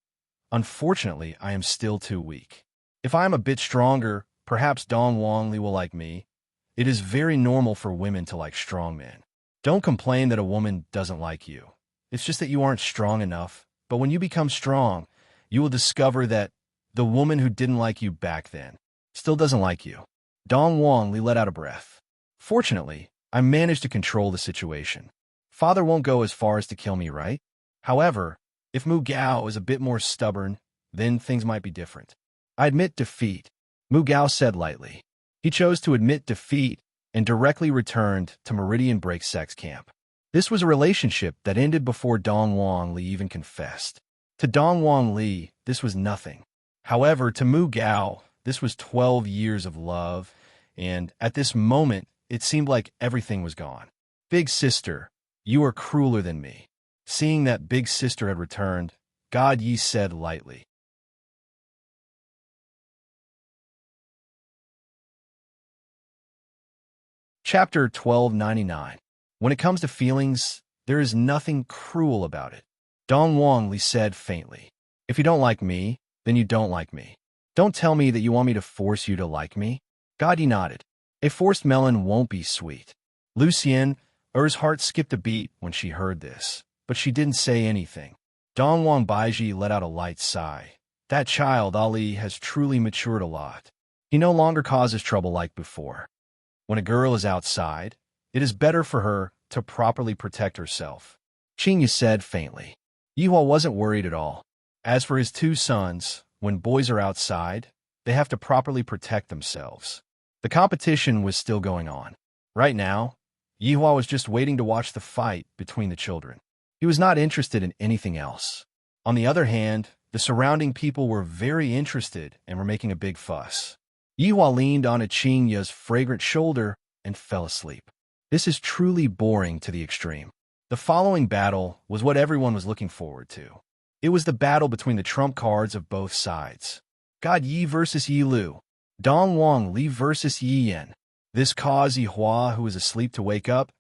Unfortunately, I am still too weak. If I am a bit stronger, perhaps Dong Huangli will like me. It is very normal for women to like strong men. Don't complain that a woman doesn't like you. It's just that you aren't strong enough. But when you become strong, you will discover that the woman who didn't like you back then still doesn't like you." Dong Huangli let out a breath. "Fortunately, I managed to control the situation. Father won't go as far as to kill me, right? However, if Mu Gao is a bit more stubborn, then things might be different." "I admit defeat," Mu Gao said lightly. He chose to admit defeat and directly returned to Meridian Break Sect's camp. This was a relationship that ended before Dong Huangli even confessed. To Dong Huangli, this was nothing. However, to Mu Gao, this was 12 years of love, and at this moment, it seemed like everything was gone. "Big sister, you are crueler than me." Seeing that Big Sister had returned, God Yi said lightly. Chapter 1299. When it comes to feelings, there is nothing cruel about it. Dong Huangli said faintly. "If you don't like me, then you don't like me. Don't tell me that you want me to force you to like me." God Yi nodded. "A forced melon won't be sweet." Lucien, Er's heart skipped a beat when she heard this, but she didn't say anything. Dong Wang Baiji let out a light sigh. That child, Ali, has truly matured a lot. He no longer causes trouble like before. When a girl is outside, it is better for her to properly protect herself. Qingyu said faintly. Yihua wasn't worried at all. As for his two sons, when boys are outside, they have to properly protect themselves. The competition was still going on. Right now, Yihua was just waiting to watch the fight between the children. He was not interested in anything else. On the other hand, the surrounding people were very interested and were making a big fuss. Yihua leaned on Qingyu's fragrant shoulder and fell asleep. This is truly boring to the extreme. The following battle was what everyone was looking forward to. It was the battle between the trump cards of both sides. God Yi versus Yi Lu. Dong Wang Li versus Yi Yan. This caused Yihua, who was asleep, to wake up,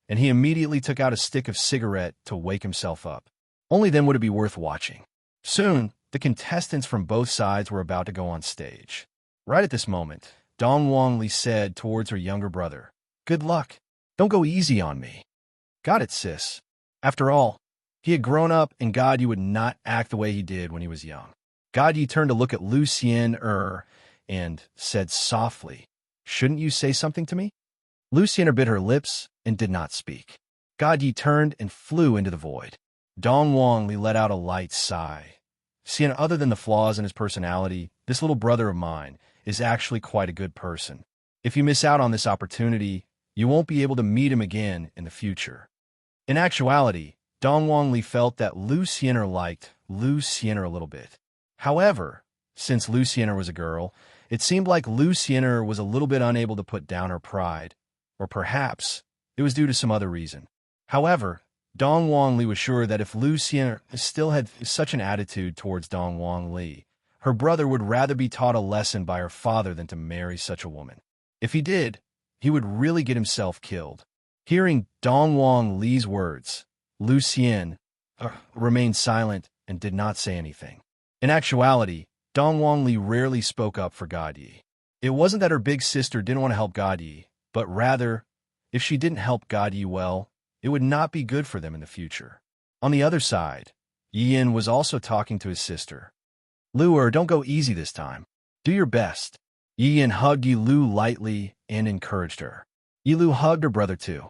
and he immediately took out a stick of cigarette to wake himself up. Only then would it be worth watching. Soon, The contestants from both sides were about to go on stage. Right at this moment, Dong Wangli said towards her younger brother, "Good luck. Don't go easy on me." "Got it, sis." After all, he had grown up, and God Yi would not act the way he did when he was young. God Yi turned to look at Lu Xian and said softly, "Shouldn't you say something to me?" Lu Xian bit her lips and did not speak. God Yi turned and flew into the void. Dong Wangli let out a light sigh. "Seeing other than the flaws in his personality, this little brother of mine is actually quite a good person. If you miss out on this opportunity, you won't be able to meet him again in the future." In actuality, Dong Wangli felt that Lu Xian liked Lu Xian a little bit. However, since Lu Xian was a girl, it seemed like Lu Xian was a little bit unable to put down her pride, or perhaps it was due to some other reason. However, Dong Wangli was sure that if Lu Xian still had such an attitude towards Dong Wangli, her brother would rather be taught a lesson by her father than to marry such a woman. If he did, he would really get himself killed. Hearing Dong Wangli's words, Lu Xian remained silent and did not say anything. In actuality, Dong Wangli rarely spoke up for God Yi. It wasn't that her big sister didn't want to help God Yi, but rather, if she didn't help God Yi well, it would not be good for them in the future. On the other side, Yin was also talking to his sister. "Lu, don't go easy this time. Do your best." Yin hugged Yi Lu lightly and encouraged her. Yi Lu hugged her brother too.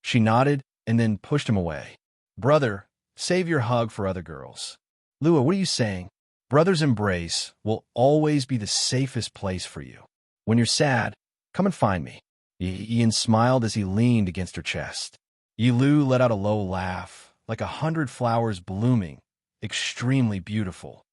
She nodded and then pushed him away. "Brother, save your hug for other girls." "Lua, what are you saying?" "Brother's embrace will always be the safest place for you. When you're sad, come and find me." Ian smiled as he leaned against her chest. Yi Lu let out a low laugh, like 100 flowers blooming, extremely beautiful.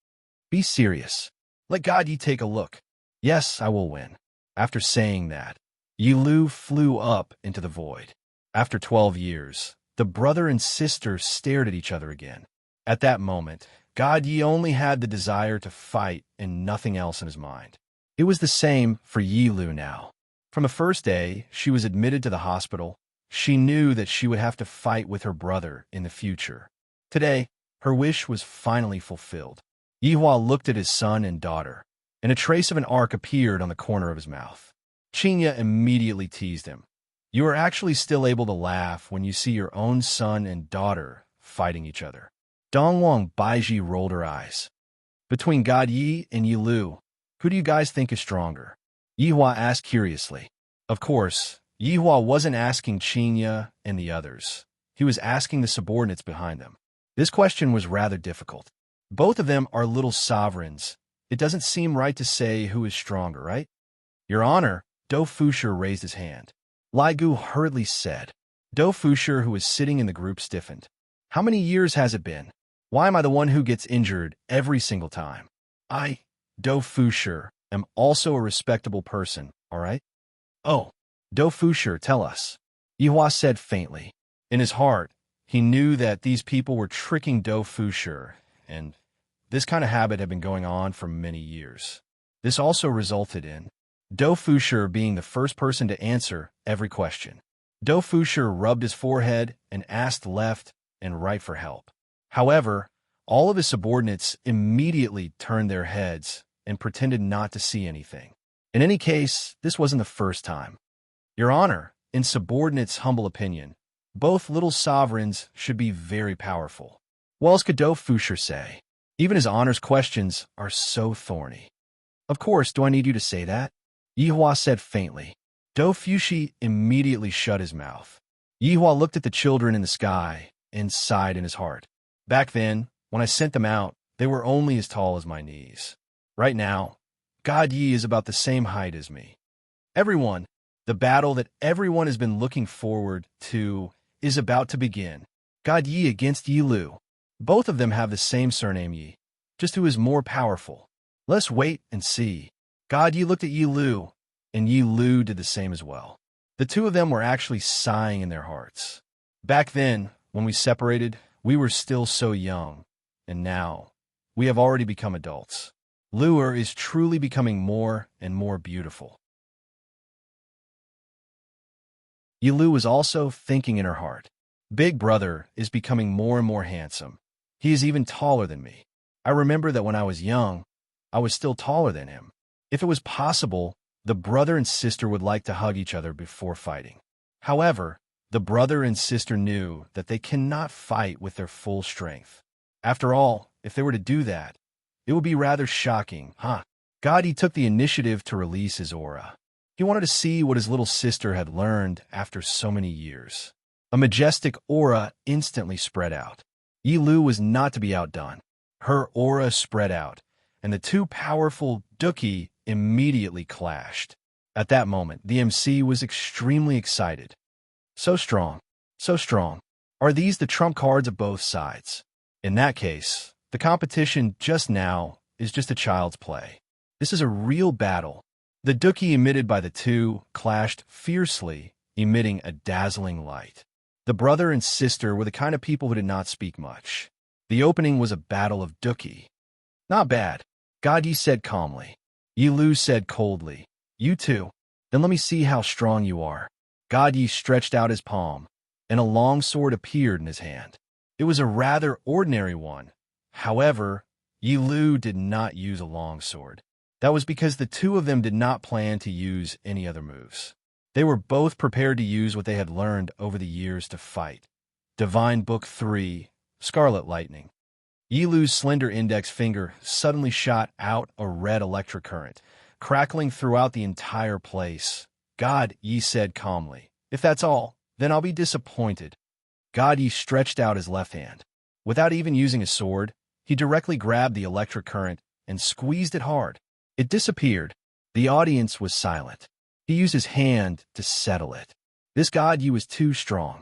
"Be serious. Let God Yi take a look. Yes, I will win." After saying that, Yi Lu flew up into the void. After 12 years, the brother and sister stared at each other again. At that moment, God Yi only had the desire to fight and nothing else in his mind. It was the same for Yi Lu now. From the first day she was admitted to the hospital, she knew that she would have to fight with her brother in the future. Today, her wish was finally fulfilled. Yihua looked at his son and daughter, and a trace of an arc appeared on the corner of his mouth. Qinya immediately teased him. "You are actually still able to laugh when you see your own son and daughter fighting each other." Dongwang Baiji rolled her eyes. "Between God Yi and Yi Lu, who do you guys think is stronger?" Yihua asked curiously. Of course, Yihua wasn't asking Qinya and the others. He was asking the subordinates behind them. This question was rather difficult. Both of them are little sovereigns. It doesn't seem right to say who is stronger, right? "Your Honor," Do Fusher raised his hand. Lai Gu hurriedly said. Do Fusher, who was sitting in the group, stiffened. "How many years has it been? Why am I the one who gets injured every single time? I, Do Fusher, am also a respectable person, all right?" "Oh, Do Fusher, tell us," Yihua said faintly. In his heart, he knew that these people were tricking Do Fusher, and this kind of habit had been going on for many years. This also resulted in Do Fusher being the first person to answer every question. Do Fusher rubbed his forehead and asked left and right for help. However, all of his subordinates immediately turned their heads and pretended not to see anything. In any case, this wasn't the first time. "Your Honor, in subordinates' humble opinion, both little sovereigns should be very powerful." What else could Do Fusher say? Even his Honor's questions are so thorny. "Of course, do I need you to say that?" Yihua said faintly. Do Fushi immediately shut his mouth. Yihua looked at the children in the sky and sighed in his heart. "Back then, when I sent them out, they were only as tall as my knees. Right now, God Yi is about the same height as me. Everyone, the battle that everyone has been looking forward to is about to begin. God Yi against Yi Lu. Both of them have the same surname Yi, just who is more powerful. Let's wait and see." God Yi looked at Yi Lu, and Yi Lu did the same as well. The two of them were actually sighing in their hearts. Back then, when we separated, we were still so young, and now, we have already become adults. Luer is truly becoming more and more beautiful. Yi Lu was also thinking in her heart. Big Brother is becoming more and more handsome. He is even taller than me. I remember that when I was young, I was still taller than him. If it was possible, the brother and sister would like to hug each other before fighting. However, the brother and sister knew that they cannot fight with their full strength. After all, if they were to do that, it would be rather shocking, huh? God, he took the initiative to release his aura. He wanted to see what his little sister had learned after so many years. A majestic aura instantly spread out. Yi Lu was not to be outdone. Her aura spread out, and the two powerful Duki immediately clashed. At that moment, the MC was extremely excited. So strong, so strong. Are these the trump cards of both sides? In that case, the competition just now is just a child's play. This is a real battle. The Duki emitted by the two clashed fiercely, emitting a dazzling light. The brother and sister were the kind of people who did not speak much. The opening was a battle of Duki. Not bad, God Yi said calmly. Yi Lu said coldly, you too? Then let me see how strong you are. God Yi stretched out his palm, and a long sword appeared in his hand. It was a rather ordinary one. However, Yi Lu did not use a long sword. That was because the two of them did not plan to use any other moves. They were both prepared to use what they had learned over the years to fight. Divine Book 3, Scarlet Lightning. Yi Lu's slender index finger suddenly shot out a red electric current, crackling throughout the entire place. God Yi said calmly, if that's all, then I'll be disappointed. God Yi stretched out his left hand. Without even using a sword, he directly grabbed the electric current and squeezed it hard. It disappeared. The audience was silent. He used his hand to settle it. This God Yi was too strong.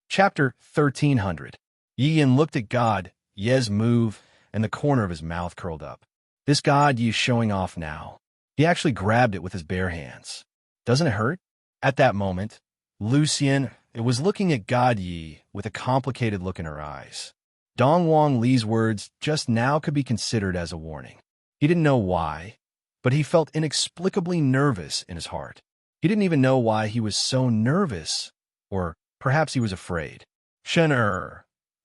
Chapter 1300. Yi Yin looked at God Ye's move, and the corner of his mouth curled up. This God Yi is showing off now. He actually grabbed it with his bare hands. Doesn't it hurt? At that moment, Lucien was looking at God Yi with a complicated look in her eyes. Dong Wang Li's words just now could be considered as a warning. He didn't know why, but he felt inexplicably nervous in his heart. He didn't even know why he was so nervous, or perhaps he was afraid. Shen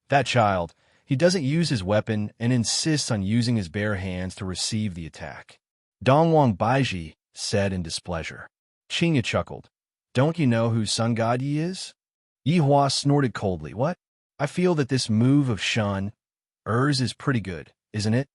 that child, he doesn't use his weapon and insists on using his bare hands to receive the attack. Dongwang Baiji said in displeasure. Qinya chuckled. Don't you know who Sun God Yi is? Yi Hua snorted coldly. What? I feel that this move of Shun Er's is pretty good, isn't it?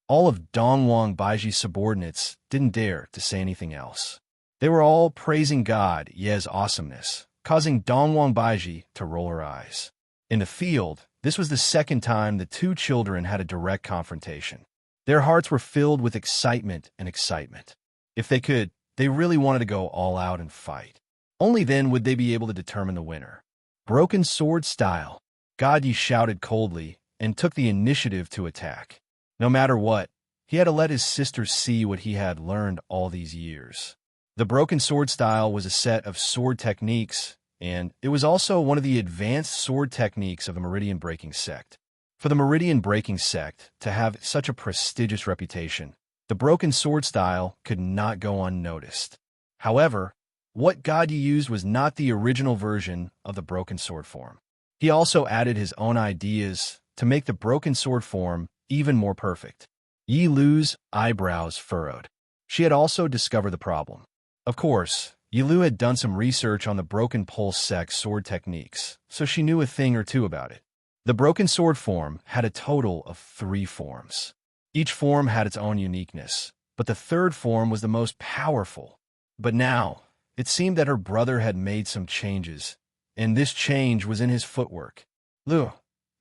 All of Dongwang Baiji's subordinates didn't dare to say anything else. They were all praising God Ye's awesomeness, causing Dongwang Baiji to roll her eyes. In the field, this was the second time the two children had a direct confrontation. Their hearts were filled with excitement and excitement. If they could, they really wanted to go all out and fight. Only then would they be able to determine the winner. Broken sword style, God Yi shouted coldly and took the initiative to attack. No matter what, he had to let his sisters see what he had learned all these years. The broken sword style was a set of sword techniques, and it was also one of the advanced sword techniques of the Meridian Breaking Sect. For the Meridian Breaking Sect to have such a prestigious reputation, the broken sword style could not go unnoticed. However, what God Yi used was not the original version of the broken sword form. He also added his own ideas to make the broken sword form even more perfect. Yi Lu's eyebrows furrowed. She had also discovered the problem. Of course, Yi Lu had done some research on the broken pulse sect sword techniques, so she knew a thing or two about it. The broken sword form had a total of 3 forms. Each form had its own uniqueness, but the third form was the most powerful. But now, it seemed that her brother had made some changes, and this change was in his footwork. Lu,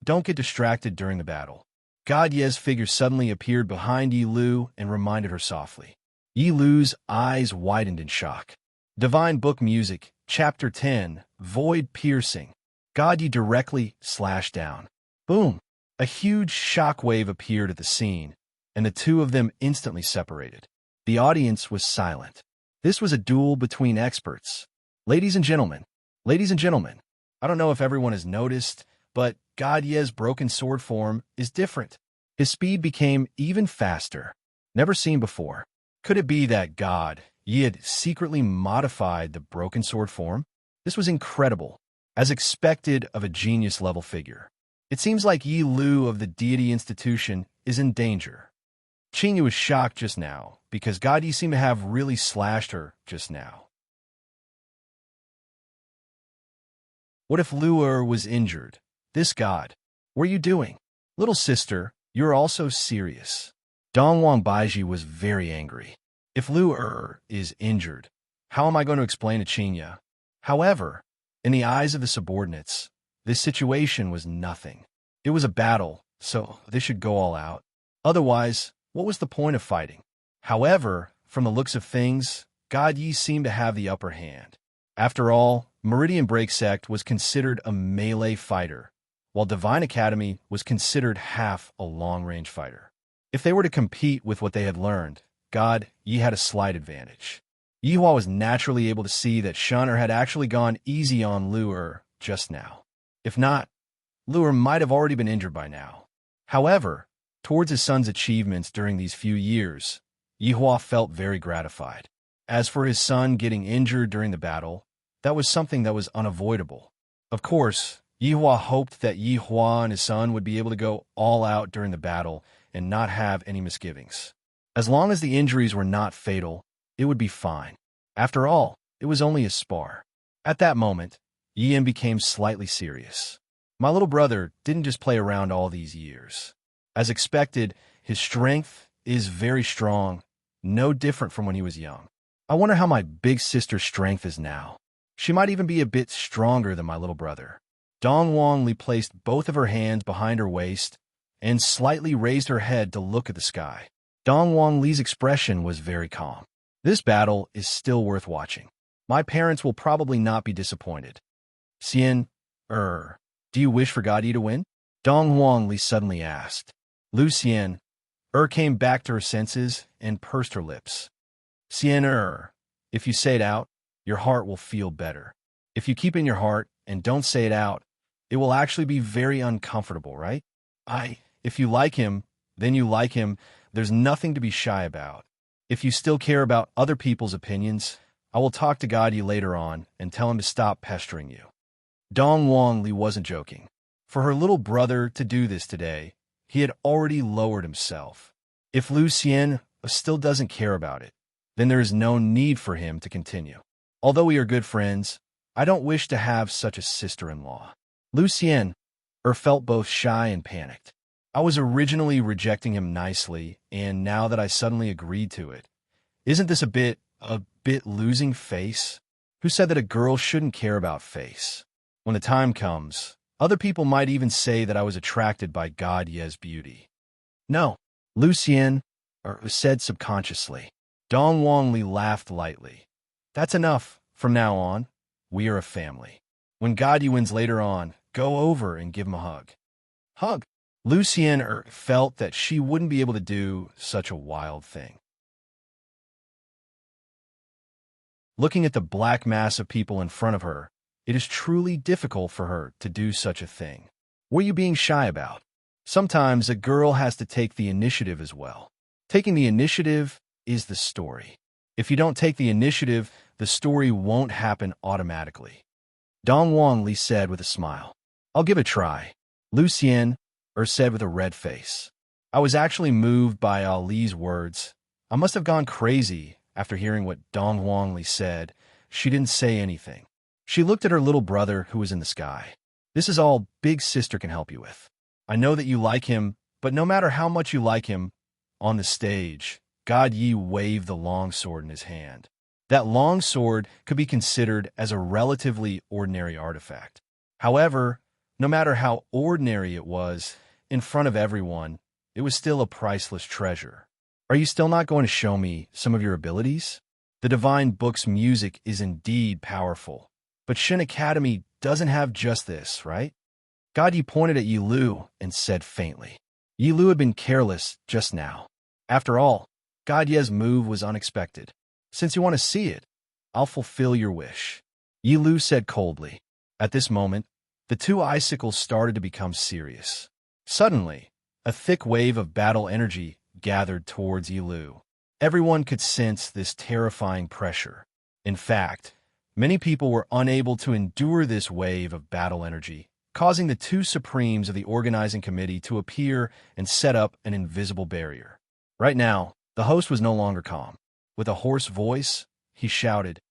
don't get distracted during the battle. God Ye's figure suddenly appeared behind Yi Lu and reminded her softly. Yi Lu's eyes widened in shock. Divine Book Music, Chapter 10, Void Piercing. God Yi directly slashed down. Boom! A huge shockwave appeared at the scene, and the two of them instantly separated. The audience was silent. This was a duel between experts. Ladies and gentlemen, I don't know if everyone has noticed, but God Ye's broken sword form is different. His speed became even faster, never seen before. Could it be that God Yi had secretly modified the broken sword form. This was incredible, as expected of a genius-level figure. It seems like Yi Lu of the deity institution is in danger. Qingyu was shocked just now, because God Yi seemed to have really slashed her just now. What if Lu'er was injured? This god. What are you doing? Little sister, you're also serious. Dongwang Baiji was very angry. If Lu'er is injured, how am I going to explain to Qingyu? However, in the eyes of the subordinates, this situation was nothing. It was a battle, so they should go all out. Otherwise, what was the point of fighting? However, from the looks of things, God Yi seemed to have the upper hand. After all, Meridian Break Sect was considered a melee fighter, while Divine Academy was considered half a long-range fighter. If they were to compete with what they had learned, God Yi had a slight advantage. Yihua was naturally able to see that Shun'er had actually gone easy on Lu'er just now. If not, Lu'er might have already been injured by now. However, towards his son's achievements during these few years, Yihua felt very gratified. As for his son getting injured during the battle, that was something that was unavoidable. Of course, Yihua hoped that Yihua and his son would be able to go all out during the battle and not have any misgivings. As long as the injuries were not fatal, it would be fine. After all, it was only a spar. At that moment, Yin became slightly serious. My little brother didn't just play around all these years. As expected, his strength is very strong, no different from when he was young. I wonder how my big sister's strength is now. She might even be a bit stronger than my little brother. Dongwang Li placed both of her hands behind her waist and slightly raised her head to look at the sky. Dongwang Li's expression was very calm. This battle is still worth watching. My parents will probably not be disappointed. Xian, do you wish for God Yi to win? Dongwang Li suddenly asked. Lu Xian, came back to her senses and pursed her lips. Xian, if you say it out, your heart will feel better. If you keep it in your heart and don't say it out, it will actually be very uncomfortable, right? If you like him, then you like him. There's nothing to be shy about. If you still care about other people's opinions, I will talk to God Yi later on and tell him to stop pestering you. Dongwang Li wasn't joking. For her little brother to do this today, he had already lowered himself. If Lu Xian still doesn't care about it, then there is no need for him to continue. Although we are good friends, I don't wish to have such a sister-in-law. Lu Xian felt both shy and panicked. I was originally rejecting him nicely, and now that I suddenly agreed to it, isn't this a bit losing face? Who said that a girl shouldn't care about face? When the time comes, other people might even say that I was attracted by God Ye's beauty. No, Lu Xian said subconsciously. Dongwang Li laughed lightly. That's enough. From now on, we are a family. When God Yi wins later on, go over and give him a hug. Hug? Lu Xian felt that she wouldn't be able to do such a wild thing. Looking at the black mass of people in front of her, it is truly difficult for her to do such a thing. What are you being shy about? Sometimes a girl has to take the initiative as well. Taking the initiative is the story. If you don't take the initiative, the story won't happen automatically. Dongwang Li said with a smile. I'll give it a try. Lu Xian said with a red face. I was actually moved by Ali's words. I must have gone crazy after hearing what Dongwang Li said. She didn't say anything. She looked at her little brother who was in the sky. This is all big sister can help you with. I know that you like him, but no matter how much you like him, on the stage, God Yi waved the long sword in his hand. That long sword could be considered as a relatively ordinary artifact. However, no matter how ordinary it was, in front of everyone, it was still a priceless treasure. Are you still not going to show me some of your abilities? The Divine Book's music is indeed powerful, but Shin Academy doesn't have just this, right? God Yi pointed at Yi Lu and said faintly. Yi Lu had been careless just now. After all, God Ye's move was unexpected. Since you want to see it, I'll fulfill your wish. Yi Lu said coldly. At this moment, the two icicles started to become serious. Suddenly, a thick wave of battle energy gathered towards Yi Lu. Everyone could sense this terrifying pressure. In fact, many people were unable to endure this wave of battle energy, causing the two supremes of the organizing committee to appear and set up an invisible barrier. Right now, the host was no longer calm. With a hoarse voice, he shouted,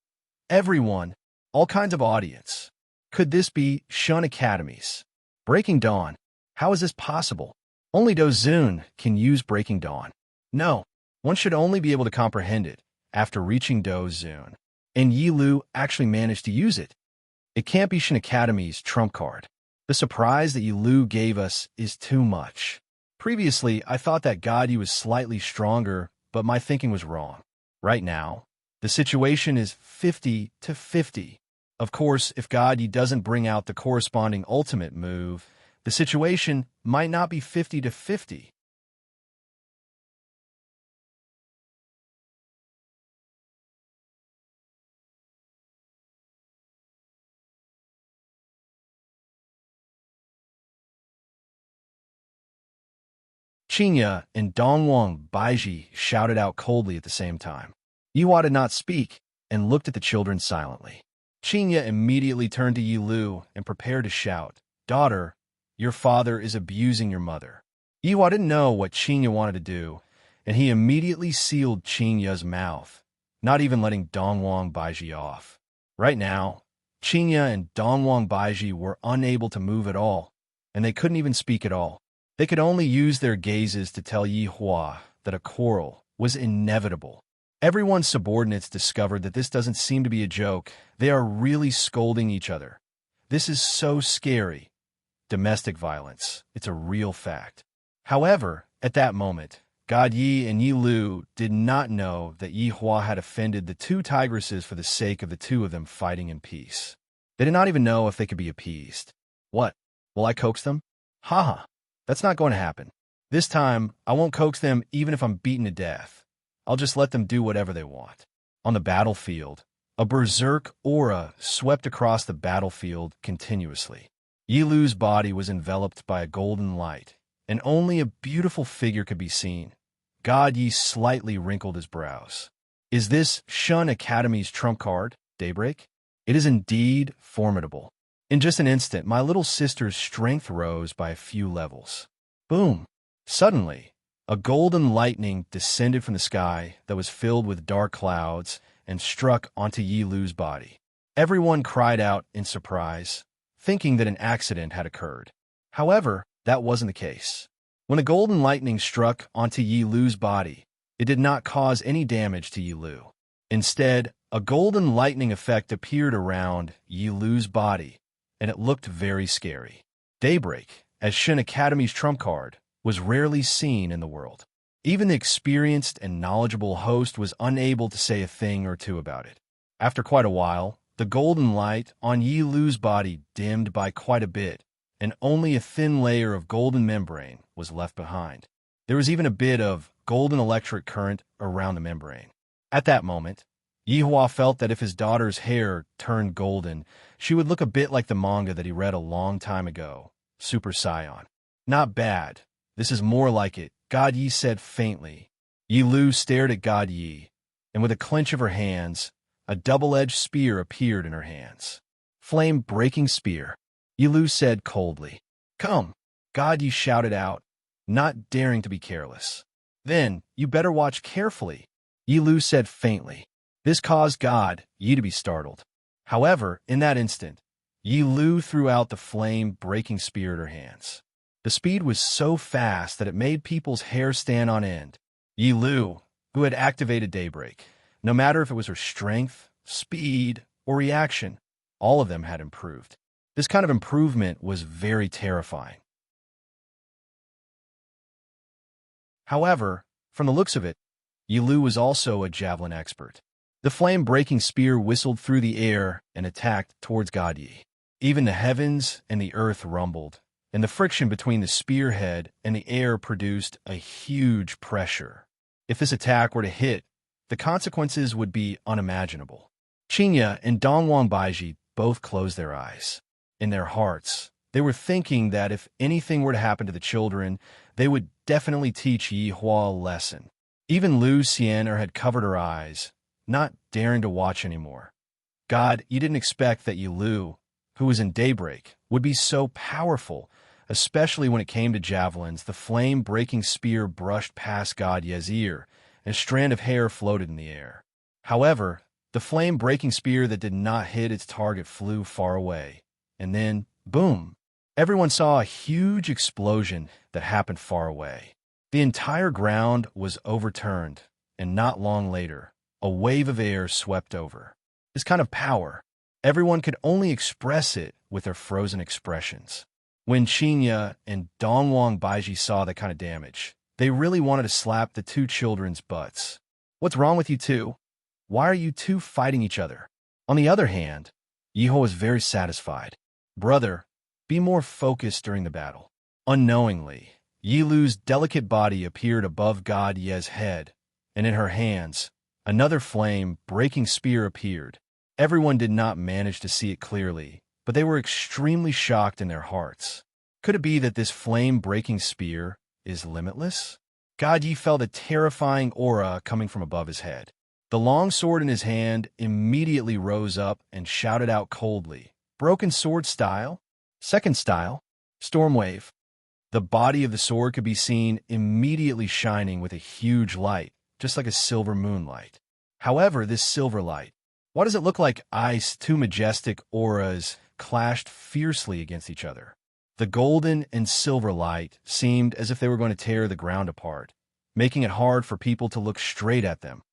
"Everyone, all kinds of audience. Could this be Shun Academies? Breaking Dawn. How is this possible? Only Dozun can use Breaking Dawn. No, one should only be able to comprehend it after reaching Dozun. And Yi Lu actually managed to use it. It can't be Shun Academy's trump card. The surprise that Yi Lu gave us is too much. Previously, I thought that God Yi was slightly stronger, but my thinking was wrong. Right now, the situation is 50-50. Of course, if God Yi doesn't bring out the corresponding ultimate move, the situation might not be 50-50. Qinya and Dongwang Baiji shouted out coldly at the same time. Yihua did not speak and looked at the children silently. Qinya immediately turned to Yi Lu and prepared to shout, "Daughter, your father is abusing your mother." Yihua didn't know what Qinya wanted to do, and he immediately sealed Qinya's mouth, not even letting Dongwang Baiji off. Right now, Qinya and Dongwang Baiji were unable to move at all, and they couldn't even speak at all. They could only use their gazes to tell Yihua that a quarrel was inevitable. Everyone's subordinates discovered that this doesn't seem to be a joke. They are really scolding each other. This is so scary. Domestic violence. It's a real fact. However, at that moment, God Yi and Yi Lu did not know that Yihua had offended the two tigresses for the sake of the two of them fighting in peace. They did not even know if they could be appeased. What? Will I coax them? Haha. That's not going to happen. This time, I won't coax them even if I'm beaten to death. I'll just let them do whatever they want. On the battlefield, a berserk aura swept across the battlefield continuously. Yi Lu's body was enveloped by a golden light, and only a beautiful figure could be seen. God Yi slightly wrinkled his brows. Is this Shun Academy's trump card, Daybreak? It is indeed formidable. In just an instant, my little sister's strength rose by a few levels. Boom! Suddenly, a golden lightning descended from the sky that was filled with dark clouds and struck onto Yi Lu's body. Everyone cried out in surprise, thinking that an accident had occurred. However, that wasn't the case. When the golden lightning struck onto Yi Lu's body, it did not cause any damage to Yi Lu. Instead, a golden lightning effect appeared around Yi Lu's body, and it looked very scary. Daybreak, as Shun Academy's trump card, was rarely seen in the world. Even the experienced and knowledgeable host was unable to say a thing or two about it. After quite a while, the golden light on Yi Lu's body dimmed by quite a bit, and only a thin layer of golden membrane was left behind. There was even a bit of golden electric current around the membrane. At that moment, Yihua felt that if his daughter's hair turned golden, she would look a bit like the manga that he read a long time ago, Super Saiyan. Not bad. This is more like it, God Yi said faintly. Yi Lu stared at God Yi, and with a clench of her hands, a double-edged spear appeared in her hands. Flame-breaking spear, Yi Lu said coldly. Come, God Yi shouted out, not daring to be careless. Then, you better watch carefully, Yi Lu said faintly. This caused God Yi to be startled. However, in that instant, Yi Lu threw out the flame-breaking spear in her hands. The speed was so fast that it made people's hair stand on end. Yi Lu, who had activated Daybreak, no matter if it was her strength, speed, or reaction, all of them had improved. This kind of improvement was very terrifying. However, from the looks of it, Yi Lu was also a javelin expert. The flame-breaking spear whistled through the air and attacked towards God Yi. Even the heavens and the earth rumbled, and the friction between the spearhead and the air produced a huge pressure. If this attack were to hit, the consequences would be unimaginable. Qinya and Dongwang Baiji both closed their eyes. In their hearts, they were thinking that if anything were to happen to the children, they would definitely teach Yihua a lesson. Even Lu Xian'er had covered her eyes, not daring to watch anymore. God, you didn't expect that Yi Lu, who was in daybreak, would be so powerful, especially when it came to javelins. The flame-breaking spear brushed past God Ye's ear, and a strand of hair floated in the air. However, the flame-breaking spear that did not hit its target flew far away. And then, boom! Everyone saw a huge explosion that happened far away. The entire ground was overturned, and not long later, a wave of air swept over. This kind of power, everyone could only express it with their frozen expressions. When Qinya and Dongwang Baiji saw that kind of damage, they really wanted to slap the two children's butts. What's wrong with you two? Why are you two fighting each other? On the other hand, Yiho was very satisfied. Brother, be more focused during the battle. Unknowingly, Yi Lu's delicate body appeared above God Ye's head, and in her hands, another flame-breaking spear appeared. Everyone did not manage to see it clearly, but they were extremely shocked in their hearts. Could it be that this flame-breaking spear is limitless? God Yi felt a terrifying aura coming from above his head. The long sword in his hand immediately rose up and shouted out coldly, "Broken sword style? Second style? Storm wave." The body of the sword could be seen immediately shining with a huge light, just like a silver moonlight. However, this silver light, why does it look like ice? Two majestic auras clashed fiercely against each other. The golden and silver light seemed as if they were going to tear the ground apart, making it hard for people to look straight at them.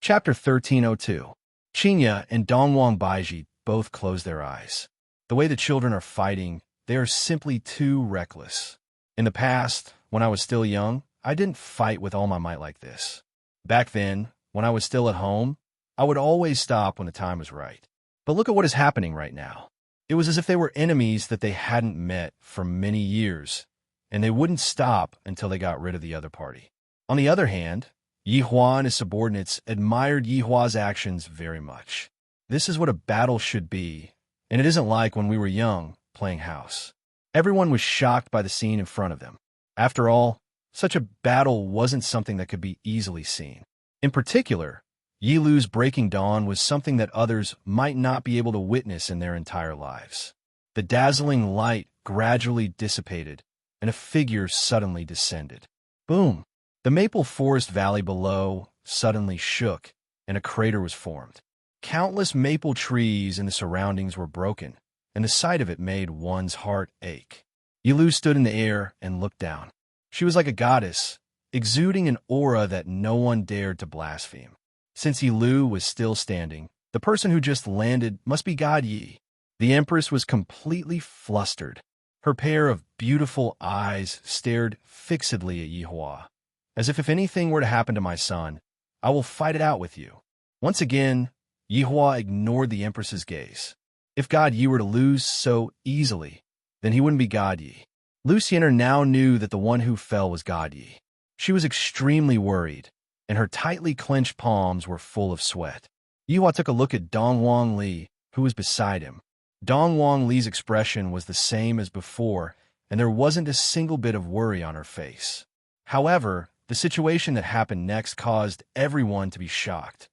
Chapter 1302. Qinya and Dongwang Baiji both closed their eyes. The way the children are fighting, they are simply too reckless. In the past, when I was still young, I didn't fight with all my might like this. Back then, when I was still at home, I would always stop when the time was right. But look at what is happening right now. It was as if they were enemies that they hadn't met for many years, and they wouldn't stop until they got rid of the other party. On the other hand, Yi Hua and his subordinates admired Yi Hua's actions very much. This is what a battle should be, and it isn't like when we were young, playing house. Everyone was shocked by the scene in front of them. After all, such a battle wasn't something that could be easily seen. In particular, Yi Lu's breaking dawn was something that others might not be able to witness in their entire lives. The dazzling light gradually dissipated, and a figure suddenly descended. Boom! The maple forest valley below suddenly shook, and a crater was formed. Countless maple trees in the surroundings were broken, and the sight of it made one's heart ache. Yi Lu stood in the air and looked down. She was like a goddess, exuding an aura that no one dared to blaspheme. Since Yi Lu was still standing, the person who just landed must be God Yi. The Empress was completely flustered. Her pair of beautiful eyes stared fixedly at Yi Hua, as if anything were to happen to my son, I will fight it out with you. Once again, Yi Hua ignored the Empress's gaze. If God Yi were to lose so easily, then he wouldn't be God Yi. Lu Xian'er now knew that the one who fell was God Yi. She was extremely worried, and her tightly clenched palms were full of sweat. Yi Hua took a look at Dongwang Li, who was beside him. Dongwang Li's expression was the same as before, and there wasn't a single bit of worry on her face. However, the situation that happened next caused everyone to be shocked.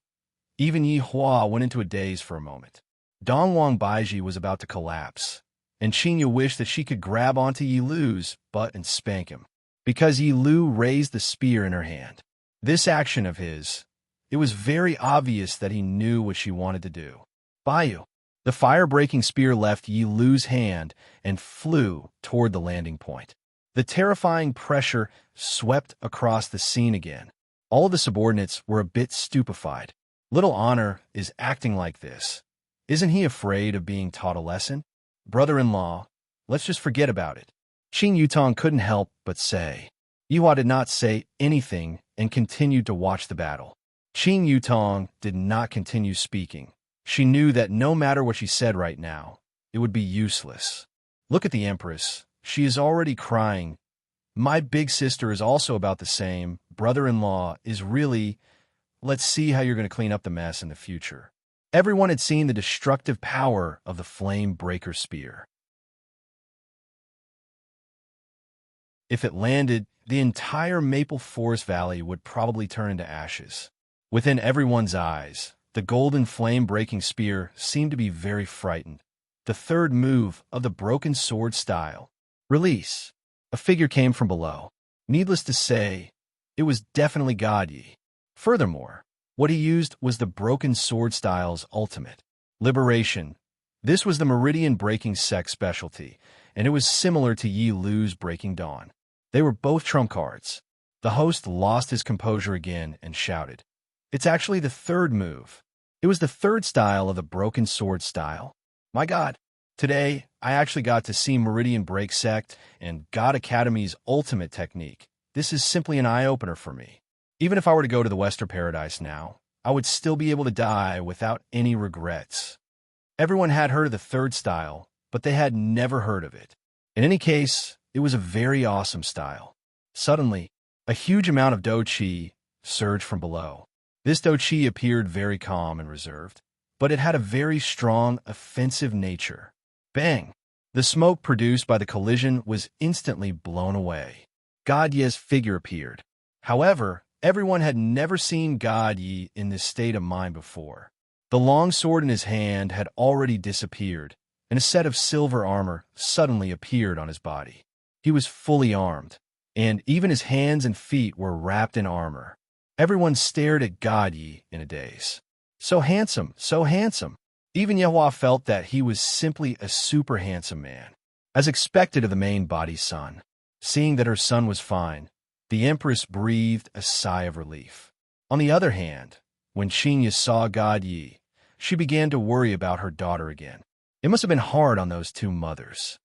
Even Yi Hua went into a daze for a moment. Dongwang Baiji was about to collapse, and Qinya wished that she could grab onto Yi Lu's butt and spank him, because Yi Lu raised the spear in her hand. This action of his, it was very obvious that he knew what she wanted to do. Bayu. The fire-breaking spear left Yi Lu's hand and flew toward the landing point. The terrifying pressure swept across the scene again. All of the subordinates were a bit stupefied. Little Honor is acting like this. Isn't he afraid of being taught a lesson? Brother-in-law, let's just forget about it. Qin Yutong couldn't help but say. Yihua did not say anything and continued to watch the battle. Qin Yutong did not continue speaking. She knew that no matter what she said right now, it would be useless. Look at the Empress. She is already crying. My big sister is also about the same. Brother-in-law is really... Let's see how you're going to clean up the mess in the future. Everyone had seen the destructive power of the flame breaker spear. If it landed, the entire Maple Forest Valley would probably turn into ashes. Within everyone's eyes, the golden flame-breaking spear seemed to be very frightened. The third move of the broken sword style. Release. A figure came from below. Needless to say, it was definitely God Yi. Furthermore, what he used was the broken sword style's ultimate. Liberation. This was the meridian-breaking sect specialty, and it was similar to Yi Lu's Breaking Dawn. They were both trump cards. The host lost his composure again and shouted, "It's actually the third move." It was the third style of the broken sword style. My God, today I actually got to see Meridian Break Sect and God Academy's ultimate technique. This is simply an eye-opener for me. Even if I were to go to the Western Paradise now, I would still be able to die without any regrets. Everyone had heard of the third style, but they had never heard of it. In any case, it was a very awesome style. Suddenly, a huge amount of Do Chi surged from below. This Do Chi appeared very calm and reserved, but it had a very strong, offensive nature. Bang! The smoke produced by the collision was instantly blown away. God Yi's figure appeared. However, everyone had never seen God Yi in this state of mind before. The long sword in his hand had already disappeared, and a set of silver armor suddenly appeared on his body. He was fully armed, and even his hands and feet were wrapped in armor. Everyone stared at God Yi in a daze. So handsome, so handsome. Even Yehua felt that he was simply a super handsome man. As expected of the main body's son. Seeing that her son was fine, the Empress breathed a sigh of relief. On the other hand, when Qinya saw God Yi, she began to worry about her daughter again. It must have been hard on those two mothers.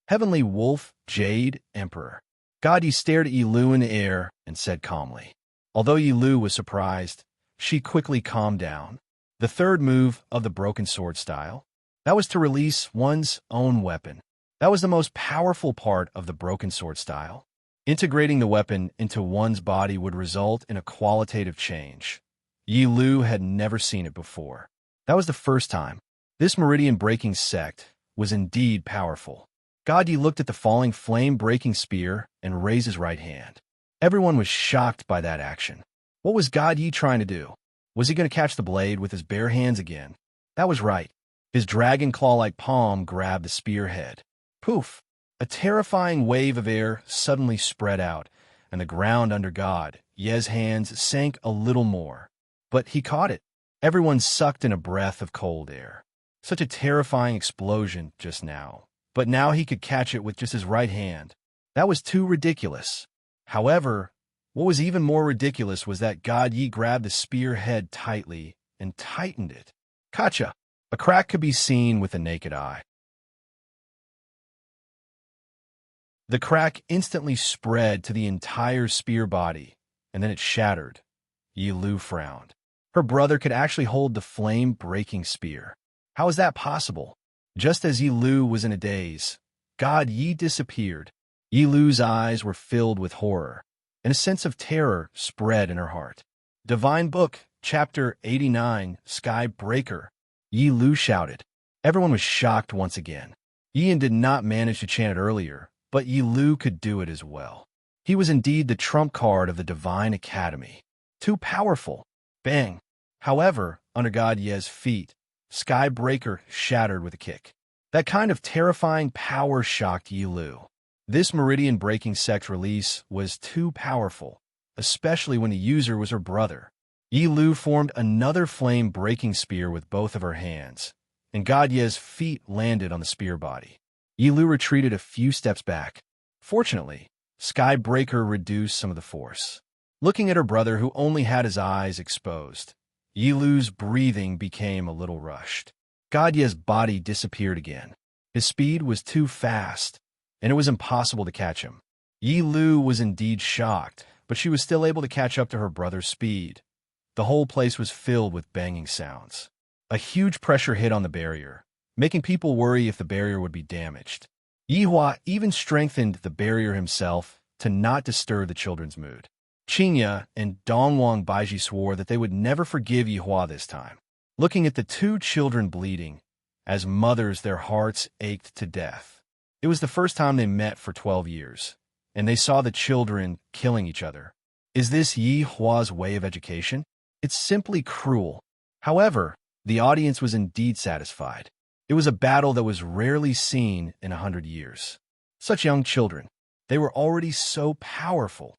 Heavenly Wolf, Jade, Emperor. God Yi stared at Yi Lu in the air and said calmly. Although Yi Lu was surprised, she quickly calmed down. The third move of the broken sword style, that was to release one's own weapon. That was the most powerful part of the broken sword style. Integrating the weapon into one's body would result in a qualitative change. Yi Lu had never seen it before. That was the first time. This meridian-breaking sect was indeed powerful. God Yi looked at the falling flame-breaking spear and raised his right hand. Everyone was shocked by that action. What was God Yi trying to do? Was he going to catch the blade with his bare hands again? That was right. His dragon claw-like palm grabbed the spearhead. Poof! A terrifying wave of air suddenly spread out, and the ground under God Yi's hands sank a little more. But he caught it. Everyone sucked in a breath of cold air. Such a terrifying explosion just now. But now he could catch it with just his right hand. That was too ridiculous. However, what was even more ridiculous was that God Yi grabbed the spearhead tightly and tightened it. Gotcha! A crack could be seen with the naked eye. The crack instantly spread to the entire spear body, and then it shattered. Yi Lu frowned. Her brother could actually hold the flame-breaking spear. How is that possible? Just as Yi Lu was in a daze, God Yi disappeared. Yi Lu's eyes were filled with horror, and a sense of terror spread in her heart. Divine Book, Chapter 89, Sky Breaker. Yi Lu shouted. Everyone was shocked once again. Yin did not manage to chant it earlier, but Yi Lu could do it as well. He was indeed the trump card of the Divine Academy. Too powerful. Bang! However, under God Yi's feet, Sky Breaker shattered with a kick. That kind of terrifying power shocked Yi Lu. This meridian-breaking sect release was too powerful, especially when the user was her brother. Yi Lu formed another flame-breaking spear with both of her hands, and God Yi's feet landed on the spear body. Yi Lu retreated a few steps back. Fortunately, Sky Breaker reduced some of the force. Looking at her brother, who only had his eyes exposed, Yi Lu's breathing became a little rushed. God Yi's body disappeared again. His speed was too fast, and it was impossible to catch him. Yi Lu was indeed shocked, but she was still able to catch up to her brother's speed. The whole place was filled with banging sounds. A huge pressure hit on the barrier, making people worry if the barrier would be damaged. Yihua even strengthened the barrier himself to not disturb the children's mood. Qinya and Dongwang Baiji swore that they would never forgive Yihua this time. Looking at the two children bleeding, as mothers their hearts ached to death. It was the first time they met for 12 years, and they saw the children killing each other. Is this Yi Hua's way of education? It's simply cruel. However, the audience was indeed satisfied. It was a battle that was rarely seen in 100 years. Such young children. They were already so powerful.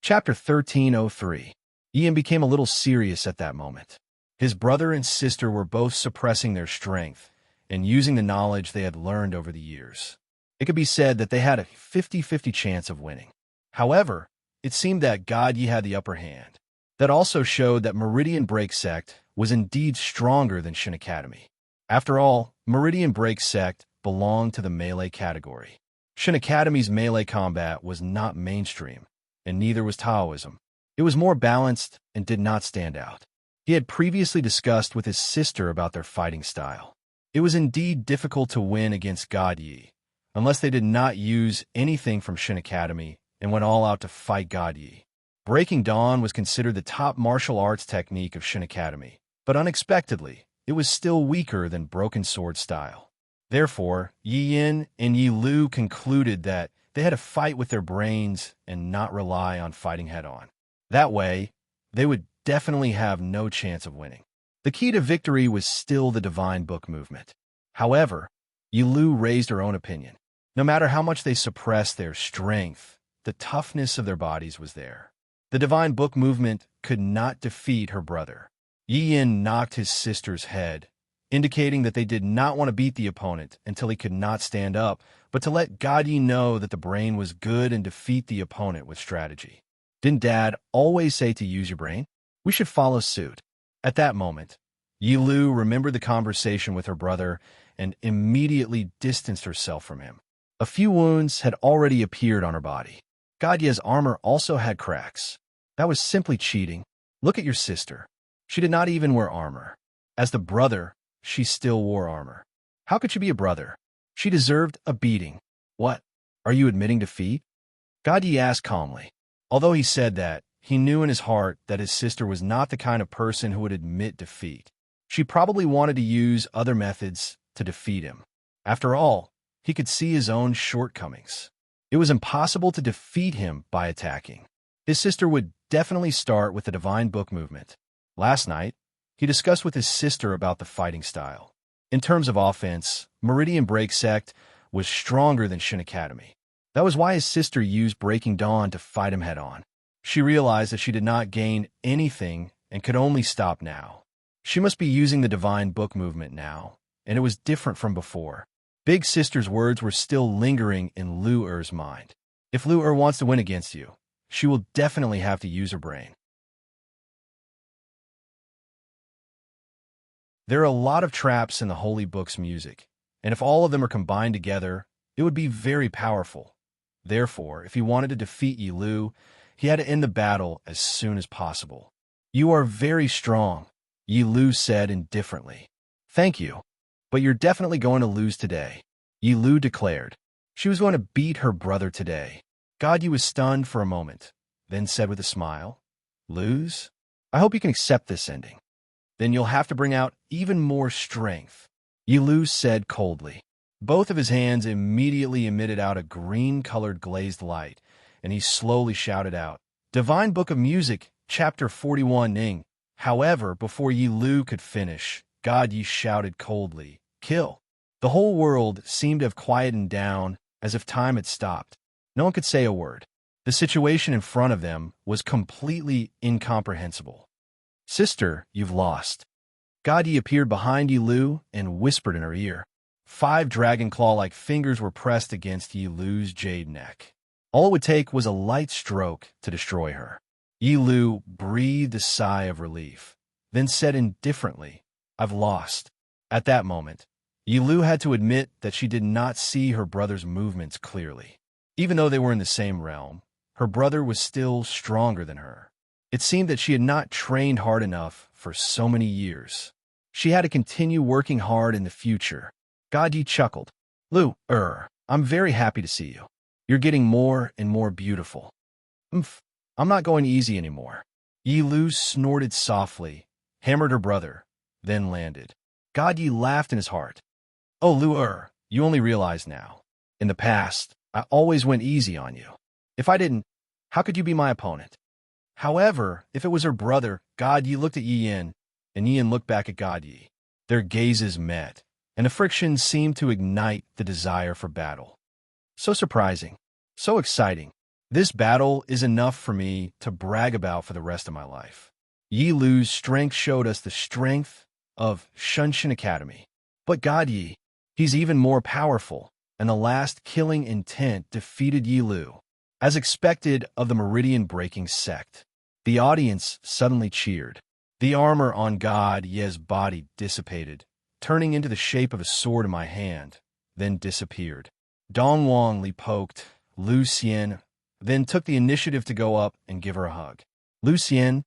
Chapter 1303. Ian became a little serious at that moment. His brother and sister were both suppressing their strength and using the knowledge they had learned over the years. It could be said that they had a 50-50 chance of winning. However, it seemed that God Yi had the upper hand. That also showed that Meridian Break Sect was indeed stronger than Shin Academy. After all, Meridian Break Sect belonged to the melee category. Shin Academy's melee combat was not mainstream, and neither was Taoism. It was more balanced and did not stand out. He had previously discussed with his sister about their fighting style. It was indeed difficult to win against God Yi, unless they did not use anything from Shin Academy and went all out to fight God Yi. Breaking Dawn was considered the top martial arts technique of Shin Academy, but unexpectedly, it was still weaker than Broken Sword style. Therefore, Yi Yin and Yi Lu concluded that they had to fight with their brains and not rely on fighting head-on. That way, they would definitely have no chance of winning. The key to victory was still the Divine Book movement. However, Yi Lu raised her own opinion. No matter how much they suppressed their strength, the toughness of their bodies was there. The Divine Book movement could not defeat her brother. Yi Yin knocked his sister's head, indicating that they did not want to beat the opponent until he could not stand up, but to let God Yi know that the brain was good and defeat the opponent with strategy. Didn't Dad always say to use your brain? We should follow suit. At that moment, Yi Lu remembered the conversation with her brother and immediately distanced herself from him. A few wounds had already appeared on her body. God Yi's armor also had cracks. That was simply cheating. Look at your sister. She did not even wear armor. As the brother, she still wore armor. How could she be a brother? She deserved a beating. What? Are you admitting defeat? God Yi asked calmly. Although he said that, he knew in his heart that his sister was not the kind of person who would admit defeat. She probably wanted to use other methods to defeat him. After all, he could see his own shortcomings. It was impossible to defeat him by attacking. His sister would definitely start with the Divine Book movement. Last night, he discussed with his sister about the fighting style. In terms of offense, Meridian Break Sect was stronger than Shin Academy. That was why his sister used Breaking Dawn to fight him head-on. She realized that she did not gain anything and could only stop now. She must be using the Divine Book movement now, and it was different from before. Big Sister's words were still lingering in Lu Er's mind. If Lu Er wants to win against you, she will definitely have to use her brain. There are a lot of traps in the Holy Book's music, and if all of them are combined together, it would be very powerful. Therefore, if he wanted to defeat Yi Lu, he had to end the battle as soon as possible. You are very strong, Yi Lu said indifferently. Thank you, but you're definitely going to lose today, Yi Lu declared. She was going to beat her brother today. God Yi was stunned for a moment, then said with a smile, Lose? I hope you can accept this ending. Then you'll have to bring out even more strength, Yi Lu said coldly. Both of his hands immediately emitted out a green-colored glazed light, and he slowly shouted out, Divine Book of Music, Chapter 41 Ning. However, before Yi Lu could finish, God Yi shouted coldly, Kill. The whole world seemed to have quietened down as if time had stopped. No one could say a word. The situation in front of them was completely incomprehensible. Sister, you've lost. God Yi appeared behind Yi Lu and whispered in her ear. 5 dragon claw-like fingers were pressed against Yi Lu's jade neck. All it would take was a light stroke to destroy her. Yi Lu breathed a sigh of relief, then said indifferently, I've lost. At that moment, Yi Lu had to admit that she did not see her brother's movements clearly. Even though they were in the same realm, her brother was still stronger than her. It seemed that she had not trained hard enough for so many years. She had to continue working hard in the future. God Yi chuckled. Lu Er, I'm very happy to see you. You're getting more and more beautiful. I'm not going easy anymore. Yi Lu snorted softly, hammered her brother, then landed. God Yi laughed in his heart. Oh, Lu, you only realize now. In the past, I always went easy on you. If I didn't, how could you be my opponent? However, if it was her brother, God Yi looked at Yi Yin, and Yi Yin looked back at God Yi. Their gazes met, and the friction seemed to ignite the desire for battle. So surprising, so exciting. This battle is enough for me to brag about for the rest of my life. Yi Lu's strength showed us the strength of Shunshin Academy. But God Yi, he's even more powerful, and the last killing intent defeated Yi Lu. As expected of the meridian-breaking sect, the audience suddenly cheered. The armor on God Ye's body dissipated, turning into the shape of a sword in my hand, then disappeared. Dong Wang Li poked Lu Xian, then took the initiative to go up and give her a hug. Lu Xian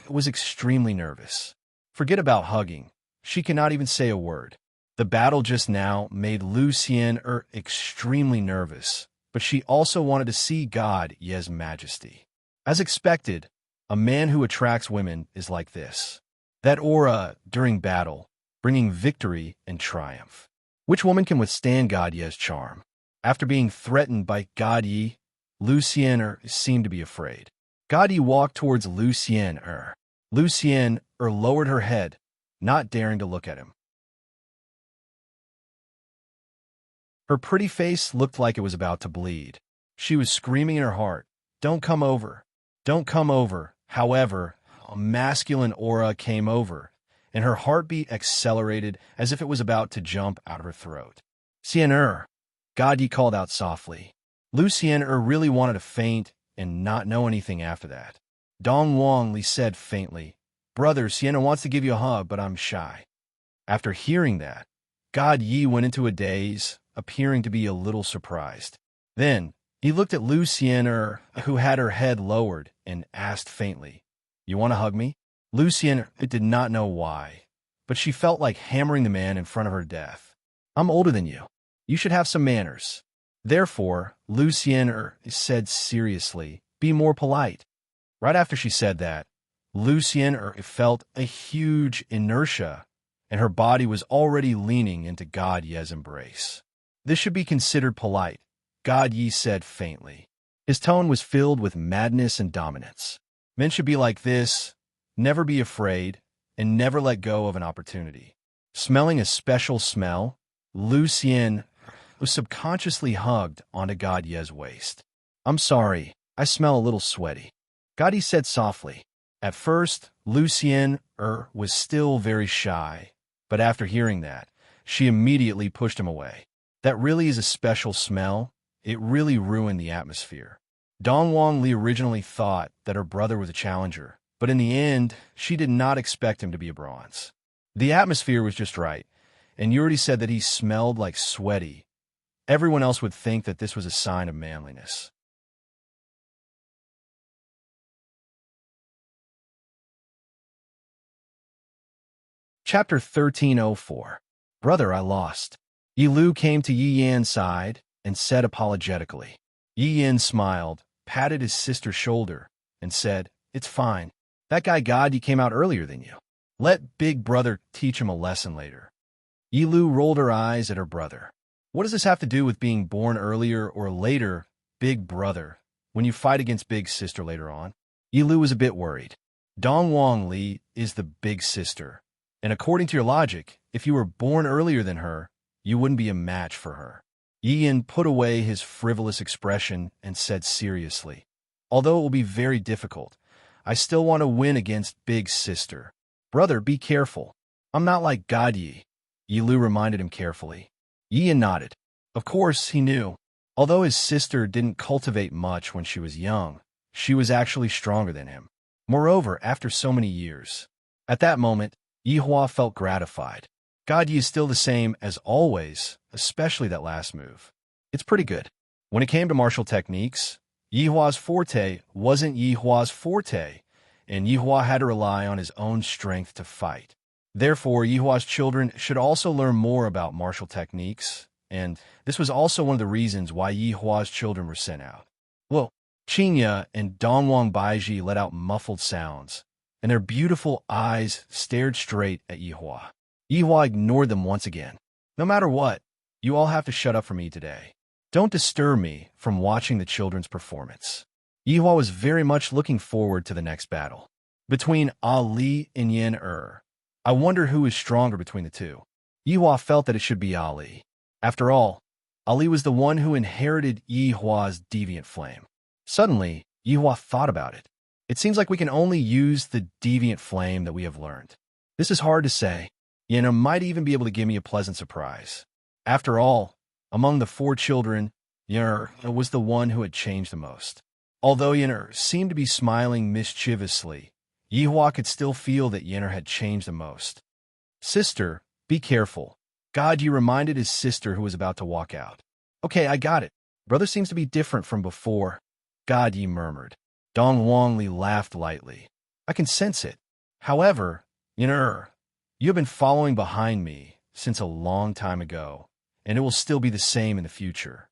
was extremely nervous. Forget about hugging. She cannot even say a word. The battle just now made Lu Xian extremely nervous, but she also wanted to see God Ye's majesty. As expected, a man who attracts women is like this. That aura during battle, bringing victory and triumph. Which woman can withstand God Ye's charm? After being threatened by God Yi, Lu Xian seemed to be afraid. God Yi walked towards Lu Xian. Lu Xian lowered her head, not daring to look at him. Her pretty face looked like it was about to bleed. She was screaming in her heart, "Don't come over! Don't come over!" However, a masculine aura came over, and her heartbeat accelerated as if it was about to jump out of her throat. "Xian God Yi called out softly. Lu Xian really wanted to faint and not know anything after that. Dong Wang Li said faintly, "Brother, Xian wants to give you a hug, but I'm shy." After hearing that, God Yi went into a daze, appearing to be a little surprised. Then, he looked at Lu Xian, who had her head lowered, and asked faintly, "You want to hug me?" Lu Xian did not know why, but she felt like hammering the man in front of her death. "I'm older than you. You should have some manners." Therefore, Lu Xian said seriously, "Be more polite." Right after she said that, Lu Xian felt a huge inertia, and her body was already leaning into God Ye's embrace. "This should be considered polite," God Yi said faintly. His tone was filled with madness and dominance. Men should be like this, never be afraid, and never let go of an opportunity. Smelling a special smell, Lu Xian was subconsciously hugged onto God Ye's waist. "I'm sorry, I smell a little sweaty," God Yi said softly. At first, Lu Xian was still very shy, but after hearing that, she immediately pushed him away. That really is a special smell. It really ruined the atmosphere. Dong Wang Li originally thought that her brother was a challenger, but in the end, she did not expect him to be a bronze. The atmosphere was just right, and you already said that he smelled like sweaty. Everyone else would think that this was a sign of manliness. Chapter 1304. Brother, I lost. Yi Lu came to Yi Yan's side and said apologetically. Yi Yan smiled, patted his sister's shoulder, and said, "It's fine. That guy God Yi came out earlier than you. Let big brother teach him a lesson later." Yi Lu rolled her eyes at her brother. "What does this have to do with being born earlier or later, big brother, when you fight against big sister later on?" Yi Lu was a bit worried. Dong Wang Li is the big sister, and according to your logic, if you were born earlier than her, you wouldn't be a match for her. Yi Yan put away his frivolous expression and said seriously, "Although it will be very difficult, I still want to win against big sister. Brother, be careful. I'm not like God Yi." Yi Lu reminded him carefully. Yi Yan nodded. Of course, he knew. Although his sister didn't cultivate much when she was young, she was actually stronger than him. Moreover, after so many years. At that moment, Yi Hua felt gratified. God Yi is still the same as always, especially that last move. It's pretty good. When it came to martial techniques, Yi Hua's forte wasn't Yi Hua's forte, and Yi Hua had to rely on his own strength to fight. Therefore, Yi Hua's children should also learn more about martial techniques, and this was also one of the reasons why Yi Hua's children were sent out. Well, Qingya and Dongwang Baiji let out muffled sounds, and their beautiful eyes stared straight at Yi Hua. Yihua ignored them once again. No matter what, you all have to shut up for me today. Don't disturb me from watching the children's performance. Yihua was very much looking forward to the next battle. Between Ali and Yen. I wonder who is stronger between the two. Yihua felt that it should be Ali. After all, Ali was the one who inherited Yihua's deviant flame. Suddenly, Yihua thought about it. It seems like we can only use the deviant flame that we have learned. This is hard to say. Yen might even be able to give me a pleasant surprise. After all, among the 4 children, Yen was the one who had changed the most. Although Yen seemed to be smiling mischievously, Yihua could still feel that Yen had changed the most. Sister, be careful. God, you reminded his sister who was about to walk out. Okay, I got it. Brother seems to be different from before. God, Yi murmured. Dong Wangli laughed lightly. I can sense it. However, Yen, you have been following behind me since a long time ago, and it will still be the same in the future.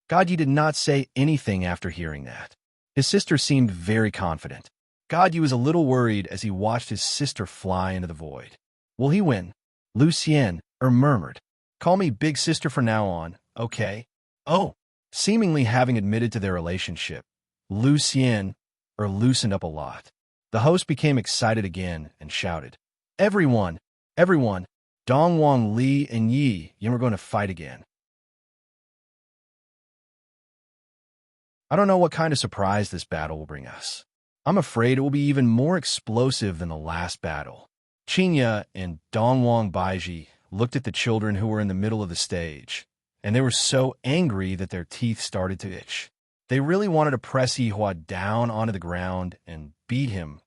God, Yi did not say anything after hearing that. His sister seemed very confident. God, Yi was a little worried as he watched his sister fly into the void. Will he win? Lu Xian murmured. Call me big sister from now on, okay? Oh, seemingly having admitted to their relationship, Lu Xian loosened up a lot. The host became excited again and shouted, Everyone! Everyone! Dong Wang Li and Yi are going to fight again. I don't know what kind of surprise this battle will bring us. I'm afraid it will be even more explosive than the last battle. Qinya and Dongwang Baiji looked at the children who were in the middle of the stage, and they were so angry that their teeth started to itch. They really wanted to press Yihua down onto the ground and beat him.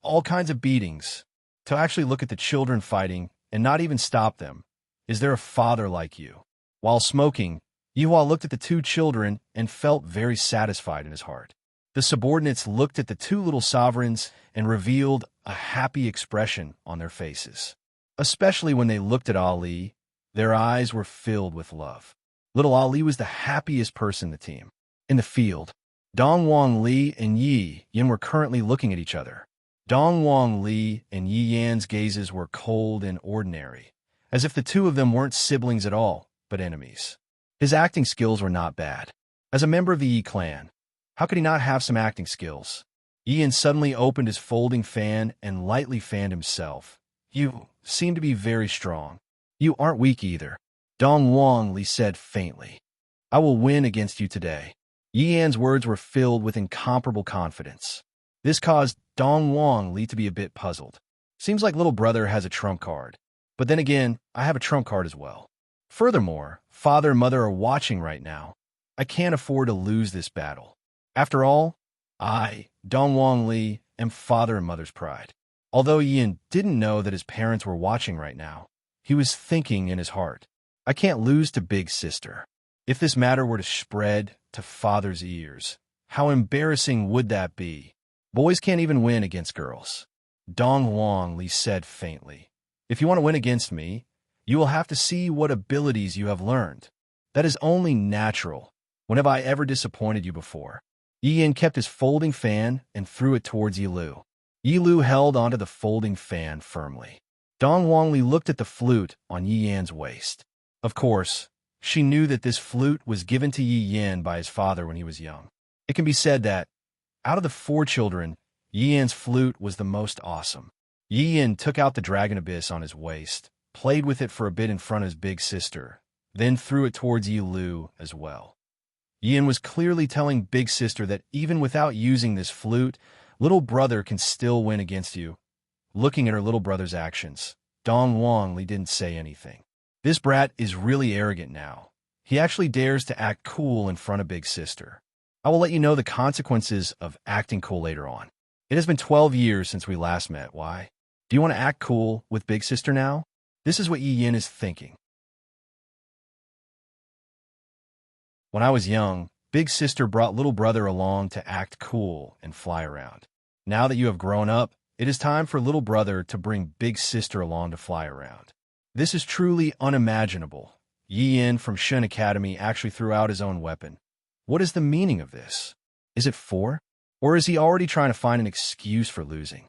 All kinds of beatings. To actually look at the children fighting and not even stop them. Is there a father like you? While smoking, Yihua looked at the 2 children and felt very satisfied in his heart. The subordinates looked at the 2 little sovereigns and revealed a happy expression on their faces. Especially when they looked at Ali, their eyes were filled with love. Little Ali was the happiest person in the team. In the field, Dongwang Li and Yi Yan were currently looking at each other. Dongwang Li and Yi Yan's gazes were cold and ordinary, as if the 2 of them weren't siblings at all, but enemies. His acting skills were not bad. As a member of the Yi clan, how could he not have some acting skills? Yi Yan suddenly opened his folding fan and lightly fanned himself. You seem to be very strong. You aren't weak either. Dongwang Li said faintly. I will win against you today. Yi Yan's words were filled with incomparable confidence. This caused Dongwang Li to be a bit puzzled. Seems like little brother has a trump card. But then again, I have a trump card as well. Furthermore, father and mother are watching right now. I can't afford to lose this battle. After all, I, Dongwang Li, am father and mother's pride. Although Yin didn't know that his parents were watching right now, he was thinking in his heart, I can't lose to big sister. If this matter were to spread to father's ears, how embarrassing would that be? Boys can't even win against girls. Dongwang Li said faintly. If you want to win against me, you will have to see what abilities you have learned. That is only natural. When have I ever disappointed you before? Yi Yan kept his folding fan and threw it towards Yi Lu. Yi Lu held onto the folding fan firmly. Dongwang Li looked at the flute on Yi Yan's waist. Of course, she knew that this flute was given to Yi Yan by his father when he was young. It can be said that, out of the 4 children, Yi Yan's flute was the most awesome. Yi Yan took out the dragon abyss on his waist, played with it for a bit in front of his big sister, then threw it towards Yi Lu as well. Yi Yan was clearly telling big sister that even without using this flute, little brother can still win against you. Looking at her little brother's actions, Dongwang Li didn't say anything. This brat is really arrogant now. He actually dares to act cool in front of big sister. I will let you know the consequences of acting cool later on. It has been 12 years since we last met. Why? Do you want to act cool with big sister now? This is what Yi Yan is thinking. When I was young, big sister brought little brother along to act cool and fly around. Now that you have grown up, it is time for little brother to bring big sister along to fly around. This is truly unimaginable. Yi Yan from Shun Academy actually threw out his own weapon. What is the meaning of this? Is it 4? Or is he already trying to find an excuse for losing?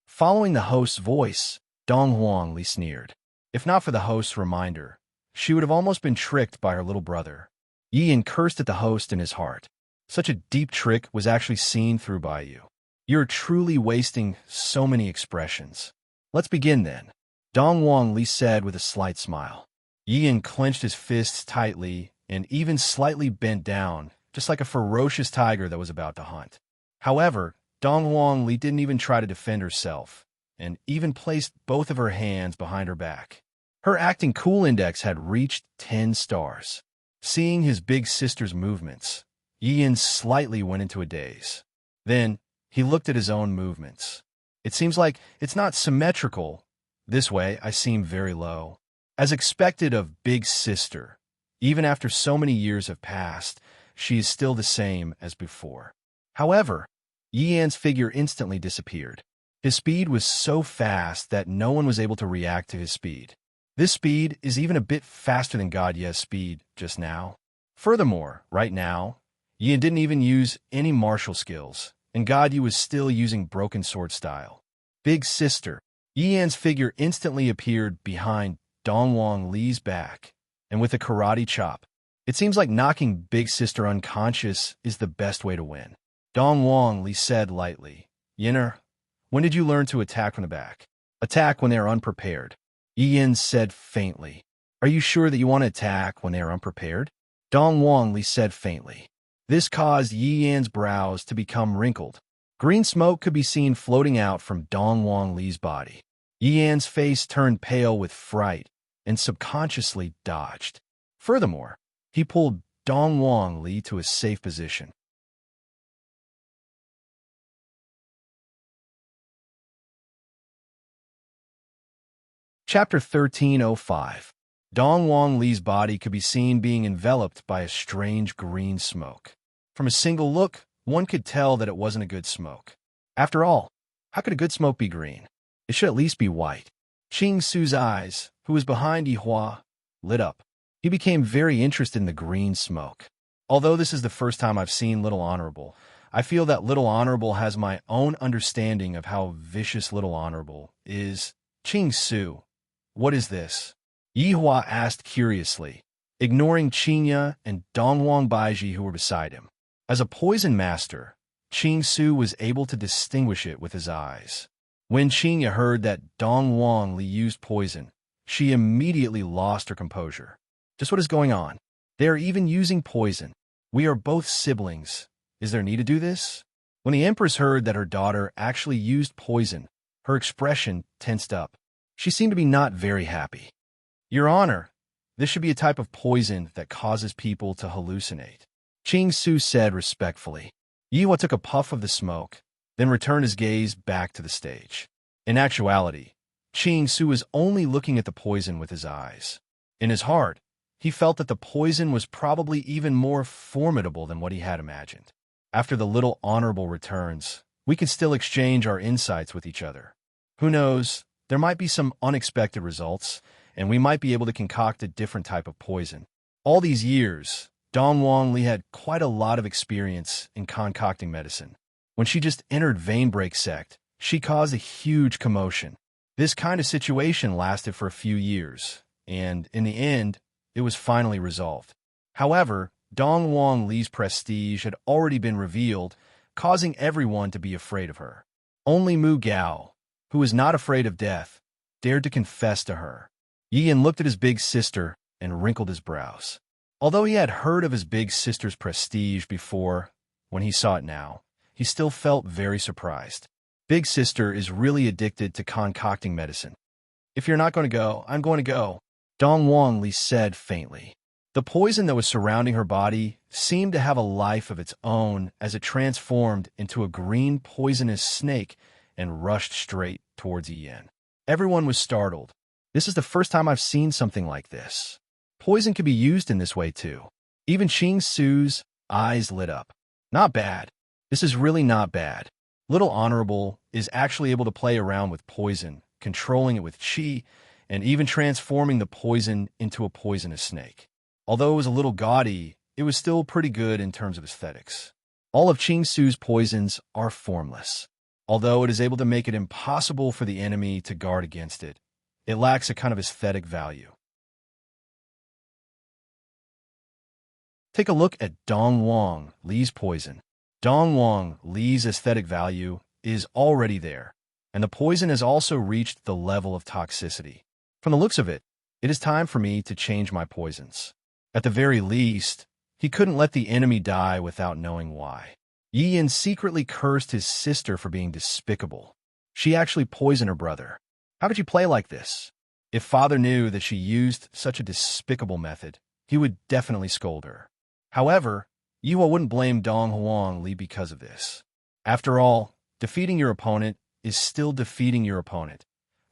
Following the host's voice, Dongwang Li sneered. If not for the host's reminder, she would have almost been tricked by her little brother. Yi Yin cursed at the host in his heart. Such a deep trick was actually seen through by you. You're truly wasting so many expressions. Let's begin then, Dong Wang Li said with a slight smile. Yi Yin clenched his fists tightly and even slightly bent down, just like a ferocious tiger that was about to hunt. However, Dong Wang Li didn't even try to defend herself, and even placed both of her hands behind her back. Her acting cool index had reached 10 stars. Seeing his big sister's movements, Yi Yin slightly went into a daze. Then, he looked at his own movements. It seems like it's not symmetrical. This way, I seem very low. As expected of big sister, even after so many years have passed, she is still the same as before. However, Yi Yan's figure instantly disappeared. His speed was so fast that no one was able to react to his speed. This speed is even a bit faster than God Ye's speed just now. Furthermore, right now, Yi Yan didn't even use any martial skills, and God Yi was still using broken sword style. Big sister, Yi Yan's figure instantly appeared behind Dong Wang Li's back, and with a karate chop. It seems like knocking big sister unconscious is the best way to win. Dong Wang Li said lightly, Yinner, when did you learn to attack from the back? Attack when they are unprepared. Yi Yin said faintly. Are you sure that you want to attack when they are unprepared? Dong Wang Li said faintly. This caused Yi Yan's brows to become wrinkled. Green smoke could be seen floating out from Dong Wang Li's body. Yi Yan's face turned pale with fright and subconsciously dodged. Furthermore, he pulled Dong Wang Li to a safe position. Chapter 1305. Dong Wang Li's body could be seen being enveloped by a strange green smoke. From a single look, one could tell that it wasn't a good smoke. After all, how could a good smoke be green? It should at least be white. Qing Su's eyes, who was behind Yi Hua, lit up. He became very interested in the green smoke. Although this is the first time I've seen Little Honorable, I feel that Little Honorable has my own understanding of how vicious Little Honorable is. Qing Su, what is this? Yi Hua asked curiously, ignoring Qingya and Dongwang Baiji who were beside him. As a poison master, Qing Su was able to distinguish it with his eyes. When Qingya heard that Dongwang Li used poison, she immediately lost her composure. Just what is going on? They are even using poison. We are both siblings. Is there need to do this? When the Empress heard that her daughter actually used poison, her expression tensed up. She seemed to be not very happy. Your Honor, this should be a type of poison that causes people to hallucinate. Qing Su said respectfully. Yi Hua took a puff of the smoke, then returned his gaze back to the stage. In actuality, Qing Su was only looking at the poison with his eyes. In his heart, he felt that the poison was probably even more formidable than what he had imagined. After the Little Honorable returns, we can still exchange our insights with each other. Who knows, there might be some unexpected results, and we might be able to concoct a different type of poison. All these years, Dongwang Li had quite a lot of experience in concocting medicine. When she just entered Veinbreak sect, she caused a huge commotion. This kind of situation lasted for a few years, and in the end, it was finally resolved. However, Dongwang Li's prestige had already been revealed, causing everyone to be afraid of her. Only Mu Gao, who was not afraid of death, dared to confess to her. Yi Yan looked at his big sister and wrinkled his brows. Although he had heard of his big sister's prestige before, when he saw it now, he still felt very surprised. Big sister is really addicted to concocting medicine. If you're not going to go, I'm going to go, Dongwang Li said faintly. The poison that was surrounding her body seemed to have a life of its own as it transformed into a green poisonous snake and rushed straight towards Yi Yan. Everyone was startled. This is the first time I've seen something like this. Poison can be used in this way too. Even Qing Su's eyes lit up. Not bad. This is really not bad. Little Honorable is actually able to play around with poison, controlling it with qi, and even transforming the poison into a poisonous snake. Although it was a little gaudy, it was still pretty good in terms of aesthetics. All of Qing Su's poisons are formless. Although it is able to make it impossible for the enemy to guard against it, It lacks a kind of aesthetic value. Take a look at Dong Wang Li's poison. Dong Wang Li's aesthetic value is already there, and the poison has also reached the level of toxicity. From the looks of it, it is time for me to change my poisons. At the very least, he couldn't let the enemy die without knowing why. Yi Yin secretly cursed his sister for being despicable. She actually poisoned her brother. How could you play like this? If father knew that she used such a despicable method, he would definitely scold her. However, Yihua wouldn't blame Dong Huang Li because of this. After all, defeating your opponent is still defeating your opponent.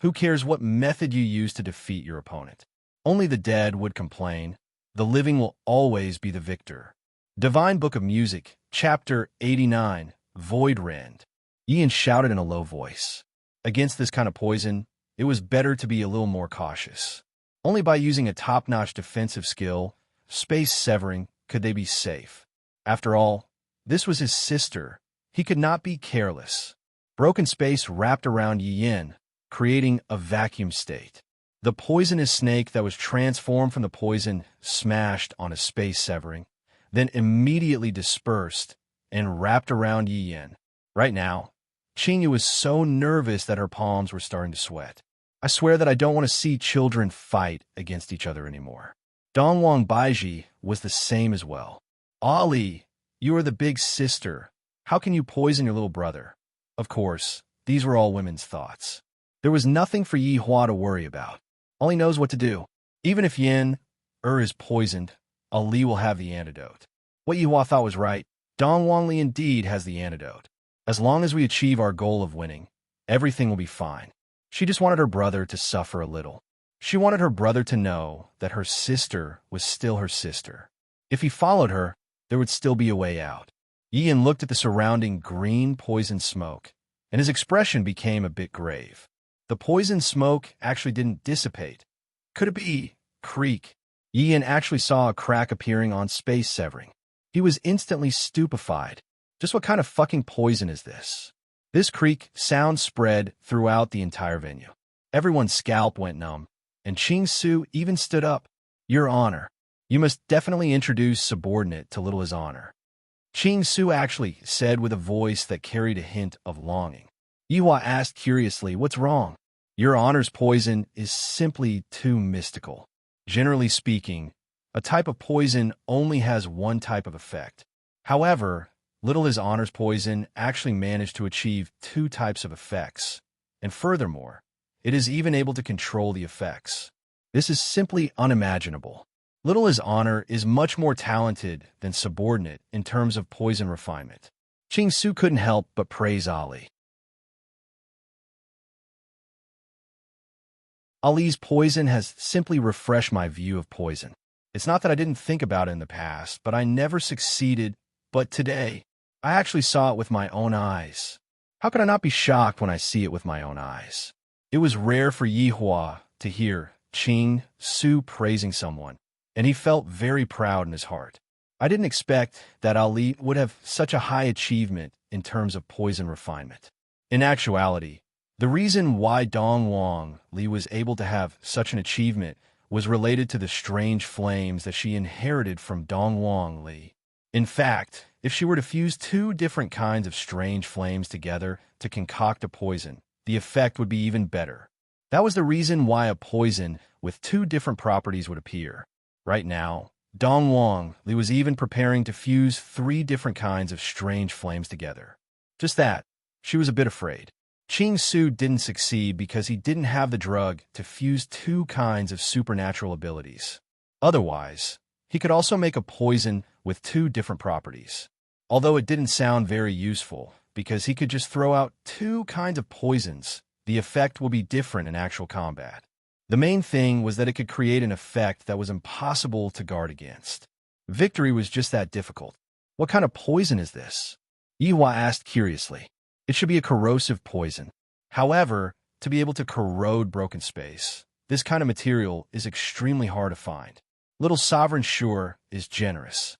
Who cares what method you use to defeat your opponent? Only the dead would complain. The living will always be the victor. Divine Book of Music, Chapter 89, Void Rend. Ian shouted in a low voice. Against this kind of poison, it was better to be a little more cautious. Only by using a top-notch defensive skill, space severing, could they be safe. After all, this was his sister. He could not be careless. Broken space wrapped around Yi Yin, creating a vacuum state. The poisonous snake that was transformed from the poison smashed on a space severing, then immediately dispersed and wrapped around Yi Yin. Right now, Qingyu was so nervous that her palms were starting to sweat. I swear that I don't want to see children fight against each other anymore. Dongwang Baiji was the same as well. Ali, you are the big sister. How can you poison your little brother? Of course, these were all women's thoughts. There was nothing for Yi Hua to worry about. All he knows what to do. Even if Yin is poisoned, Ali will have the antidote. What Yi Hua thought was right. Dong Wangli indeed has the antidote. As long as we achieve our goal of winning, everything will be fine. She just wanted her brother to suffer a little. She wanted her brother to know that her sister was still her sister. If he followed her, there would still be a way out. Yin looked at the surrounding green poison smoke, and his expression became a bit grave. The poison smoke actually didn't dissipate. Could it be creek? Yin actually saw a crack appearing on space severing. He was instantly stupefied. Just what kind of fucking poison is this? This creak sound spread throughout the entire venue. Everyone's scalp went numb, and Qing Su even stood up. Your Honor, you must definitely introduce subordinate to Little His Honor. Qing Su actually said with a voice that carried a hint of longing. Yihua asked curiously, what's wrong? Your Honor's poison is simply too mystical. Generally speaking, a type of poison only has one type of effect. However, Little His Honor's poison actually managed to achieve two types of effects, and furthermore, it is even able to control the effects. This is simply unimaginable. Little His Honor is much more talented than subordinate in terms of poison refinement. Qing Su couldn't help but praise Ali. Ali's poison has simply refreshed my view of poison. It's not that I didn't think about it in the past, but I never succeeded. But today, I actually saw it with my own eyes. How could I not be shocked when I see it with my own eyes? It was rare for Yihua to hear Qing Su praising someone, and he felt very proud in his heart. I didn't expect that Ali would have such a high achievement in terms of poison refinement. In actuality, the reason why Dong Wang Li was able to have such an achievement was related to the strange flames that she inherited from Dong Wang Li. In fact, if she were to fuse two different kinds of strange flames together to concoct a poison, the effect would be even better. That was the reason why a poison with two different properties would appear. Right now, Dong Wang Li was even preparing to fuse three different kinds of strange flames together. Just that, she was a bit afraid. Qing Su didn't succeed because he didn't have the drug to fuse two kinds of supernatural abilities. Otherwise, he could also make a poison with two different properties. Although it didn't sound very useful, because he could just throw out two kinds of poisons, the effect will be different in actual combat. The main thing was that it could create an effect that was impossible to guard against. Victory was just that difficult. What kind of poison is this? Yihua asked curiously. It should be a corrosive poison. However, to be able to corrode broken space, this kind of material is extremely hard to find. Little Sovereign sure is generous.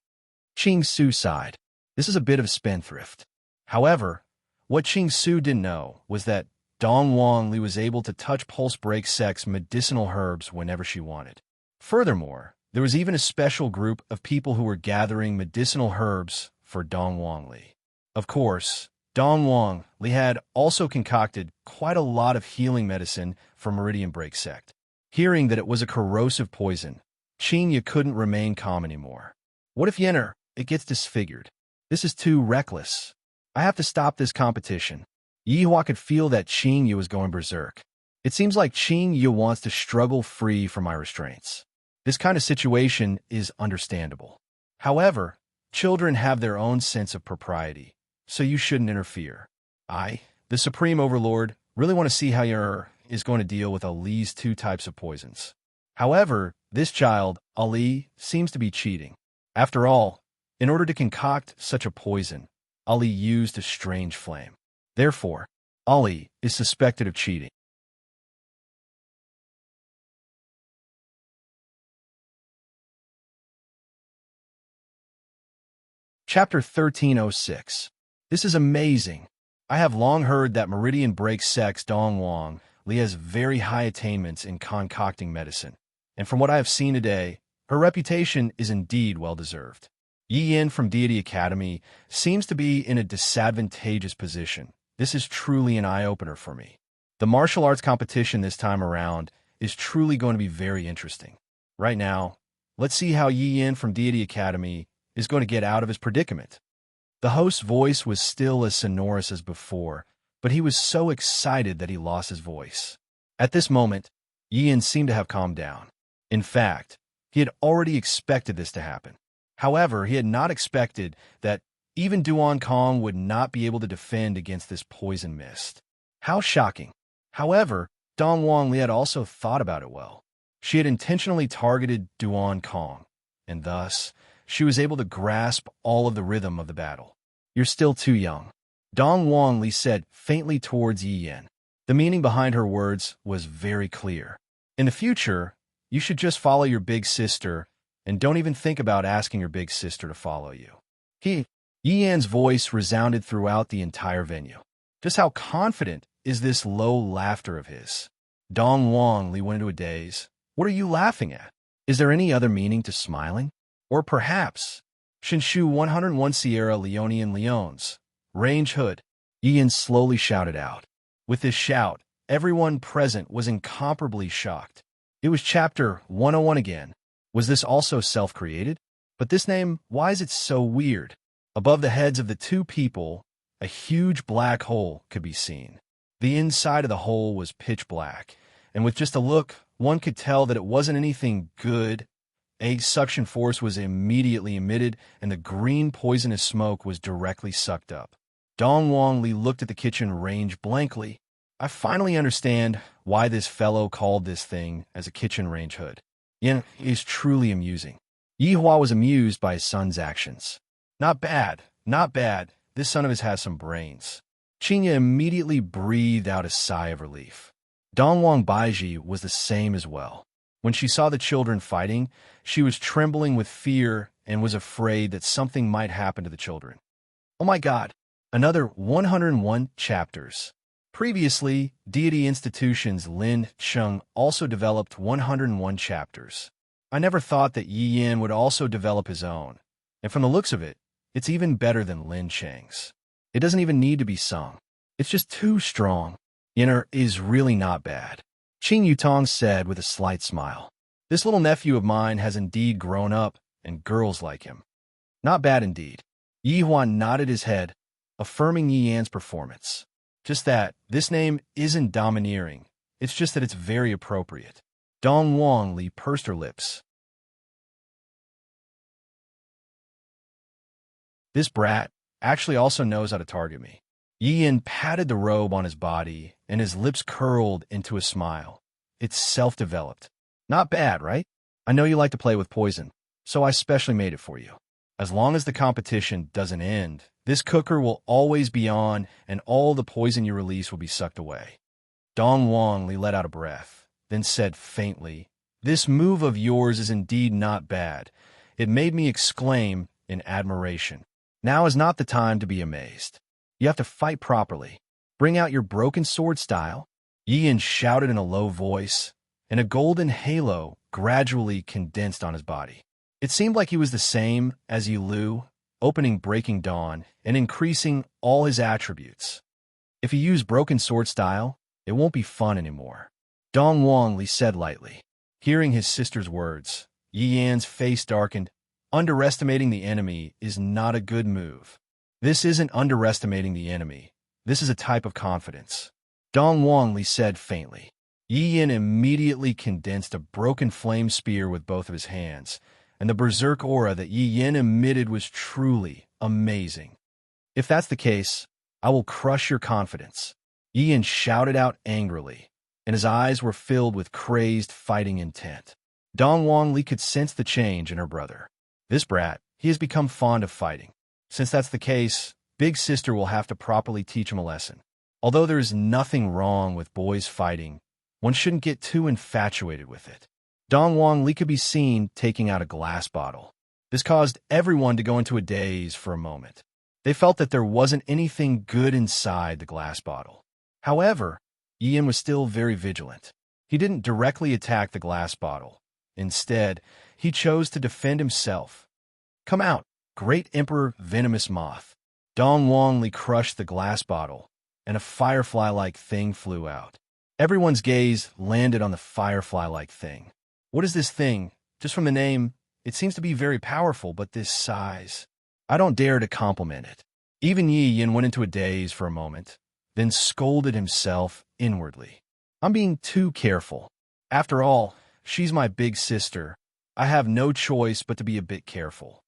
Qing Su sighed. This is a bit of spendthrift. However, what Qing Su didn't know was that Dong Wang Li was able to touch pulse break sex medicinal herbs whenever she wanted. Furthermore, there was even a special group of people who were gathering medicinal herbs for Dong Wang Li. Of course, Dong Wang Li had also concocted quite a lot of healing medicine for Meridian Break Sect. Hearing that it was a corrosive poison, Qinya couldn't remain calm anymore. What if it gets disfigured? This is too reckless. I have to stop this competition. Yihua could feel that Qinya was going berserk. It seems like Qinya wants to struggle free from my restraints. This kind of situation is understandable. However, children have their own sense of propriety, so you shouldn't interfere. I, the Supreme Overlord, really want to see how is going to deal with Ali's two types of poisons. However, this child, Ali, seems to be cheating. After all, in order to concoct such a poison, Ali used a strange flame. Therefore, Ali is suspected of cheating. Chapter 1306. This is amazing. I have long heard that Meridian Break Sex Dong Wang Li has very high attainments in concocting medicine, and from what I have seen today, her reputation is indeed well-deserved. Yi Yin from Deity Academy seems to be in a disadvantageous position. This is truly an eye-opener for me. The martial arts competition this time around is truly going to be very interesting. Right now, let's see how Yi Yin from Deity Academy is going to get out of his predicament. The host's voice was still as sonorous as before, but he was so excited that he lost his voice. At this moment, Yi Yin seemed to have calmed down. In fact, he had already expected this to happen. However, he had not expected that even Duan Kong would not be able to defend against this poison mist. How shocking. However, Dong Wang Li had also thought about it well. She had intentionally targeted Duan Kong, and thus, she was able to grasp all of the rhythm of the battle. You're still too young, Dong Wang Li said faintly towards Yi Yin. The meaning behind her words was very clear. In the future, you should just follow your big sister and don't even think about asking your big sister to follow you. Yi Yin's voice resounded throughout the entire venue. Just how confident is this low laughter of his? Dong Wang Li went into a daze. What are you laughing at? Is there any other meaning to smiling? Or perhaps, Shinshu 101 Sierra Leonean Leones, Range Hood, Yi Yin slowly shouted out. With this shout, everyone present was incomparably shocked. It was Chapter 101 again. Was this also self-created? But this name, why is it so weird? Above the heads of the two people, a huge black hole could be seen. The inside of the hole was pitch black, and with just a look, one could tell that it wasn't anything good. A suction force was immediately emitted, and the green poisonous smoke was directly sucked up. Dong Wang Li looked at the kitchen range blankly. I finally understand why this fellow called this thing as a kitchen range hood. Yin is truly amusing. Yihua was amused by his son's actions. Not bad, not bad. This son of his has some brains. Qinya immediately breathed out a sigh of relief. Dongwang Baiji was the same as well. When she saw the children fighting, she was trembling with fear and was afraid that something might happen to the children. Oh my God! Another 101 chapters. Previously, Deity Institution's Lin Cheng also developed 101 chapters. I never thought that Yi Yin would also develop his own, and from the looks of it, it's even better than Lin Cheng's. It doesn't even need to be sung. It's just too strong. Yinner is really not bad. Qing Yutong said with a slight smile. This little nephew of mine has indeed grown up, and girls like him. Not bad indeed. Yi Huan nodded his head, affirming Yi Yan's performance. Just that, this name isn't domineering. It's just that it's very appropriate. Dong Wang Li pursed her lips. This brat actually also knows how to target me. Yi Yin patted the robe on his body, and his lips curled into a smile. It's self-developed. Not bad, right? I know you like to play with poison, so I specially made it for you. As long as the competition doesn't end, this cooker will always be on, and all the poison you release will be sucked away. Dong Wang Li let out a breath, then said faintly, "This move of yours is indeed not bad." It made me exclaim in admiration. Now is not the time to be amazed. You have to fight properly. Bring out your broken sword style, Yin shouted in a low voice, and a golden halo gradually condensed on his body. It seemed like he was the same as Yi Lu, opening Breaking Dawn and increasing all his attributes. If you use broken sword style, it won't be fun anymore, Dong Wangli said lightly. Hearing his sister's words, Yi Yan's face darkened. Underestimating the enemy is not a good move. This isn't underestimating the enemy. This is a type of confidence, Dong Wangli said faintly. Yi Yan immediately condensed a broken flame spear with both of his hands, and the berserk aura that Yi Yan emitted was truly amazing. If that's the case, I will crush your confidence, Yi Yan shouted out angrily, and his eyes were filled with crazed fighting intent. Dong Wangli could sense the change in her brother. This brat, he has become fond of fighting. Since that's the case, Big Sister will have to properly teach him a lesson. Although there is nothing wrong with boys fighting, one shouldn't get too infatuated with it. Dong Wangli could be seen taking out a glass bottle. This caused everyone to go into a daze for a moment. They felt that there wasn't anything good inside the glass bottle. However, Ian was still very vigilant. He didn't directly attack the glass bottle. Instead, he chose to defend himself. Come out, great Emperor Venomous Moth. Dong Wangli crushed the glass bottle, and a firefly-like thing flew out. Everyone's gaze landed on the firefly-like thing. What is this thing? Just from the name, it seems to be very powerful, but this size. I don't dare to compliment it. Even Yi Yin went into a daze for a moment, then scolded himself inwardly. I'm being too careful. After all, she's my big sister. I have no choice but to be a bit careful.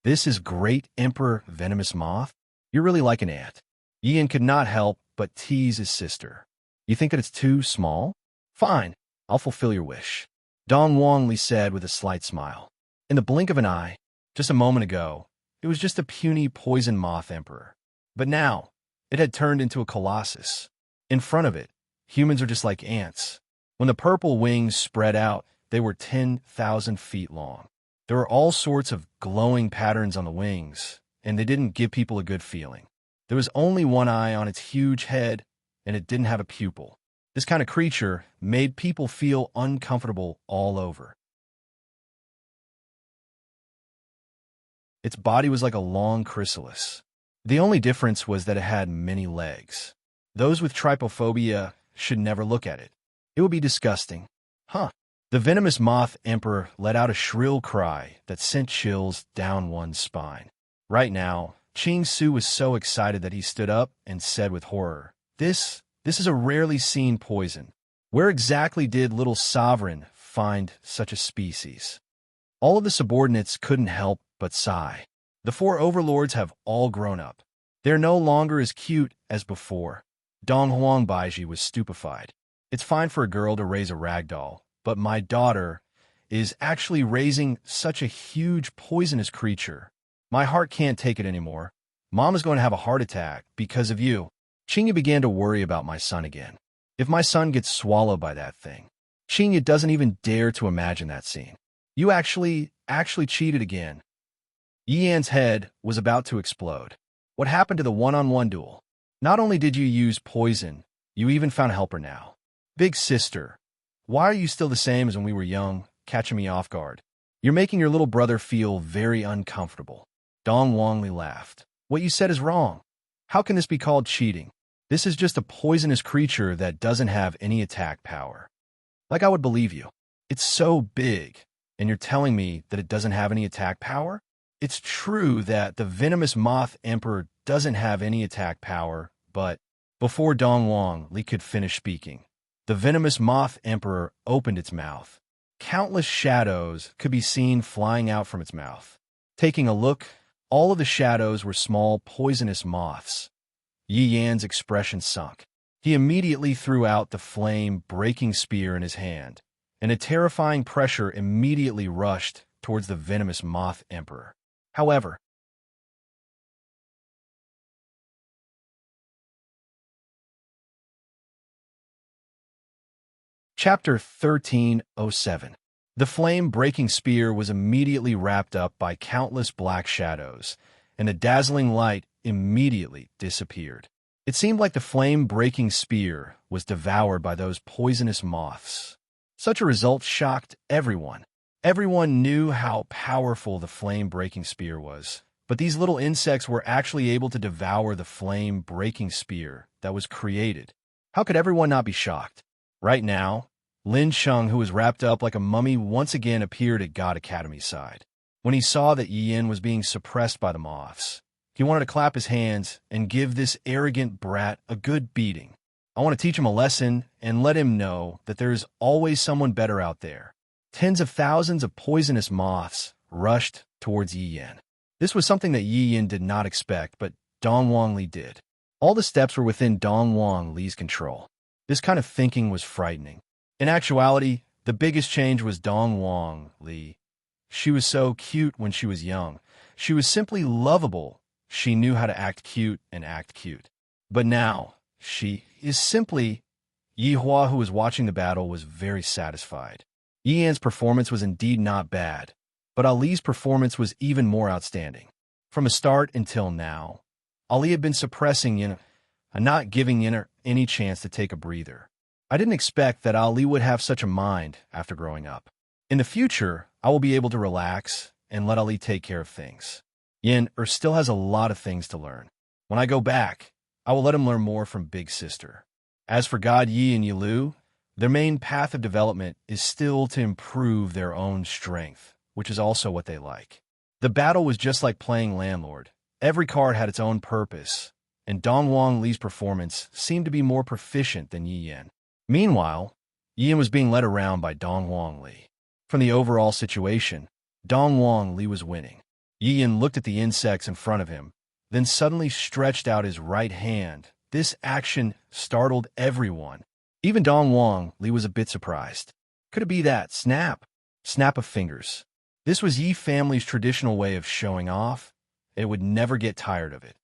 This is great Emperor Venomous Moth? You're really like an ant. Ian could not help but tease his sister. You think that it's too small? Fine, I'll fulfill your wish, Dong Wangli said with a slight smile. In the blink of an eye, just a moment ago, it was just a puny poison moth emperor. But now, it had turned into a colossus. In front of it, humans are just like ants. When the purple wings spread out, they were 10,000 feet long. There were all sorts of glowing patterns on the wings, and they didn't give people a good feeling. There was only one eye on its huge head, and it didn't have a pupil. This kind of creature made people feel uncomfortable all over. Its body was like a long chrysalis. The only difference was that it had many legs. Those with trypophobia should never look at it. It would be disgusting. Huh. The venomous moth emperor let out a shrill cry that sent chills down one's spine. Right now, Ching Su was so excited that he stood up and said with horror, This is a rarely seen poison. Where exactly did little Sovereign find such a species? All of the subordinates couldn't help but sigh. The four overlords have all grown up. They're no longer as cute as before. Dong Huang Baiji was stupefied. It's fine for a girl to raise a ragdoll, but my daughter is actually raising such a huge poisonous creature. My heart can't take it anymore. Mom is going to have a heart attack because of you. Chinya began to worry about my son again. If my son gets swallowed by that thing. Chinya doesn't even dare to imagine that scene. You actually cheated again. Yian's head was about to explode. What happened to the one-on-one duel? Not only did you use poison, you even found a helper now. Big sister, why are you still the same as when we were young, catching me off guard? You're making your little brother feel very uncomfortable. Dong Wangli laughed. What you said is wrong. How can this be called cheating? This is just a poisonous creature that doesn't have any attack power. Like I would believe you. It's so big, and you're telling me that it doesn't have any attack power? It's true that the venomous moth emperor doesn't have any attack power, but before Dong Wangli could finish speaking, the venomous moth emperor opened its mouth. Countless shadows could be seen flying out from its mouth. Taking a look, all of the shadows were small poisonous moths. Yi Yan's expression sunk. He immediately threw out the flame-breaking spear in his hand, and a terrifying pressure immediately rushed towards the venomous moth emperor. However, Chapter 1307. The flame-breaking spear was immediately wrapped up by countless black shadows, and the dazzling light immediately disappeared. It seemed like the flame-breaking spear was devoured by those poisonous moths. Such a result shocked everyone. Everyone knew how powerful the flame-breaking spear was, but these little insects were actually able to devour the flame-breaking spear that was created. How could everyone not be shocked? Right now, Lin Sheng, who was wrapped up like a mummy, once again appeared at God Academy's side. When he saw that Yi Yin was being suppressed by the moths, he wanted to clap his hands and give this arrogant brat a good beating. I want to teach him a lesson and let him know that there is always someone better out there. Tens of thousands of poisonous moths rushed towards Yi Yin. This was something that Yi Yin did not expect, but Dong Wang Li did. All the steps were within Dong Wang Li's control. This kind of thinking was frightening. In actuality, the biggest change was Dong Wang Li. She was so cute when she was young. She was simply lovable. She knew how to act cute and act cute. But now, she is simply... Yi Hua, who was watching the battle, was very satisfied. Yi Yan's performance was indeed not bad, but Ali's performance was even more outstanding. From the start until now, Ali had been suppressing Yin and not giving Yin any chance to take a breather. I didn't expect that Ali would have such a mind after growing up. In the future, I will be able to relax and let Ali take care of things. Yin still has a lot of things to learn. When I go back, I will let him learn more from Big Sister. As for God Yi and Yi Lu, their main path of development is still to improve their own strength, which is also what they like. The battle was just like playing landlord. Every card had its own purpose, and Dong Wang Li's performance seemed to be more proficient than Yi Yan. Meanwhile, Yi Yan was being led around by Dong Wang Li. From the overall situation, Dong Wang Li was winning. Yi Yan looked at the insects in front of him, then suddenly stretched out his right hand. This action startled everyone. Even Dong Wang Li was a bit surprised. Could it be that snap? Snap of fingers. This was Yi family's traditional way of showing off. It would never get tired of it.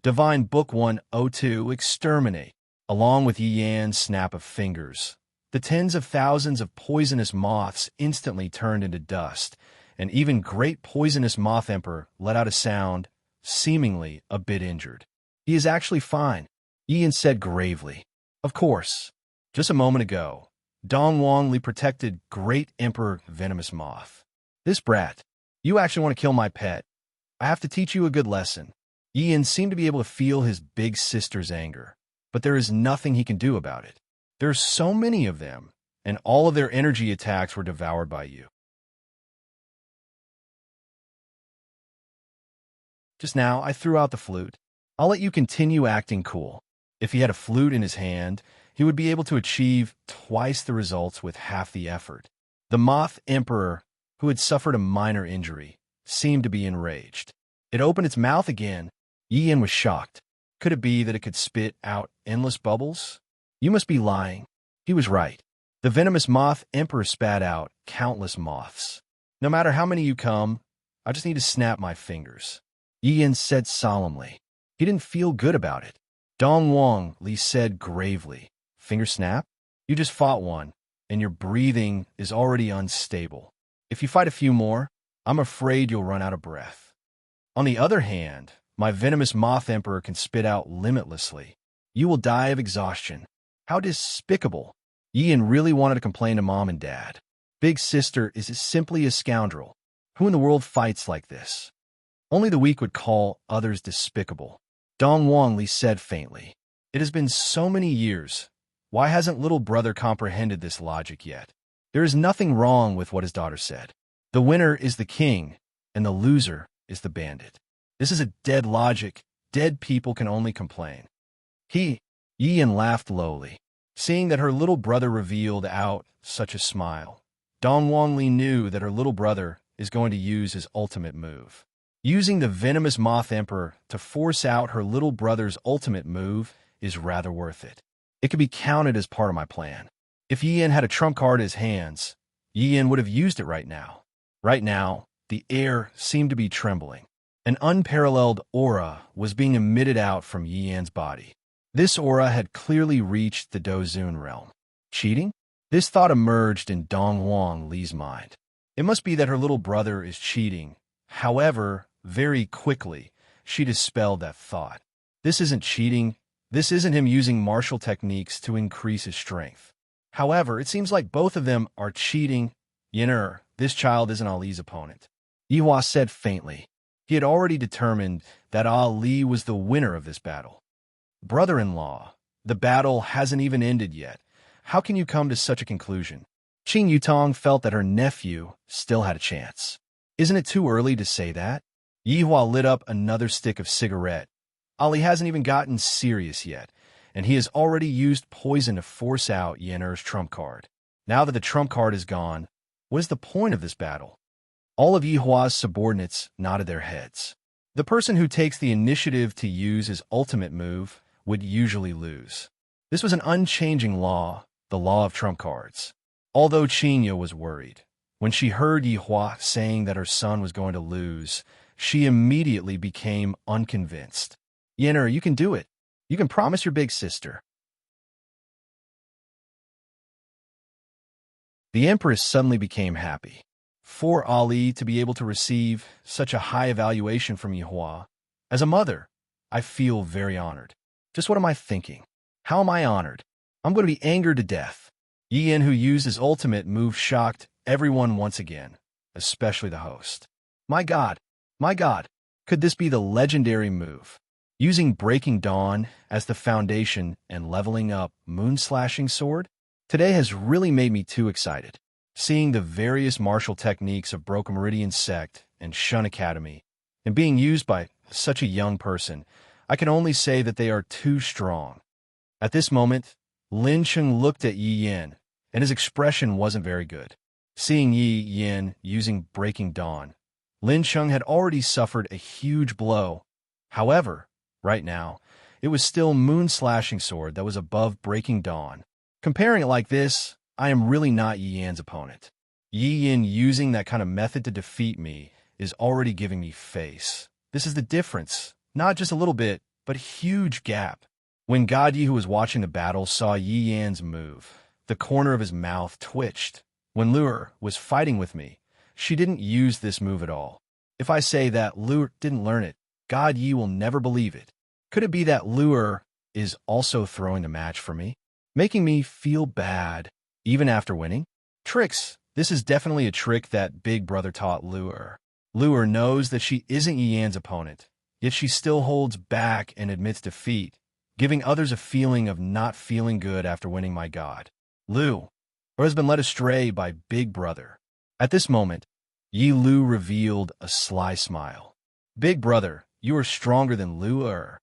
Divine Book 102, Exterminate. Along with Yi Yan's snap of fingers, the tens of thousands of poisonous moths instantly turned into dust, and even Great Poisonous Moth Emperor let out a sound, seemingly a bit injured. He is actually fine, Yi Yan said gravely. Of course. Just a moment ago, Dong Wang Li protected Great Emperor Venomous Moth. This brat, you actually want to kill my pet. I have to teach you a good lesson. Yi Yan seemed to be able to feel his big sister's anger, but there is nothing he can do about it. There are so many of them, and all of their energy attacks were devoured by you. Just now, I threw out the flute. I'll let you continue acting cool. If he had a flute in his hand, he would be able to achieve twice the results with half the effort. The Moth Emperor, who had suffered a minor injury, seemed to be enraged. It opened its mouth again. Yi Yan was shocked. Could it be that it could spit out endless bubbles? You must be lying. He was right. The venomous Moth Emperor spat out countless moths. No matter how many you come, I just need to snap my fingers. Yi Yan said solemnly. He didn't feel good about it. Dong Wang Li said gravely. Finger snap? You just fought one, and your breathing is already unstable. If you fight a few more, I'm afraid you'll run out of breath. On the other hand, my venomous Moth Emperor can spit out limitlessly. You will die of exhaustion. How despicable. Yi Yan really wanted to complain to Mom and Dad. Big Sister is simply a scoundrel. Who in the world fights like this? Only the weak would call others despicable. Dong Wang Li said faintly. It has been so many years. Why hasn't little brother comprehended this logic yet? There is nothing wrong with what his daughter said. The winner is the king, and the loser is the bandit. This is a dead logic. Dead people can only complain. Yi Yan laughed lowly. Seeing that her little brother revealed out such a smile, Dong Wang Li knew that her little brother is going to use his ultimate move. Using the venomous Moth Emperor to force out her little brother's ultimate move is rather worth it. It could be counted as part of my plan. If Yi Yan had a trump card in his hands, Yi Yan would have used it right now. Right now, the air seemed to be trembling. An unparalleled aura was being emitted out from Yi Yan's body. This aura had clearly reached the Dozun realm. Cheating? This thought emerged in Dong Wang Li's mind. It must be that her little brother is cheating. However, very quickly, she dispelled that thought. This isn't cheating. This isn't him using martial techniques to increase his strength. However, it seems like both of them are cheating. Yen'er, this child isn't Ali's opponent. Yihua said faintly. He had already determined that Ali was the winner of this battle. Brother-in-law, the battle hasn't even ended yet. How can you come to such a conclusion? Qing Yutong felt that her nephew still had a chance. Isn't it too early to say that? Yihua lit up another stick of cigarette. Ali hasn't even gotten serious yet, and he has already used poison to force out Yen'er's trump card. Now that the trump card is gone, what is the point of this battle? All of Yihua's subordinates nodded their heads. The person who takes the initiative to use his ultimate move would usually lose. This was an unchanging law, the law of trump cards. Although Qinya was worried, when she heard Yihua saying that her son was going to lose, she immediately became unconvinced. Yen'er, you can do it. You can promise your big sister. The Empress suddenly became happy. For Ali to be able to receive such a high evaluation from Yihua, as a mother, I feel very honored. Just what am I thinking? How am I honored? I'm going to be angered to death. Yin, who used his ultimate move, shocked everyone once again, especially the host. My God, could this be the legendary move? Using Breaking Dawn as the foundation and leveling up Moon-Slashing Sword? Today has really made me too excited. Seeing the various martial techniques of Broken Meridian Sect and Shun Academy, and being used by such a young person, I can only say that they are too strong. At this moment, Lin Cheng looked at Yi Yin, and his expression wasn't very good. Seeing Yi Yin using Breaking Dawn, Lin Cheng had already suffered a huge blow. However, right now, it was still Moon-Slashing Sword that was above Breaking Dawn. Comparing it like this, I am really not Yi Yan's opponent. Yi Yin using that kind of method to defeat me is already giving me face. This is the difference. Not just a little bit, but a huge gap. When God Yi, who was watching the battle, saw Yi Yan's move, the corner of his mouth twitched. When Lu'er was fighting with me, she didn't use this move at all. If I say that Lu'er didn't learn it, God Yi will never believe it. Could it be that Lu'er is also throwing the match for me, making me feel bad, even after winning? Tricks. This is definitely a trick that Big Brother taught Lu'er. Lu'er knows that she isn't Yi Yan's opponent, yet she still holds back and admits defeat, giving others a feeling of not feeling good after winning my God. Lu, or has been led astray by Big Brother. At this moment, Yi Lu revealed a sly smile. Big Brother, you are stronger than Lu'er.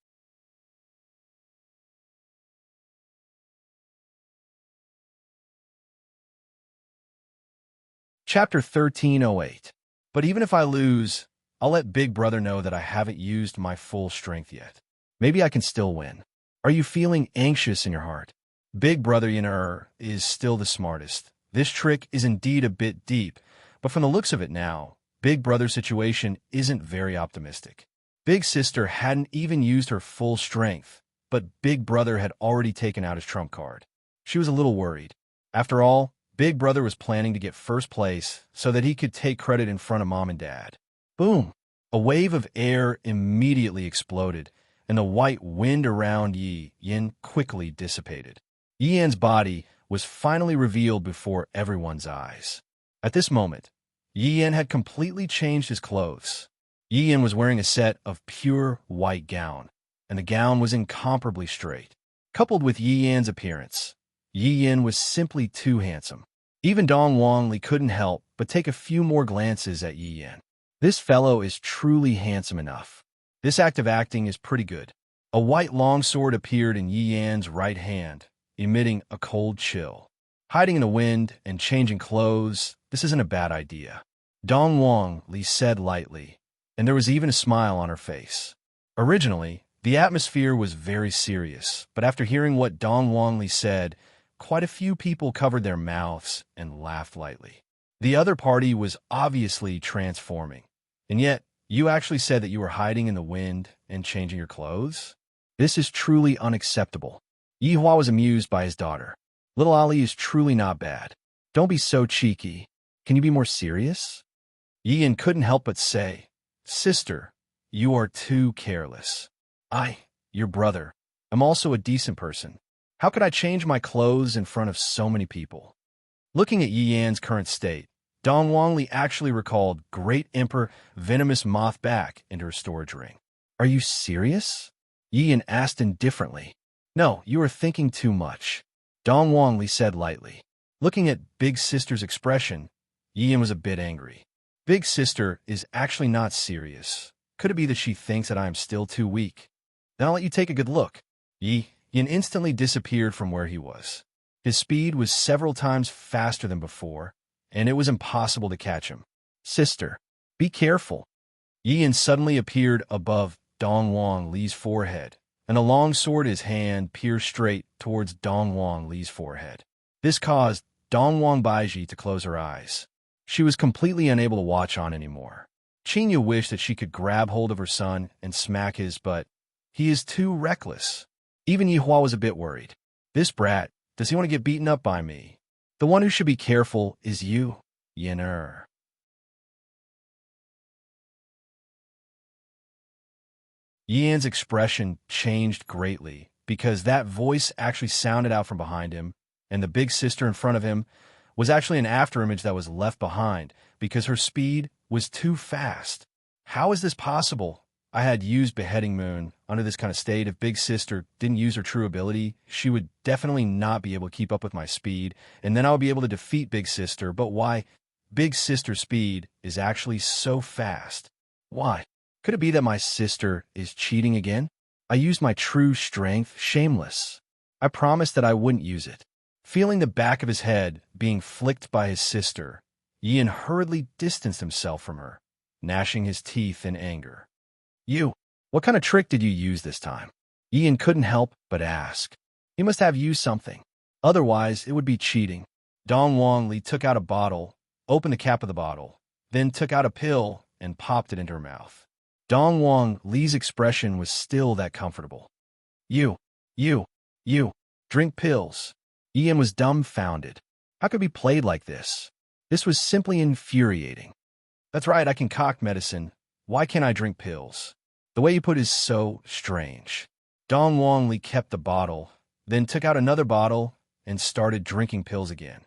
Chapter 1308. But even if I lose, I'll let Big Brother know that I haven't used my full strength yet. Maybe I can still win. Are you feeling anxious in your heart? Big Brother Yen'er is still the smartest. This trick is indeed a bit deep, but from the looks of it now, Big Brother's situation isn't very optimistic. Big Sister hadn't even used her full strength, but Big Brother had already taken out his trump card. She was a little worried. After all, Big Brother was planning to get first place so that he could take credit in front of Mom and Dad. Boom! A wave of air immediately exploded, and the white wind around Yi Yin quickly dissipated. Yi Yan's body was finally revealed before everyone's eyes. At this moment, Yi Yin had completely changed his clothes. Yi Yin was wearing a set of pure white gown, and the gown was incomparably straight. Coupled with Yi Yan's appearance, Yi Yin was simply too handsome. Even Dong Wangli couldn't help but take a few more glances at Yi Yin. This fellow is truly handsome enough. This act of acting is pretty good. A white longsword appeared in Yi Yan's right hand, emitting a cold chill. Hiding in the wind and changing clothes, this isn't a bad idea. Dong Wangli said lightly, and there was even a smile on her face. Originally, the atmosphere was very serious, but after hearing what Dong Wangli said, quite a few people covered their mouths and laughed lightly. The other party was obviously transforming, and yet you actually said that you were hiding in the wind and changing your clothes? This is truly unacceptable. Yihua was amused by his daughter. Little Ali is truly not bad. Don't be so cheeky. Can you be more serious? Yi Yin couldn't help but say, Sister, you are too careless. Your brother, I'm also a decent person. How could I change my clothes in front of so many people? Looking at Yi Yan's current state, Dong Wangli actually recalled Great Emperor Venomous Moth back into her storage ring. Are you serious? Yi Yan asked indifferently. No, you are thinking too much, Dong Wangli said lightly. Looking at Big Sister's expression, Yi Yan was a bit angry. Big Sister is actually not serious. Could it be that she thinks that I am still too weak? Then I'll let you take a good look. Yi Yan instantly disappeared from where he was. His speed was several times faster than before, and it was impossible to catch him. Sister, be careful. Yi Yan suddenly appeared above Dong Wangli's forehead, and a long sword in his hand pierced straight towards Dong Wangli's forehead. This caused Dong Wangbaiji to close her eyes. She was completely unable to watch on anymore. Qingyu wished that she could grab hold of her son and smack his butt. He is too reckless. Even Yihua was a bit worried. This brat, does he want to get beaten up by me? The one who should be careful is you, Yener. Yan's expression changed greatly because that voice actually sounded out from behind him, and the big sister in front of him was actually an afterimage that was left behind because her speed was too fast. How is this possible? I had used Beheading Moon under this kind of state. If Big Sister didn't use her true ability, she would definitely not be able to keep up with my speed, and then I would be able to defeat Big Sister. But why? Big Sister's speed is actually so fast. Why? Could it be that my sister is cheating again? I used my true strength, shameless. I promised that I wouldn't use it. Feeling the back of his head being flicked by his sister, Yan hurriedly distanced himself from her, gnashing his teeth in anger. You, what kind of trick did you use this time? Yan couldn't help but ask. He must have used something. Otherwise, it would be cheating. Dong Wangli took out a bottle, opened the cap of the bottle, then took out a pill and popped it into her mouth. Dong Wangli's expression was still that comfortable. You, drink pills. Ian was dumbfounded. How could it be played like this? This was simply infuriating. That's right, I concoct medicine. Why can't I drink pills? The way you put it is so strange. Dong Wangli kept the bottle, then took out another bottle and started drinking pills again.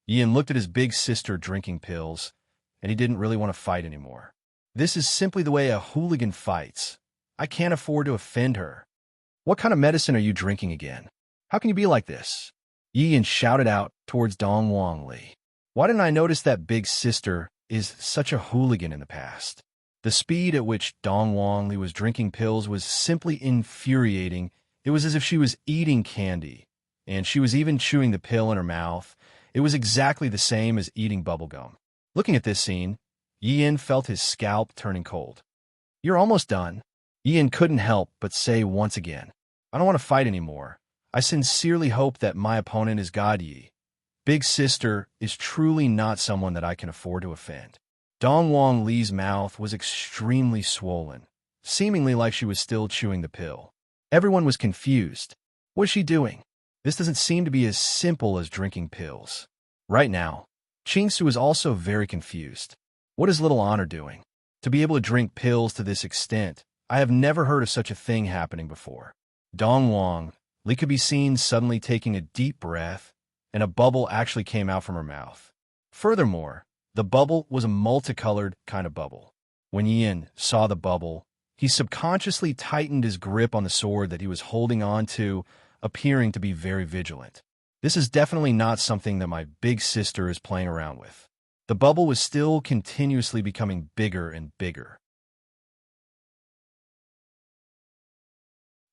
Ian looked at his big sister drinking pills, and he didn't really want to fight anymore. This is simply the way a hooligan fights. I can't afford to offend her. What kind of medicine are you drinking again? How can you be like this? Ian shouted out towards Dong Wangli. Why didn't I notice that Big Sister is such a hooligan in the past? The speed at which Dong Wangli was drinking pills was simply infuriating. It was as if she was eating candy, and she was even chewing the pill in her mouth. It was exactly the same as eating bubblegum. Looking at this scene, Ian felt his scalp turning cold. You're almost done. Ian couldn't help but say once again, I don't want to fight anymore. I sincerely hope that my opponent is God Yi. Big Sister is truly not someone that I can afford to offend. Dong Wangli's mouth was extremely swollen, seemingly like she was still chewing the pill. Everyone was confused. What is she doing? This doesn't seem to be as simple as drinking pills. Right now, Qingsu is also very confused. What is Little Honor doing? To be able to drink pills to this extent, I have never heard of such a thing happening before. Dong Wangli could be seen suddenly taking a deep breath, and a bubble actually came out from her mouth. Furthermore, the bubble was a multicolored kind of bubble. When Yin saw the bubble, he subconsciously tightened his grip on the sword that he was holding on to, appearing to be very vigilant. This is definitely not something that my big sister is playing around with. The bubble was still continuously becoming bigger and bigger.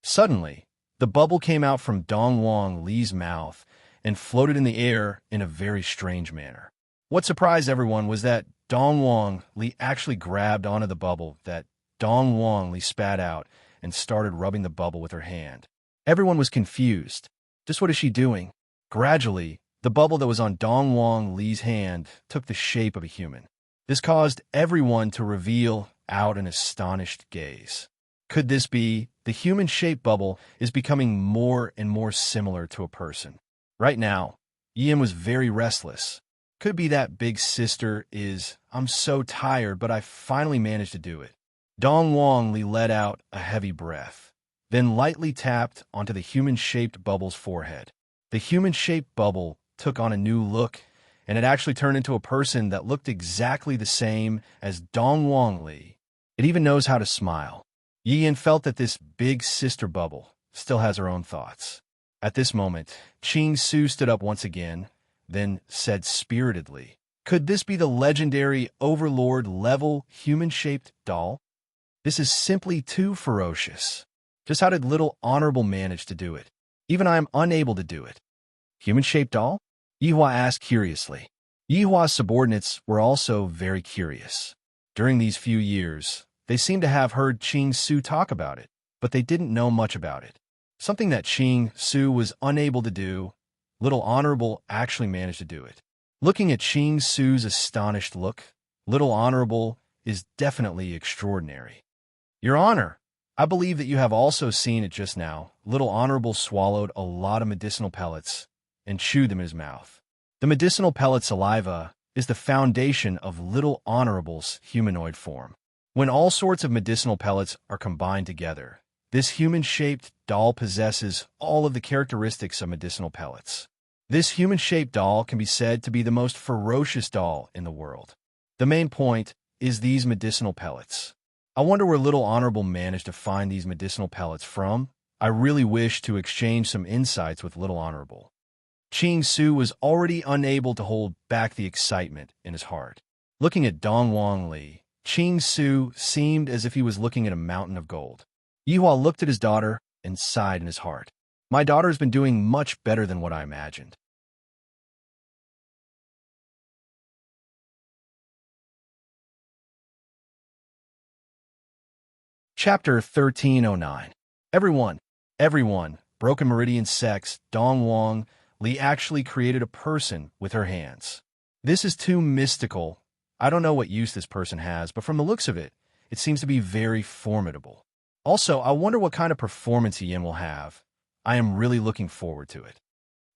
Suddenly, the bubble came out from Dong Wangli's mouth and floated in the air in a very strange manner. What surprised everyone was that Dong Wangli actually grabbed onto the bubble that Dong Wangli spat out and started rubbing the bubble with her hand. Everyone was confused. Just what is she doing? Gradually, the bubble that was on Dong Wangli's hand took the shape of a human. This caused everyone to reveal out an astonished gaze. Could this be the human-shaped bubble is becoming more and more similar to a person? Right now, Ian was very restless. Could be that Big Sister is, I'm so tired, but I finally managed to do it. Dong Wangli let out a heavy breath. then lightly tapped onto the human-shaped bubble's forehead. The human-shaped bubble took on a new look, and it actually turned into a person that looked exactly the same as Dongwang Li. It even knows how to smile. Yi Yin felt that this big sister bubble still has her own thoughts. At this moment, Qing Su stood up once again, then said spiritedly, "Could this be the legendary Overlord-level human-shaped doll? This is simply too ferocious. Just how did little Honorable manage to do it? Even I am unable to do it." "Human-shaped doll?" Yihua asked curiously. Yihua's subordinates were also very curious. During these few years, they seemed to have heard Qing Su talk about it, but they didn't know much about it. Something that Qing Su was unable to do, Little Honorable actually managed to do it. Looking at Qing Su's astonished look, Little Honorable is definitely extraordinary. "Your Honor, I believe that you have also seen it just now." Little Honorable swallowed a lot of medicinal pellets and chewed them in his mouth. The medicinal pellet saliva is the foundation of Little Honorable's humanoid form. When all sorts of medicinal pellets are combined together, this human-shaped doll possesses all of the characteristics of medicinal pellets. This human-shaped doll can be said to be the most ferocious doll in the world. The main point is these medicinal pellets. I wonder where Little Honorable managed to find these medicinal pellets from. I really wish to exchange some insights with Little Honorable. Qing Su was already unable to hold back the excitement in his heart. Looking at Dongwang Li, Qing Su seemed as if he was looking at a mountain of gold. Yihua looked at his daughter and sighed in his heart. "My daughter has been doing much better than what I imagined." Chapter 1309. Everyone, Broken Meridian Sex, Dongwang Li actually created a person with her hands. This is too mystical. I don't know what use this person has, but from the looks of it, it seems to be very formidable. Also, I wonder what kind of performance Yin will have. I am really looking forward to it.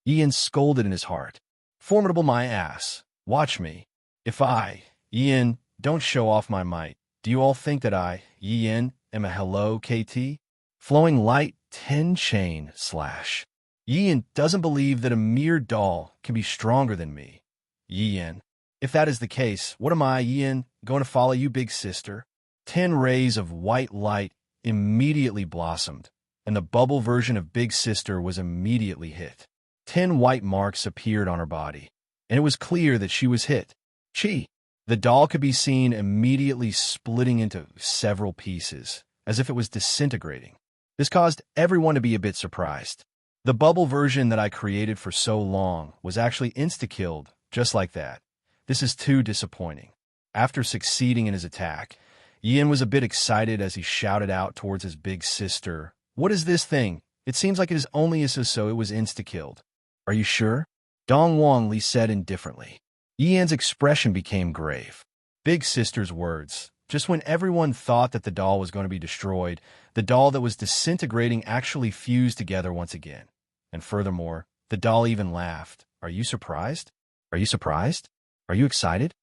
Yin scolded in his heart. "Formidable my ass. Watch me. If I, Yin, don't show off my might, do you all think that I, Yin, am a hello KT? Flowing light 10 chain slash. Yin doesn't believe that a mere doll can be stronger than me. Yin, if that is the case, what am I, Yin, going to follow you, big sister?" 10 rays of white light immediately blossomed, and the bubble version of Big Sister was immediately hit. 10 white marks appeared on her body, and it was clear that she was hit. Chi! The doll could be seen immediately splitting into several pieces, as if it was disintegrating. This caused everyone to be a bit surprised. The bubble version that I created for so long was actually insta-killed, just like that. This is too disappointing. After succeeding in his attack, Yin was a bit excited as he shouted out towards his big sister, "What is this thing? It seems like it is only as so it was insta-killed." "Are you sure?" Dongwang Li said indifferently. Yin's expression became grave. Big sister's words. Just when everyone thought that the doll was going to be destroyed, the doll that was disintegrating actually fused together once again. And furthermore, the doll even laughed. "Are you surprised? Are you surprised? Are you excited?"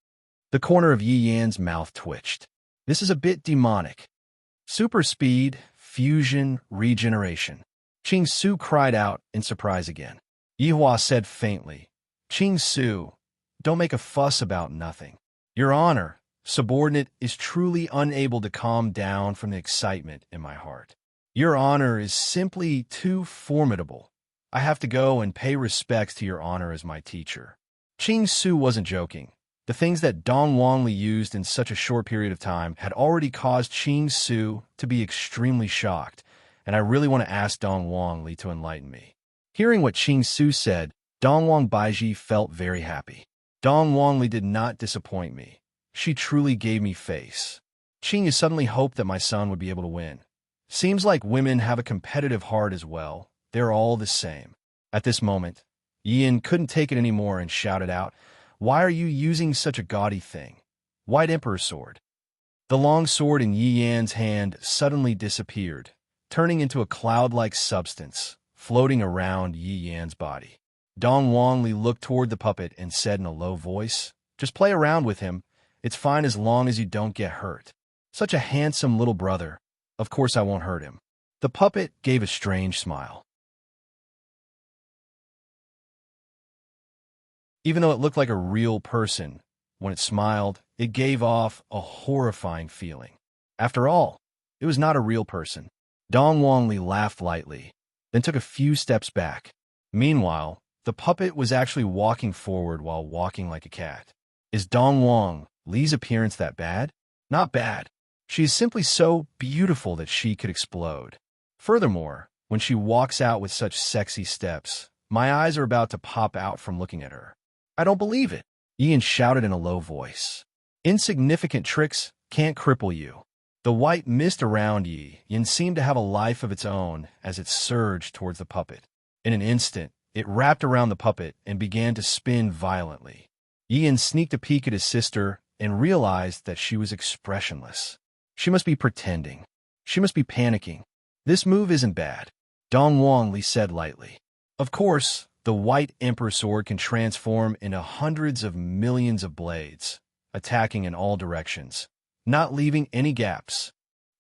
The corner of Yi Yan's mouth twitched. This is a bit demonic. Super speed, fusion, regeneration. Qing Su cried out in surprise again. Yihua said faintly, "Qing Su, don't make a fuss about nothing. Your Honor," subordinate is truly unable to calm down from the excitement in my heart. "Your Honor is simply too formidable. I have to go and pay respects to Your Honor as my teacher." Qing Su wasn't joking. The things that Dongwang Li used in such a short period of time had already caused Qing Su to be extremely shocked, and I really want to ask Dongwang Li to enlighten me. Hearing what Qing Su said, Dongwang Baiji felt very happy. Dongwang Li did not disappoint me. She truly gave me face. Qing Yu suddenly hoped that my son would be able to win. Seems like women have a competitive heart as well. They're all the same. At this moment, Yin couldn't take it anymore and shouted out, "Why are you using such a gaudy thing? White Emperor sword." The long sword in Yi Yan's hand suddenly disappeared, turning into a cloud-like substance, floating around Yi Yan's body. Dongwang Li looked toward the puppet and said in a low voice, "Just play around with him. It's fine as long as you don't get hurt. Such a handsome little brother. Of course I won't hurt him." The puppet gave a strange smile. Even though it looked like a real person, when it smiled, it gave off a horrifying feeling. After all, it was not a real person. Dong Wangli laughed lightly, then took a few steps back. Meanwhile, the puppet was actually walking forward while walking like a cat. Is Dong Wang Li's appearance that bad? Not bad. She is simply so beautiful that she could explode. Furthermore, when she walks out with such sexy steps, my eyes are about to pop out from looking at her. I don't believe it, Ian shouted in a low voice. Insignificant tricks can't cripple you. The white mist around Yin seemed to have a life of its own as it surged towards the puppet. In an instant, it wrapped around the puppet and began to spin violently. Ian sneaked a peek at his sister and realized that she was expressionless. She must be pretending. She must be panicking. This move isn't bad, Dong Wangli said lightly. Of course, the white emperor sword can transform into hundreds of millions of blades, attacking in all directions, not leaving any gaps.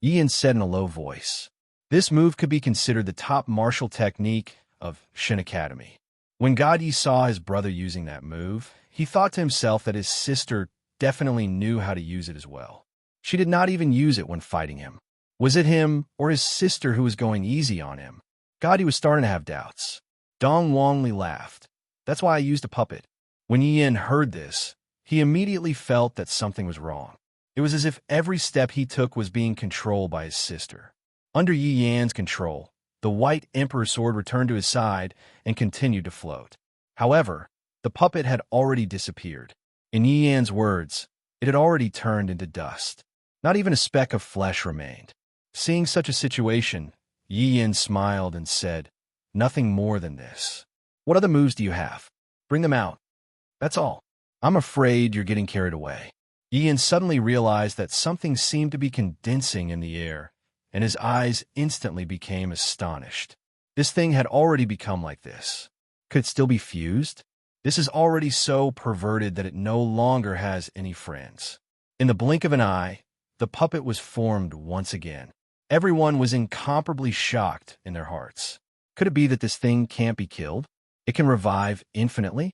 Ian said in a low voice. This move could be considered the top martial technique of Shin Academy. When God Yi saw his brother using that move, he thought to himself that his sister definitely knew how to use it as well. She did not even use it when fighting him. Was it him or his sister who was going easy on him? God Yi was starting to have doubts. Dong Wangli laughed. That's why I used a puppet. When Yin heard this, he immediately felt that something was wrong. It was as if every step he took was being controlled by his sister. Under Yi Yan's control, the white emperor sword returned to his side and continued to float. However, the puppet had already disappeared. In Yi Yan's words, it had already turned into dust. Not even a speck of flesh remained. Seeing such a situation, Yi Yan smiled and said, "Nothing more than this. What other moves do you have? Bring them out. That's all. I'm afraid you're getting carried away." Yi Yan suddenly realized that something seemed to be condensing in the air, and his eyes instantly became astonished. This thing had already become like this. Could it still be fused? This is already so perverted that it no longer has any friends. In the blink of an eye, the puppet was formed once again. Everyone was incomparably shocked in their hearts. Could it be that this thing can't be killed? It can revive infinitely?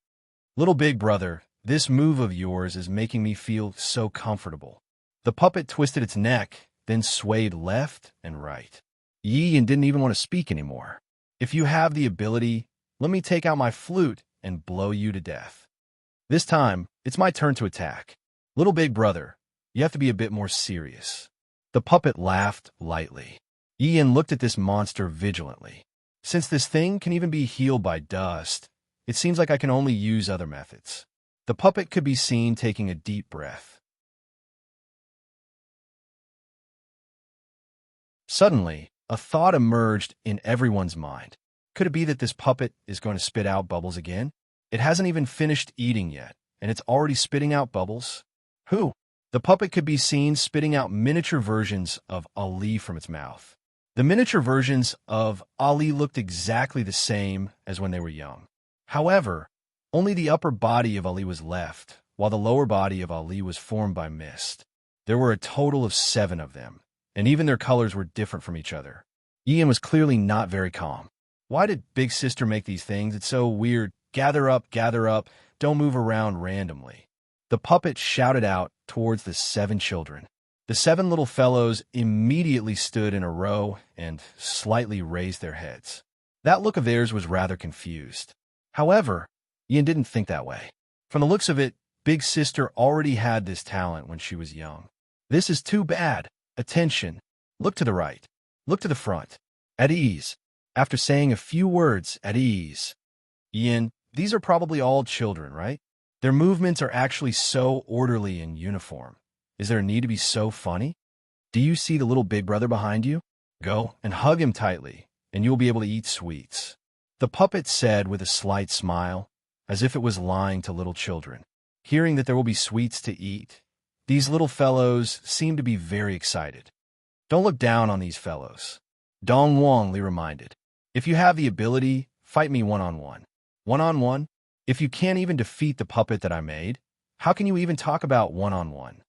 Little big brother, this move of yours is making me feel so comfortable. The puppet twisted its neck, then swayed left and right. Yi Yan didn't even want to speak anymore. If you have the ability, let me take out my flute and blow you to death. This time, it's my turn to attack. Little big brother, you have to be a bit more serious. The puppet laughed lightly. Yi Yan looked at this monster vigilantly. Since this thing can even be healed by dust, it seems like I can only use other methods. The puppet could be seen taking a deep breath. Suddenly, a thought emerged in everyone's mind. Could it be that this puppet is going to spit out bubbles again? It hasn't even finished eating yet, and it's already spitting out bubbles? Who? The puppet could be seen spitting out miniature versions of Ali from its mouth. The miniature versions of Ali looked exactly the same as when they were young. However, only the upper body of Ali was left, while the lower body of Ali was formed by mist. There were a total of 7 of them, and even their colors were different from each other. Ian was clearly not very calm. Why did Big Sister make these things? It's so weird. Gather up, don't move around randomly. The puppet shouted out towards the 7 children. The 7 little fellows immediately stood in a row and slightly raised their heads. That look of theirs was rather confused. However, Ian didn't think that way. From the looks of it, Big Sister already had this talent when she was young. This is too bad. Attention. Look to the right. Look to the front. At ease. After saying a few words, at ease. Ian, these are probably all children, right? Their movements are actually so orderly and uniform. Is there a need to be so funny? Do you see the little big brother behind you? Go and hug him tightly, and you'll be able to eat sweets. The puppet said with a slight smile, as if it was lying to little children. Hearing that there will be sweets to eat, these little fellows seem to be very excited. Don't look down on these fellows. Dong Wangli reminded. If you have the ability, fight me one-on-one. One-on-one? If you can't even defeat the puppet that I made, how can you even talk about one-on-one?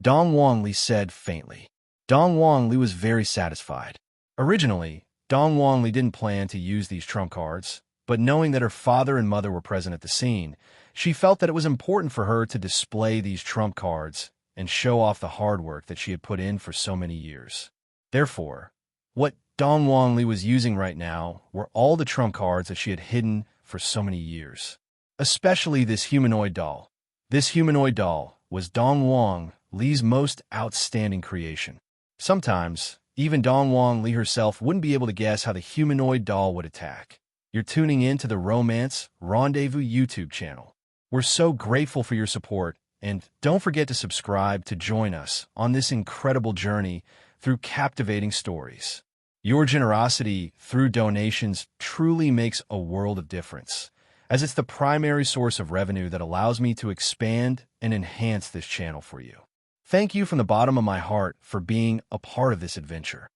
Dong Wangli said faintly. Dong Wangli was very satisfied. Originally, Dong Wangli didn't plan to use these trump cards, but knowing that her father and mother were present at the scene, she felt that it was important for her to display these trump cards and show off the hard work that she had put in for so many years. Therefore, what Dong Wangli was using right now were all the trump cards that she had hidden for so many years. Especially this humanoid doll. This humanoid doll was Dong Wang Li's most outstanding creation. Sometimes, even Dong Wang Li herself wouldn't be able to guess how the humanoid doll would attack. You're tuning in to the Romance Rendezvous YouTube channel. We're so grateful for your support, and don't forget to subscribe to join us on this incredible journey through captivating stories. Your generosity through donations truly makes a world of difference, as it's the primary source of revenue that allows me to expand and enhance this channel for you. Thank you from the bottom of my heart for being a part of this adventure.